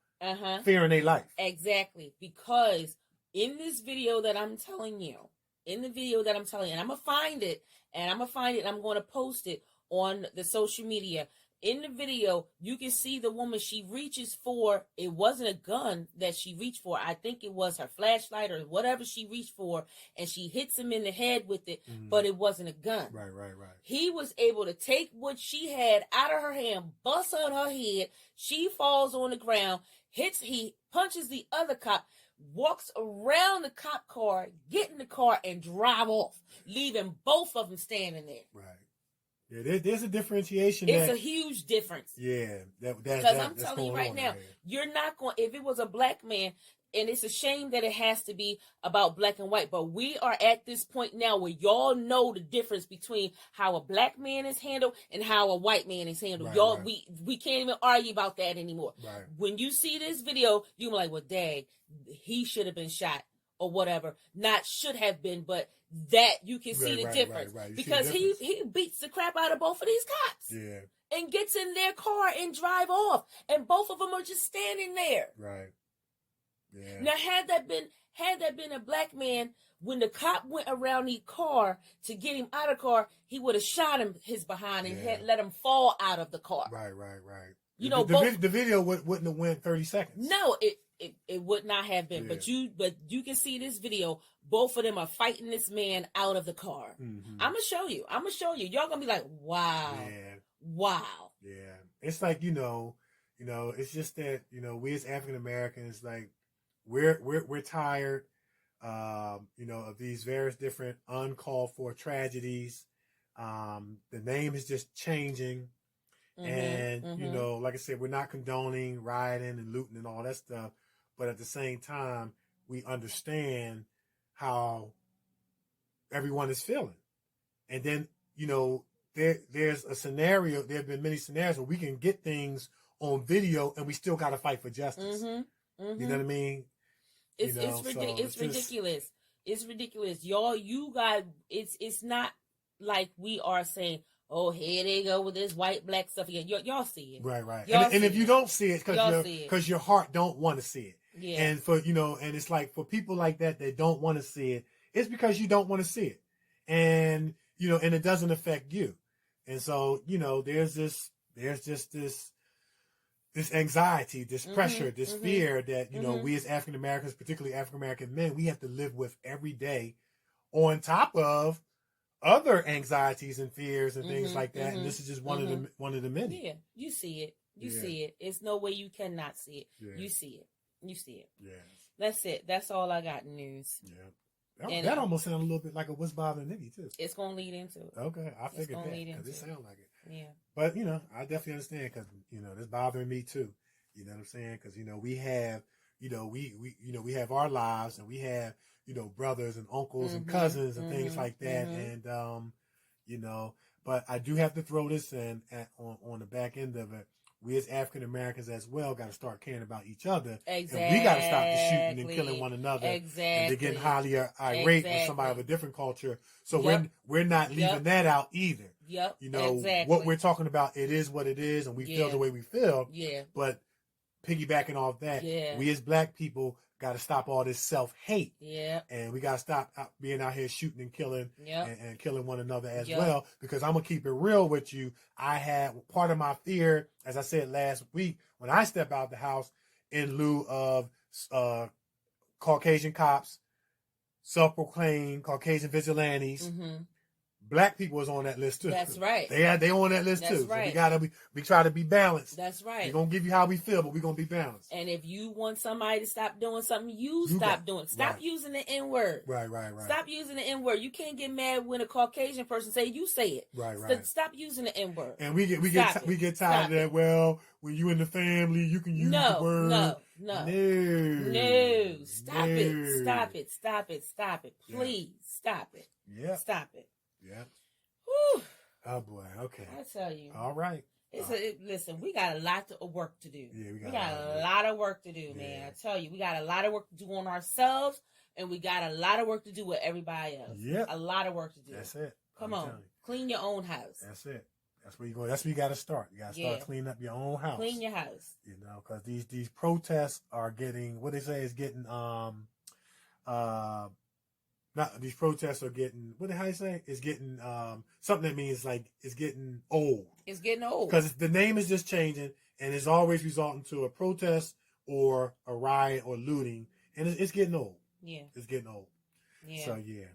fearing their life. Exactly. Because in this video that I'm telling you, and I'm going to find it, and I'm going to post it on the social media. in the video, you can see the woman, she reaches for, it wasn't a gun that she reached for. I think it was her flashlight or whatever she reached for, and she hits him in the head with it, but it wasn't a gun. Right. He was able to take what she had out of her hand, bust on her head. She falls on the ground, he punches the other cop, walks around the cop car, get in the car, and drive off, leaving both of them standing there. Right. Yeah, there's a differentiation. It's a huge difference. Yeah, because I'm telling you right now, you're not going. If it was a black man, and it's a shame that it has to be about black and white, but we are at this point now where y'all know the difference between how a black man is handled and how a white man is handled. Right, y'all, right. we can't even argue about that anymore. Right. When you see this video, you're like, well, dang, he should have been shot or whatever. Not should have been, but that you can see the difference. Right. Because he beats the crap out of both of these cops. Yeah. And gets in their car and drive off. And both of them are just standing there. Right. Yeah. Now, had that been a black man, when the cop went around the car to get him out of the car, he would have shot him his behind and had let him fall out of the car. Right. You know, the video wouldn't have went 30 seconds. No, it would not have been. Yeah. But you can see this video. Both of them are fighting this man out of the car. Mm-hmm. I'm gonna show you. Y'all gonna be like, wow. Yeah. Wow. Yeah. It's like, it's just that, we as African Americans, like, we're tired, of these various different uncalled for tragedies. The name is just changing. And, like I said, we're not condoning rioting and looting and all that stuff. But at the same time, we understand how everyone is feeling. And then, there's a scenario, there have been many scenarios where we can get things on video and we still got to fight for justice. Mm-hmm. Mm-hmm. You know what I mean? It's ridiculous. It's ridiculous. Y'all, you guys, it's not like we are saying, oh, here they go with this white, black stuff again. Y'all see it. Right. And if you don't see it, because your heart don't want to see it. Yeah. And for, and it's like for people like that don't want to see it, it's because you don't want to see it. And, and it doesn't affect you. And so, there's just this anxiety, this pressure, this fear that, we as African Americans, particularly African American men, we have to live with every day on top of other anxieties and fears and things like that. And this is just one of the many. Yeah, you see it. You see it. It's no way you cannot see it. Yeah. You see it. Yeah. That's it. That's all I got in news. Yeah. That almost sounds a little bit like a What's Bothering Nikee, too. It's going to lead into it. Okay. I figured that because it sounds like it. Yeah. But, I definitely understand because, it's bothering me, too. You know what I'm saying? Because, we have, we have our lives and we have, brothers and uncles and cousins and things like that. And, but I do have to throw this in on the back end of it. We as African Americans as well got to start caring about each other. Exactly. And we got to stop the shooting and killing one another. Exactly. And to getting highly irate with somebody of a different culture. So we're not leaving that out either. Yep. What we're talking about, it is what it is, and we feel the way we feel. Yeah. But piggybacking off that, we as black people got to stop all this self-hate. Yeah. And we got to stop being out here shooting and killing and killing one another as well. Because I'm going to keep it real with you. I had part of my fear, as I said last week, when I step out the house in lieu of Caucasian cops, self-proclaimed Caucasian vigilantes, black people was on that list too. That's right. They on that list too. Right. So we try to be balanced. That's right. We're gonna give you how we feel, but we're gonna be balanced. And if you want somebody to stop doing something, you stop doing it. Stop using the N-word. Right. Stop using the N-word. You can't get mad when a Caucasian person say you say it. Right. Stop using the N-word. And we get tired of that. Well, when you in the family, you can use the word. No. Stop it. Please stop it. Yeah. Stop it. Yeah. Whew. Oh boy. Okay. I tell you. All right. Listen, we got a lot of work to do. Yeah, we got a lot of work to do, man. I tell you, we got a lot of work to do on ourselves, and we got a lot of work to do with everybody else. Yeah. A lot of work to do. That's it. Come on. Clean your own house. That's it. That's where you go. That's where you got to start. You got to start cleaning up your own house. Clean your house. Because these protests are getting, what they say is getting these protests are getting, what the hell you say? It's getting something that means like it's getting old. It's getting old. Because the name is just changing, and it's always resulting to a protest or a riot or looting, and it's getting old. Yeah. It's getting old. Yeah. So, yeah.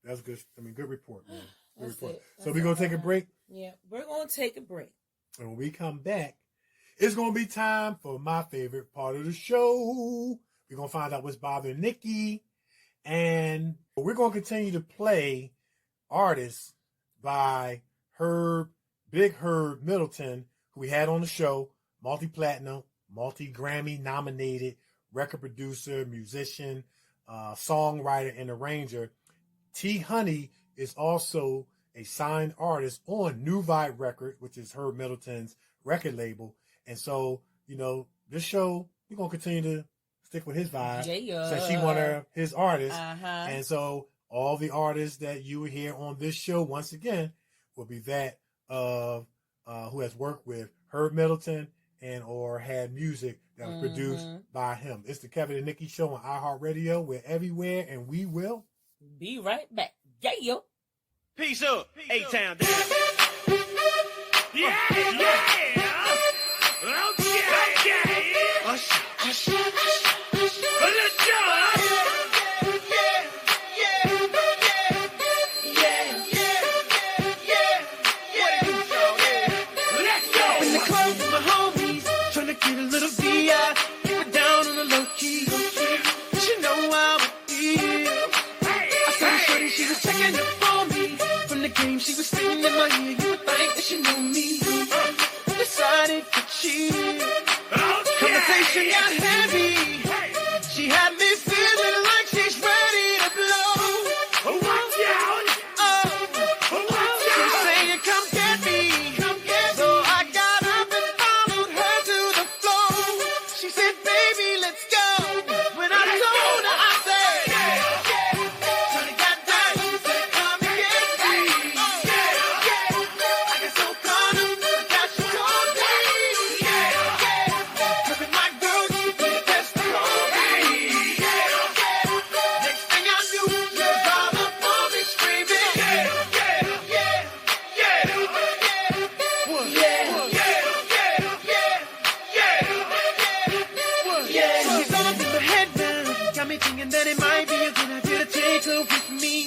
That's good. I mean, good report, man. Good That's report. it. So, we're going to take a break. Yeah. We're going to take a break. And when we come back, it's going to be time for my favorite part of the show. We're going to find out what's bothering Nikee. And we're going to continue to play artists by Big Herb Middleton, who we had on the show, multi-platinum, multi-Grammy nominated record producer, musician, songwriter, and arranger. T-Huny is also a signed artist on New Vibe Records, which is Herb Middleton's record label. And so, you know, this show, we're going to continue to stick with his vibe. Yeah. Since she one of his artists. Uh-huh. And so all the artists that you will hear on this show, once again, will be that of who has worked with Herb Middleton and or had music that was produced by him. It's the Kevin and Nikee Show on iHeartRadio. We're everywhere, and we will be right back. Yeah. Peace up, A-Town. Yeah. Get a little VI, keep it down on the low key. She know how I feel. I saw shorty, she was checking up for me. From the game, she was singing in my ear. You would think that she knew me. Decided to cheat. Conversation got heavy. She had me feeling like she's ready to blow. Watch out! She's saying, come get me. So I got up and followed her to the floor. She said, baby, let's go. When I told her, I said, Johnny got down, she said, come and get me. I got so caught up, that she told me. Tripping my girl, she did the best for me. Next thing I knew, she was all up on me screaming. She's all up in my head now. Got me thinking that it might be a good idea to take her with me.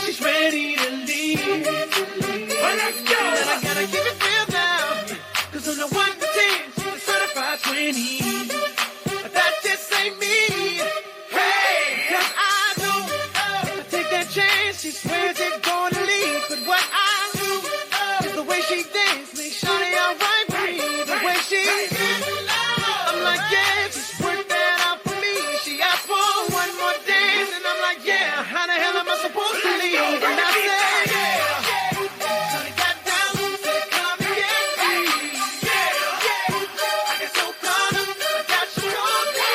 She's ready to leave. Well, let's go. And I gotta keep it real now. Cause on the 1 to 10, she's a certified 20. But that just ain't me. Hey! Cause I know if I take that chance, she swears it's gonna leave. But what I do is the way she dance makes shawty alright with me. The way she I'm like, yeah, just work that out for me. She asked for one more dance, and I'm like, yeah, how the hell am I supposed to leave? And I said, Johnny got down, said, come and get me. I got so caught up, I got you on me.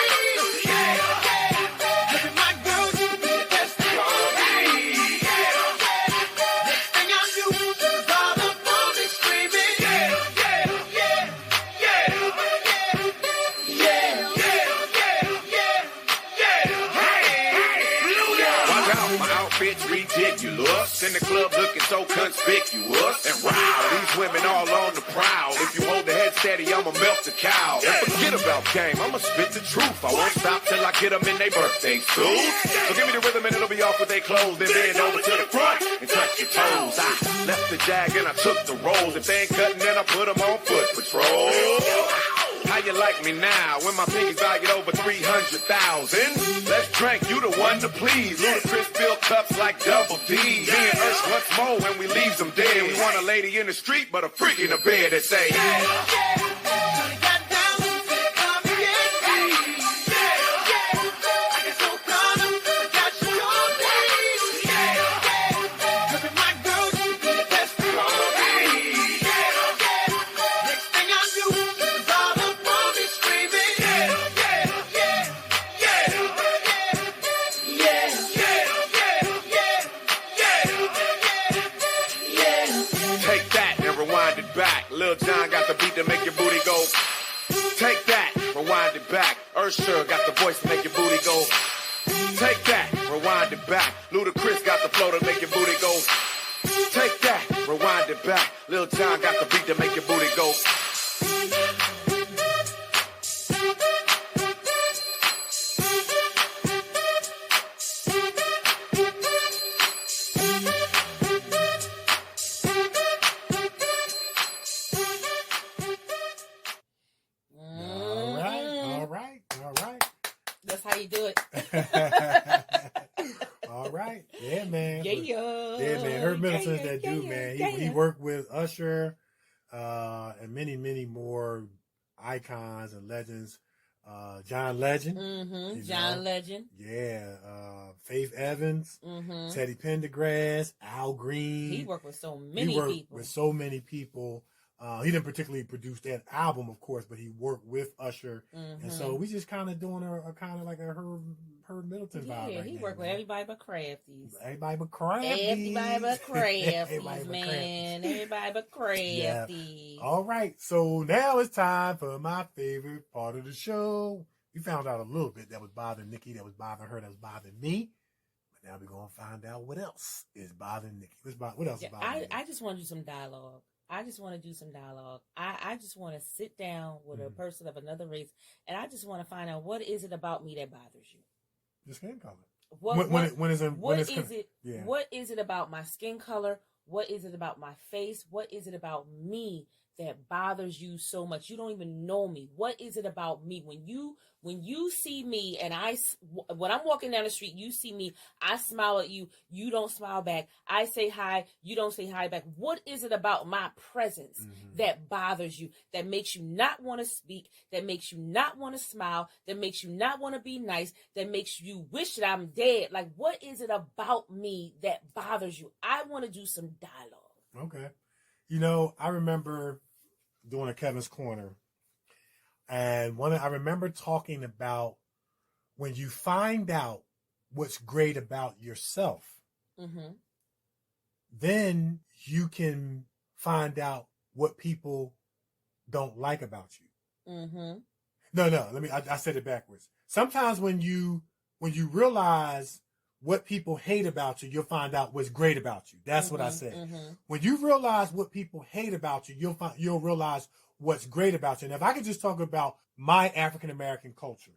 Look at my girl, she did the best for me. Next thing I knew, she was all up on me screaming. Watch out, my outfit's ridiculous. In the club looking so conspicuous. And wow, these women all on the prowl. If you hold the head steady, I'ma melt the cow. And forget about game, I'ma spit the truth. I won't stop till I get them in their birthday suits. So give me the rhythm and it'll be off with their clothes. Then bend over to the front and touch your toes. I left the jag and I took the rolls. If they ain't cutting, then I put them on foot patrol. How you like me now when my pinky's valued over 300,000? Let's drink, you the one to please. Ludacris fill cups like Double D. Me and Ursh once more when we leave them dead. We want a lady in the street, but a freak in the bed that say, Johnny got down, said, come and get me. I got so caught up, I got you on me. Look at my girl, she did the best for me. Next thing I knew, she was all up on me screaming. take that and rewind it back. Lil Jon got the beat to make your booty go. Take that, rewind it back. Ursher got the voice to make your booty go. Take that, rewind it back. Ludacris got the flow to make your booty go. Take that, rewind it back. Lil Jon got the beat to make your booty go. That's how you do it. All right. Yeah, man. Yeah, man. Herb Middleton's that dude, man. He worked with Usher and many, many more icons and legends. John Legend. Mm-hmm. John Legend. Yeah. Faith Evans. Mm-hmm. Teddy Pendergrass. Al Green. He worked with so many people. With so many people. He didn't particularly produce that album, of course, but he worked with Usher. Mm-hmm. And so we just kind of doing a kind of like a Herb Middleton vibe right he now, worked with everybody but Crafties. Everybody but Crafties. Everybody but Crafties, man. Everybody but Crafties. Yeah. All right. So now it's time for my favorite part of the show. We found out a little bit that was bothering Nikee, that was bothering her, that was bothering me. But now we're going to find out what else is bothering Nikee. What else is bothering Nikee? I just want to do some dialogue. I just want to do some dialogue. I just want to sit down with a person of another race, and I just want to find out, what is it about me that bothers you? The skin color. What is it about my skin color? What is it about my face? What is it about me that bothers you so much? You don't even know me. What is it about me? When you see me and when I'm walking down the street, you see me, I smile at you, you don't smile back. I say hi, you don't say hi back. What is it about my presence that bothers you, that makes you not want to speak, that makes you not want to smile, that makes you not want to be nice, that makes you wish that I'm dead? Like, what is it about me that bothers you? I want to do some dialogue. Okay. I remember doing a Kevin's Corner. And I remember talking about when you find out what's great about yourself, then you can find out what people don't like about you. No. I said it backwards. Sometimes when you realize what people hate about you, you'll find out what's great about you. That's what I said. When you realize what people hate about you, you'll realize what's great about you. And if I could just talk about my African-American culture,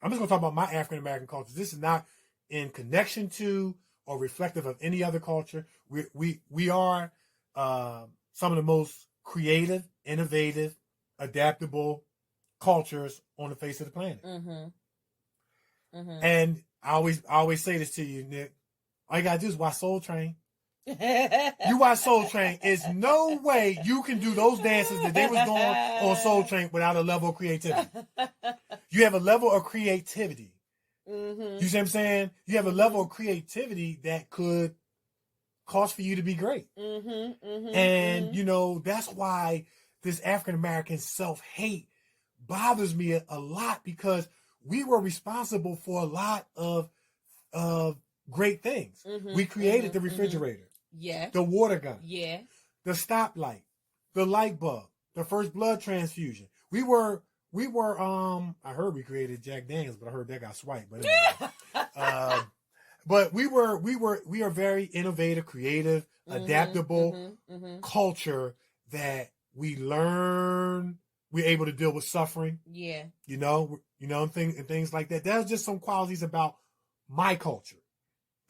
I'm just going to talk about my African-American culture. This is not in connection to or reflective of any other culture. We are some of the most creative, innovative, adaptable cultures on the face of the planet. And I always say this to you, Nick. All you got to do is watch Soul Train. You watch Soul Train. It's no way you can do those dances that they was doing on Soul Train without a level of creativity. You have a level of creativity. You see what I'm saying? You have a level of creativity that could cause for you to be great. And, that's why this African-American self-hate bothers me a lot, because we were responsible for a lot of great things. We created the refrigerator. Yeah. The water gun. Yeah. The stoplight. The light bulb. The first blood transfusion. We were I heard we created Jack Daniels, but I heard that got swiped. But anyway. But we are very innovative, creative, adaptable culture that we learn. We're able to deal with suffering. Yeah. And things like that. That's just some qualities about my culture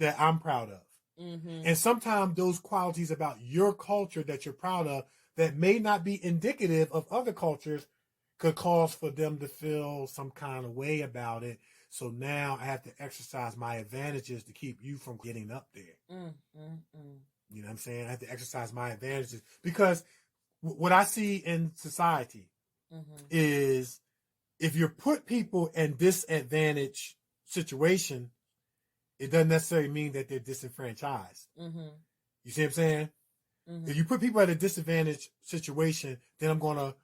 that I'm proud of. And sometimes those qualities about your culture that you're proud of that may not be indicative of other cultures could cause for them to feel some kind of way about it. So now I have to exercise my advantages to keep you from getting up there. You know what I'm saying? I have to exercise my advantages, because what I see in society is, if you put people in disadvantaged situation, it doesn't necessarily mean that they're disenfranchised. You see what I'm saying? If you put people at a disadvantaged situation, then I'm gonna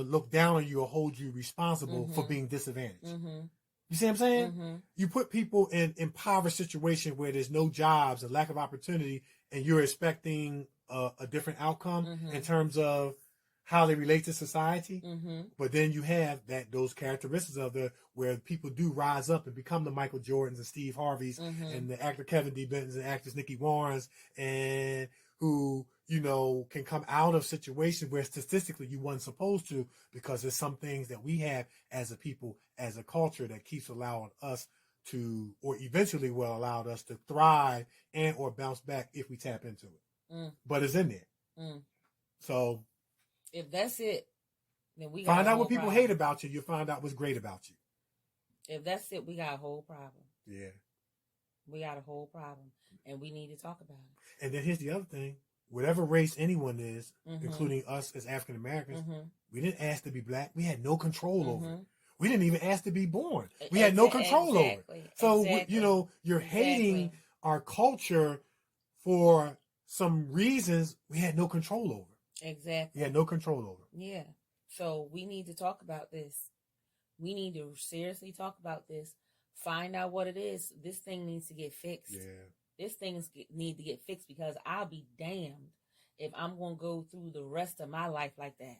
look down on you or hold you responsible for being disadvantaged. You see what I'm saying? You put people in impoverished situation where there's no jobs, a lack of opportunity, and you're expecting a different outcome in terms of how they relate to society. Mm-hmm. But then you have those characteristics of where people do rise up and become the Michael Jordans and Steve Harveys and the actor Kevin D. Bentons and actress Nikki Warrens, and who, can come out of situations where statistically you weren't supposed to, because there's some things that we have as a people, as a culture, that keeps allowing us to, or eventually will allow us to thrive and or bounce back if we tap into it. But it's in there. So if that's it, then we find got out what people hate about you. You'll find out what's great about you. If that's it, we got a whole problem. Yeah. We got a whole problem, and we need to talk about it. And then here's the other thing. Whatever race anyone is, including us as African Americans, we didn't ask to be black. We had no control over it. We didn't even ask to be born. We had no control over it. So, you're hating our culture for some reasons we had no control over. Exactly. We had no control over. Yeah. So we need to talk about this. We need to seriously talk about this. Find out what it is. This thing needs to get fixed. Yeah. This thing need to get fixed, because I'll be damned if I'm going to go through the rest of my life like that.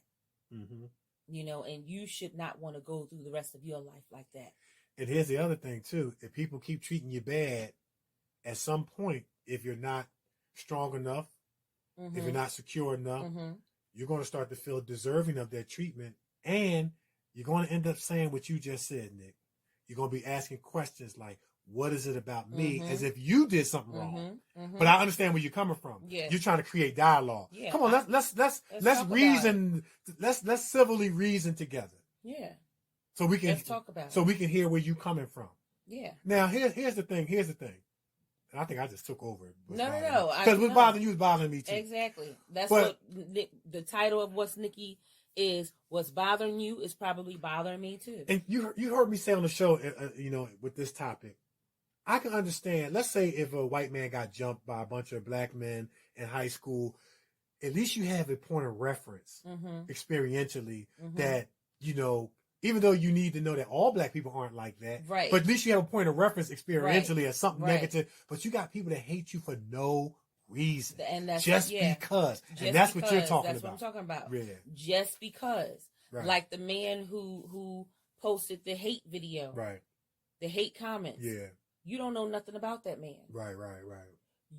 And you should not want to go through the rest of your life like that. And here's the other thing, too. If people keep treating you bad, at some point, if you're not strong enough, if you're not secure enough, you're going to start to feel deserving of that treatment. And you're going to end up saying what you just said, Nick. You're going to be asking questions like, what is it about me? As if you did something wrong. But I understand where you're coming from. Yeah. You're trying to create dialogue. Yeah. Come on, let's reason. Let's civilly reason together. Yeah. So we can Let's talk about it. So we can hear where you're coming from. Yeah. Now here's the thing. And I think I just took over. No. Because what's bothering you is bothering me too. Exactly. That's what the title of what's Nikee is. What's bothering you is probably bothering me too. And you heard me say on the show, with this topic, I can understand. Let's say if a white man got jumped by a bunch of black men in high school, at least you have a point of reference experientially that, even though you need to know that all black people aren't like that, right? But at least you have a point of reference experientially as something negative. But you got people that hate you for no reason, and that's because, and that's what you're talking about. That's what I'm talking about. Yeah. Just because, like the man who posted the hate video, the hate comments. Yeah. You don't know nothing about that man. Right.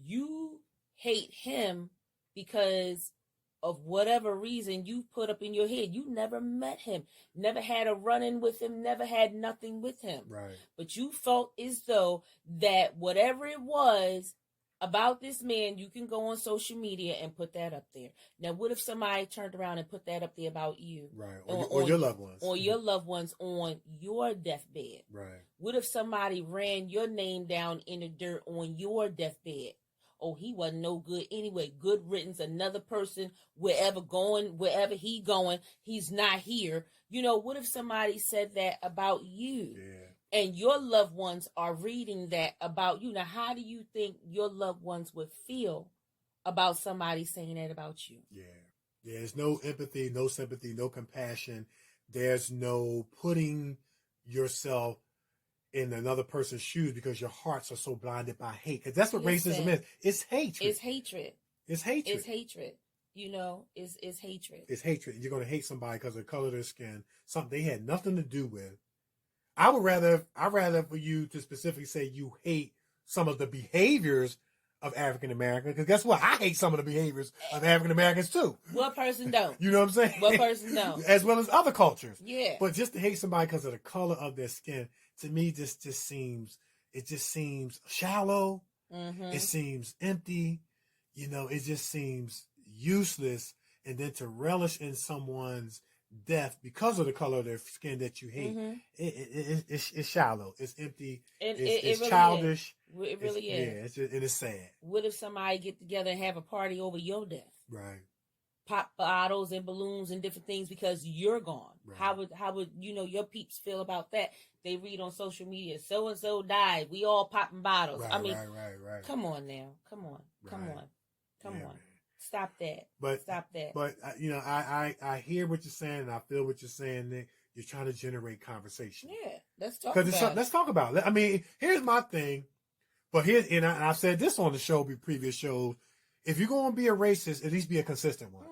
You hate him because of whatever reason you put up in your head. You never met him, never had a run-in with him, never had nothing with him. Right. But you felt as though that whatever it was about this man, you can go on social media and put that up there. Now, what if somebody turned around and put that up there about you? Right. Or your loved ones. Or your loved ones on your deathbed. Right. What if somebody ran your name down in the dirt on your deathbed? Oh, he wasn't no good anyway. Good riddance. Another person, wherever he going, he's not here. What if somebody said that about you? Yeah. And your loved ones are reading that about you. Now, how do you think your loved ones would feel about somebody saying that about you? Yeah. There's no empathy, no sympathy, no compassion. There's no putting yourself in another person's shoes because your hearts are so blinded by hate. Because that's what racism is. It's hatred. It's hatred. It's hatred. It's hatred. It's hatred. It's hatred. You're going to hate somebody because of the color of their skin, something they had nothing to do with. I'd rather for you to specifically say you hate some of the behaviors of African Americans, because guess what? I hate some of the behaviors of African Americans too. What person don't? You know what I'm saying? What person don't? As well as other cultures. Yeah. But just to hate somebody because of the color of their skin, to me, just seems shallow. It seems empty. It just seems useless. And then to relish in someone's death because of the color of their skin that you hate, it's shallow, it's empty, it's really childish. It really is. Yeah, it's sad. What if somebody get together and have a party over your death? Right. Pop bottles and balloons and different things because you're gone. Right. How would your peeps feel about that? They read on social media, so and so died. We all popping bottles. Right, right. Come on now. Come on. Man. Stop that. Stop that. But I hear what you're saying, and I feel what you're saying, Nick. You're trying to generate conversation. Yeah, let's talk about it. Let's talk about it. I mean, here's my thing. But I've said this on the show, previous shows. If you're going to be a racist, at least be a consistent one.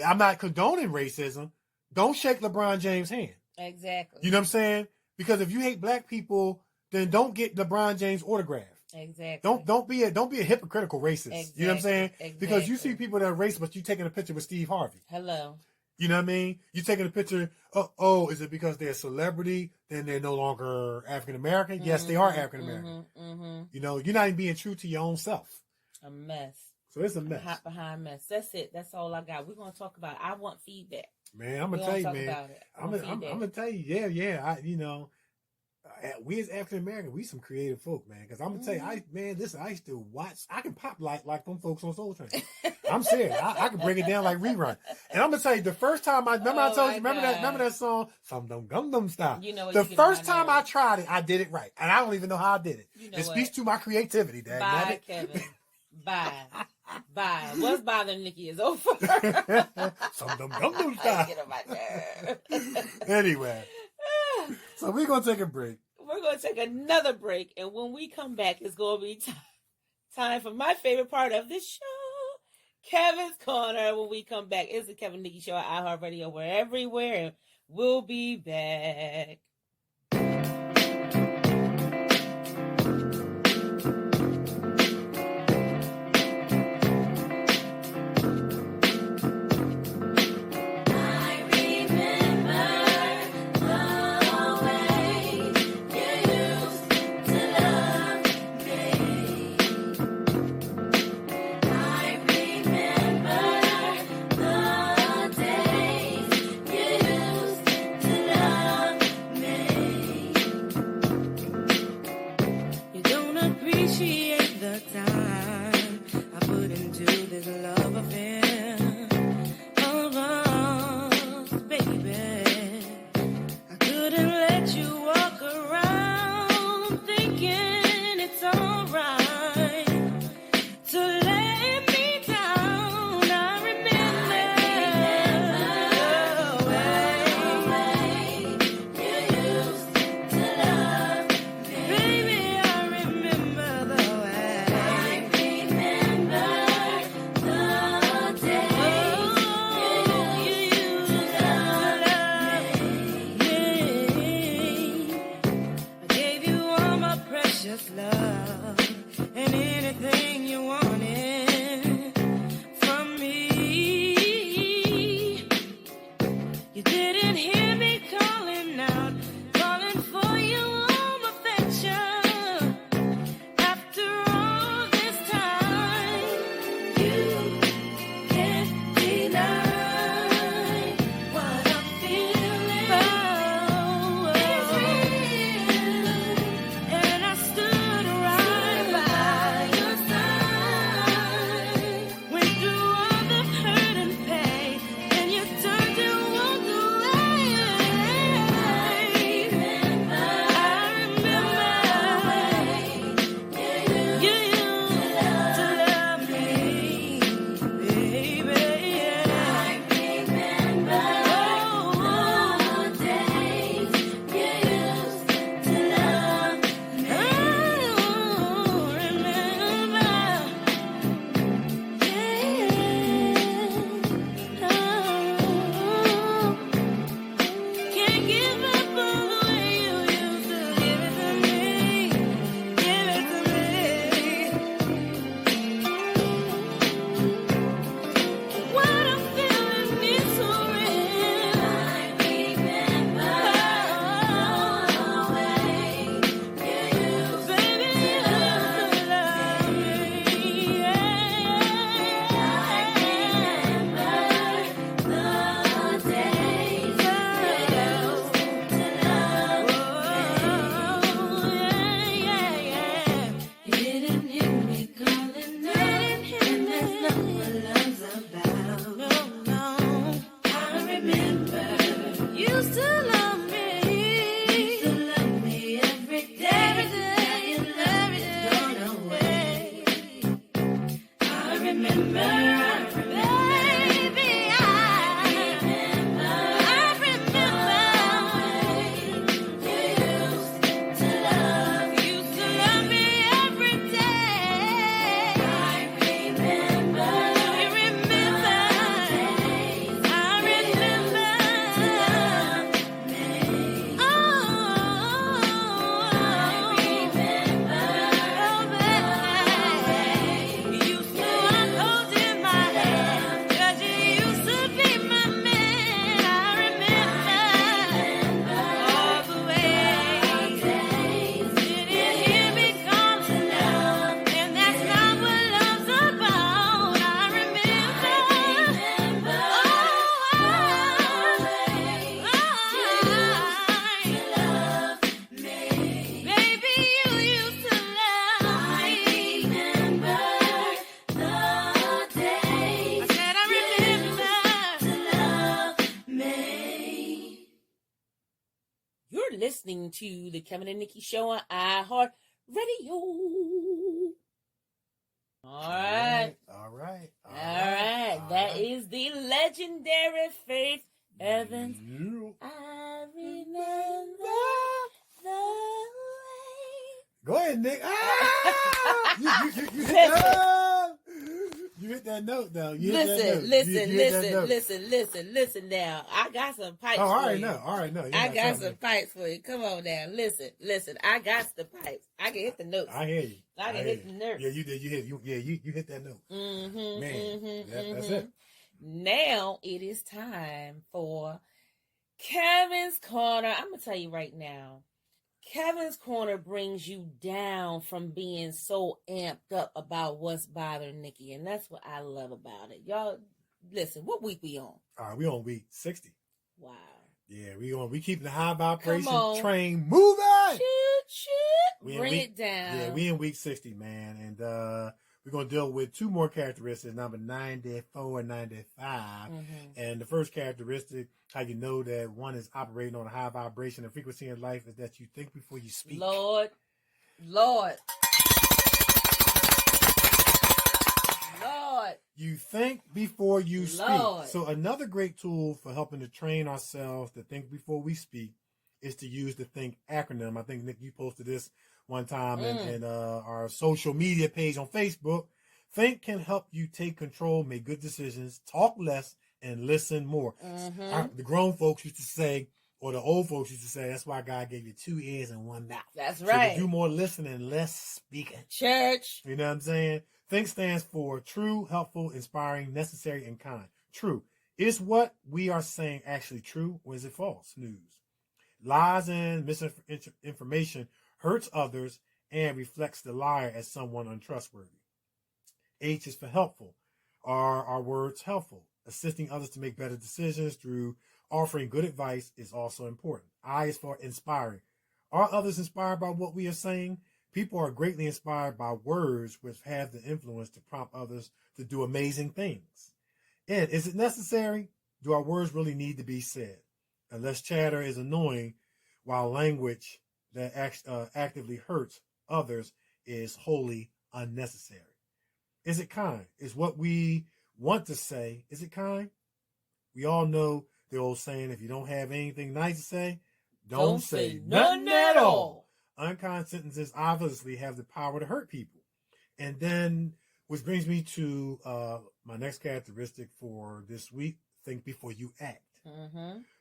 I'm not condoning racism. Don't shake LeBron James' hand. Exactly. You know what I'm saying? Because if you hate black people, then don't get LeBron James autograph. Exactly. Don't be a hypocritical racist. Exactly. You know what I'm saying? Exactly. Because you see people that are racist, but you taking a picture with Steve Harvey. Hello. You know what I mean? You taking a picture. Oh, is it because they're a celebrity? Then they're no longer African American? Yes, they are African American. You know, you're not even being true to your own self. A mess. So it's a mess. Hot behind mess. That's it. That's all I got. We're gonna talk about it. I want feedback. Man, I'm gonna tell you, man. I'm gonna tell you, yeah. We as African American, we some creative folk, man. Because I'm gonna tell you, I used to watch. I can pop like them folks on Soul Train. I'm serious. I can break it down like rerun. And I'm gonna tell you, the first time I told you, remember that song, Some Dum Gum Dum Style. You know, the first time I tried it, I did it right, and I don't even know how I did it. You know it speaks to my creativity, Dad. Bye, Kevin. Bye. What's bothering Nikee is over. Some Dum Gum Dum Style. Get on my nerve. Anyway, so we're gonna take a break. We're going to take another break, and when we come back, it's going to be time for my favorite part of this show, Kevin's Corner. When we come back, it's the Kevin Nikee Show at iHeartRadio. We're everywhere, and we'll be back. Me. listening to the Kevin and Nikee Show on iHeart Radio. All right. That is the legendary Faith Evans. I remember the way. Go ahead, Nick. You hit that note, though. Listen now. I got some pipes for you. All right, no. I got some pipes for you. Come on now. Listen. I got the pipes. I can hit the notes. I hear you. I can hit the notes. Yeah, you did. You hit that note. That's it. Now it is time for Kevin's Corner. I'm going to tell you right now. Kevin's Corner brings you down from being so amped up about what's bothering Nikee. And that's what I love about it. Y'all, listen, what week we on? All right, we on week 60. Wow. Yeah, we keeping the high vibration train moving. Bring it down. Yeah, we in week 60, man. And we're going to deal with two more characteristics, number 94 and 95. And the first characteristic, how you know that one is operating on a high vibration and frequency in life, is that you think before you speak. Lord. You think before you speak. Lord. So another great tool for helping to train ourselves to think before we speak is to use the Think acronym. I think, Nick, you posted this one time in our social media page on Facebook. Think can help you take control, make good decisions, talk less, and listen more. The grown folks used to say, or the old folks used to say, that's why God gave you 2 ears and 1 mouth. That's right. So to do more listening, less speaking. Church. You know what I'm saying? Think stands for true, helpful, inspiring, necessary, and kind. True. Is what we are saying actually true, or is it false news? Lies and misinformation hurts others and reflects the liar as someone untrustworthy. H is for helpful. Are our words helpful? Assisting others to make better decisions through offering good advice is also important. I is for inspiring. Are others inspired by what we are saying? People are greatly inspired by words which have the influence to prompt others to do amazing things. And is it necessary? Do our words really need to be said? Unless chatter is annoying, while language that actively hurts others is wholly unnecessary. Is it kind? Is what we want to say, is it kind? We all know the old saying, if you don't have anything nice to say, don't say nothing at all. Unkind sentences obviously have the power to hurt people. And then, which brings me to my next characteristic for this week, think before you act.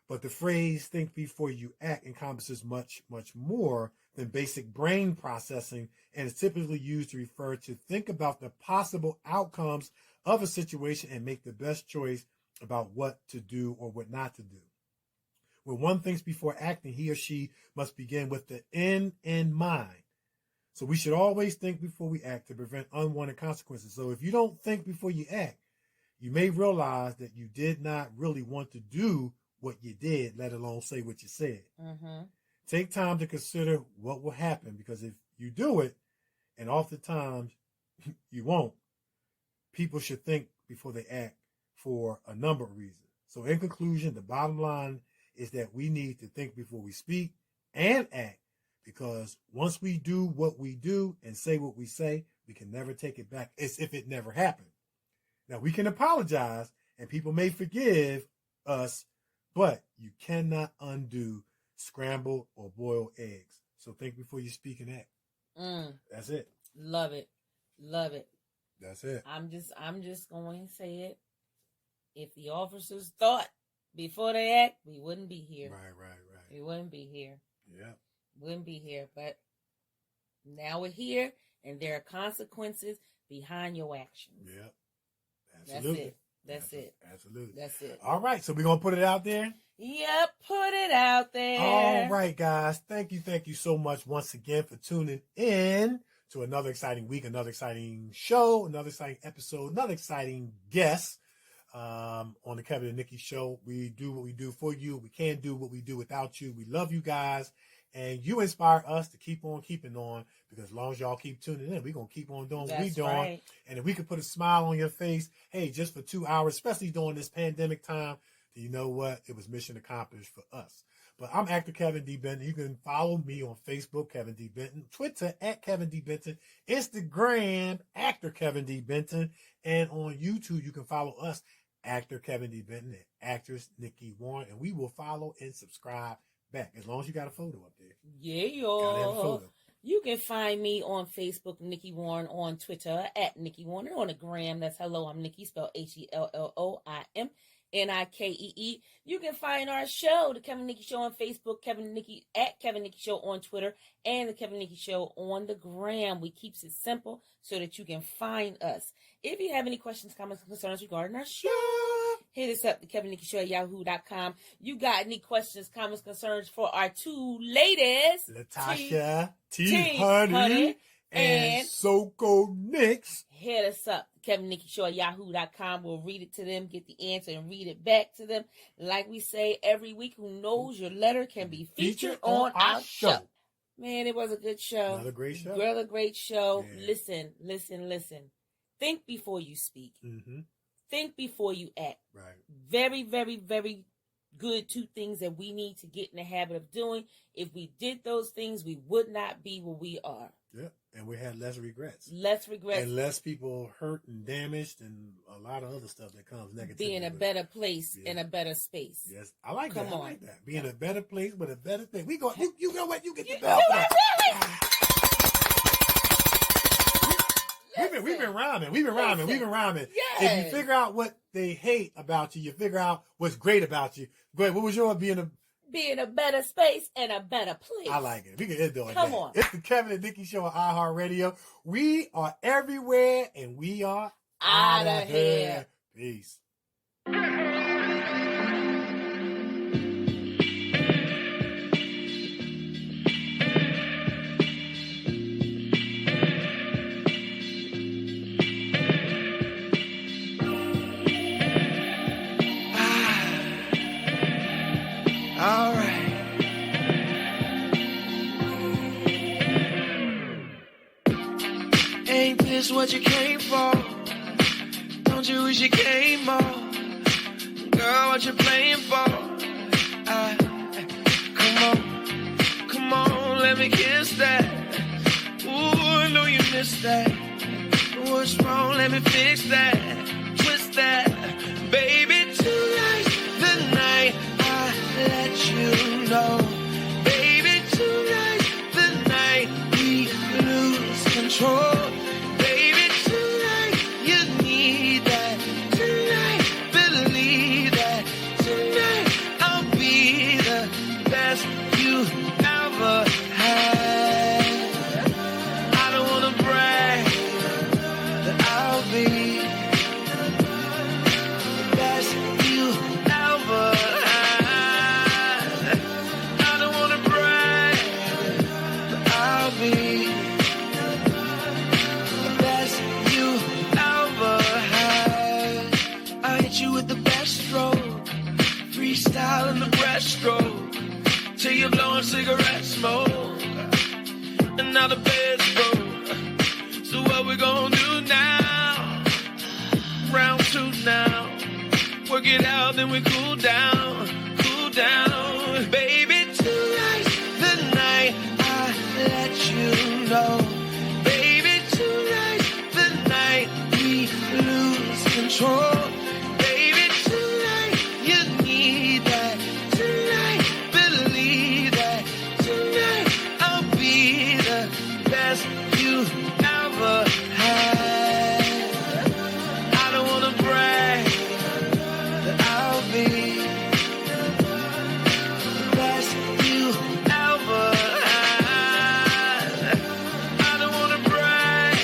But the phrase think before you act encompasses much, much more than basic brain processing, and is typically used to refer to think about the possible outcomes of a situation and make the best choice about what to do or what not to do. When one thinks before acting, he or she must begin with the end in mind. So we should always think before we act to prevent unwanted consequences. So if you don't think before you act, you may realize that you did not really want to do what you did, let alone say what you said. Take time to consider what will happen, because if you do it, and oftentimes you won't, people should think before they act for a number of reasons. So in conclusion, the bottom line is that we need to think before we speak and act, because once we do what we do and say what we say, we can never take it back as if it never happened. Now, we can apologize and people may forgive us, but you cannot undo scrambled or boiled eggs. So think before you speak and act. That's it. Love it. That's it. I'm just going to say it. If the officers thought before they act, we wouldn't be here. Right. We wouldn't be here. Yeah. Wouldn't be here. But now we're here, and there are consequences behind your actions. Yeah. Absolutely. That's it. Absolutely. That's it. All right. So we're going to put it out there? Yep. Put it out there. All right, guys. Thank you so much once again for tuning in to another exciting week, another exciting show, another exciting episode, another exciting guest on the Kevin and Nikee Show. We do what we do for you. We can't do what we do without you. We love you guys. And you inspire us to keep on keeping on, because as long as y'all keep tuning in, we're going to keep on doing what we're doing. Right. And if we could put a smile on your face, hey, just for 2 hours, especially during this pandemic time, you know what? It was mission accomplished for us. But I'm actor Kevin D. Benton. You can follow me on Facebook, Kevin D. Benton, Twitter at Kevin D. Benton, Instagram, actor Kevin D. Benton, and on YouTube, you can follow us, actor Kevin D. Benton, and actress Nikee Warren, and we will follow and subscribe back as long as you got a photo up there. Yeah, Gotta have a y'all. photo. You can find me on Facebook, Nikee Warren, on Twitter at Nikee Warren, and on the gram, that's hello, I'm Nikee, spelled HELLOIMNIKEE. You can find our show, The Kevin Nikee Show, on Facebook, Kevin Nikee at Kevin Nikee Show on Twitter, and The Kevin Nikee Show on the gram. We keeps it simple so that you can find us. If you have any questions, comments, and concerns regarding our show, hit us up, the Kevin Nikee Show at yahoo.com. You got any questions, comments, concerns for our two ladies, LaTasha T-Huny and Soko Nix. Hit us up, Kevin Nikee Show at yahoo.com. We'll read it to them, get the answer, and read it back to them. Like we say every week, who knows your letter can be featured on our show. Man, it was a good show. Another great show. Another great show. Yeah. Listen. Think before you speak. Mm-hmm. Think before you act. Right. Very, very, very good two things that we need to get in the habit of doing. If we did those things, we would not be where we are. Yeah, and we had less regrets. Less regrets. And less people hurt and damaged and a lot of other stuff that comes negative. Be in a better place, in a better space. Yes, I like Come that. on. I like that. Be in a better place with a better thing. We go. You know what? You get the bell. We've been rhyming. We've been rhyming. Yes. If you figure out what they hate about you, you figure out what's great about you. Great. What was yours? Be in a better space and a better place. I like it. We can end on that. Come on. It's the Kevin and Nikee Show on iHeartRadio. We are everywhere, and we are Out of here. Peace. All right. Ain't this what you came for? Don't you wish you came more? Girl, what you playing for? Come on, let me kiss that. Ooh, I know you missed that. What's wrong? Let me fix that. Twist that. Baby, tonight's the night I let you know. Baby, tonight's the night we lose control. Baby, tonight you need that. Tonight, believe that. Tonight I'll be the best you ever had. I don't wanna brag, but I'll be the best you ever had. I don't wanna brag, but I'll be the best you ever had. I hit you with the best stroke, freestyle in the breaststroke, till you're blowing cigarette smoke, and now the bed's broke. So what we gonna do now? Round two now. Work it out, then we cool down, baby. Tonight's the night I let you know. Baby, tonight's the night we lose control. Baby, tonight you need that. Tonight, believe that. Tonight I'll be the best you ever had. I don't wanna brag, but I'll be the best you ever had. I don't wanna brag,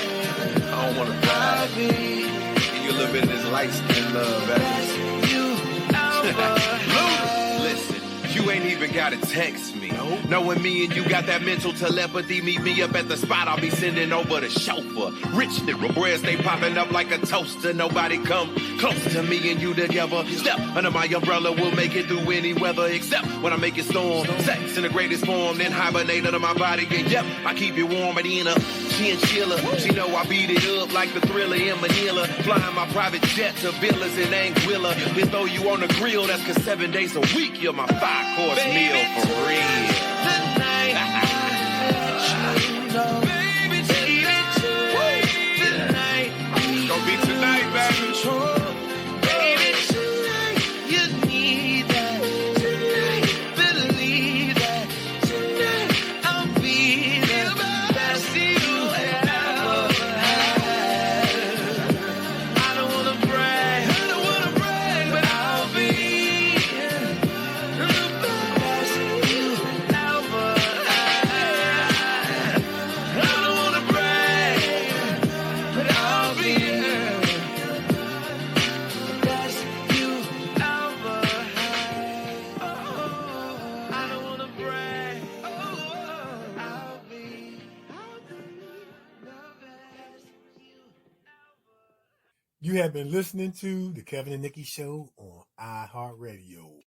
I'll be Give you a little bit of this light skin love, the best you ever had. Listen, you ain't even gotta text me. Knowing me and you got that mental telepathy, meet me up at the spot, I'll be sending over the chauffeur. Rich nigga, breads they popping up like a toaster. Nobody come close to me and you together. Step under my umbrella, we'll make it through any weather, except when I make it storm. Sex in the greatest form, then hibernate under my body. And yep, I keep you warm at the end of chinchilla. She know I beat it up like the Thriller in Manila. Flying my private jet to villas in Anguilla. Then throw you on the grill, that's 'cause 7 days a week you're my 5-course meal for real. Tonight, baby, tonight, It's gonna be tonight, baby. baby, tonight, you need that. Tonight, believe that. Tonight, I'll be the best you ever had. I don't wanna brag, but I'll be the best you ever had. I don't wanna brag, but I'll be the best you ever had. I don't wanna brag, I'll be the best you ever. You have been listening to the Kevin and Nikki Show on iHeartRadio.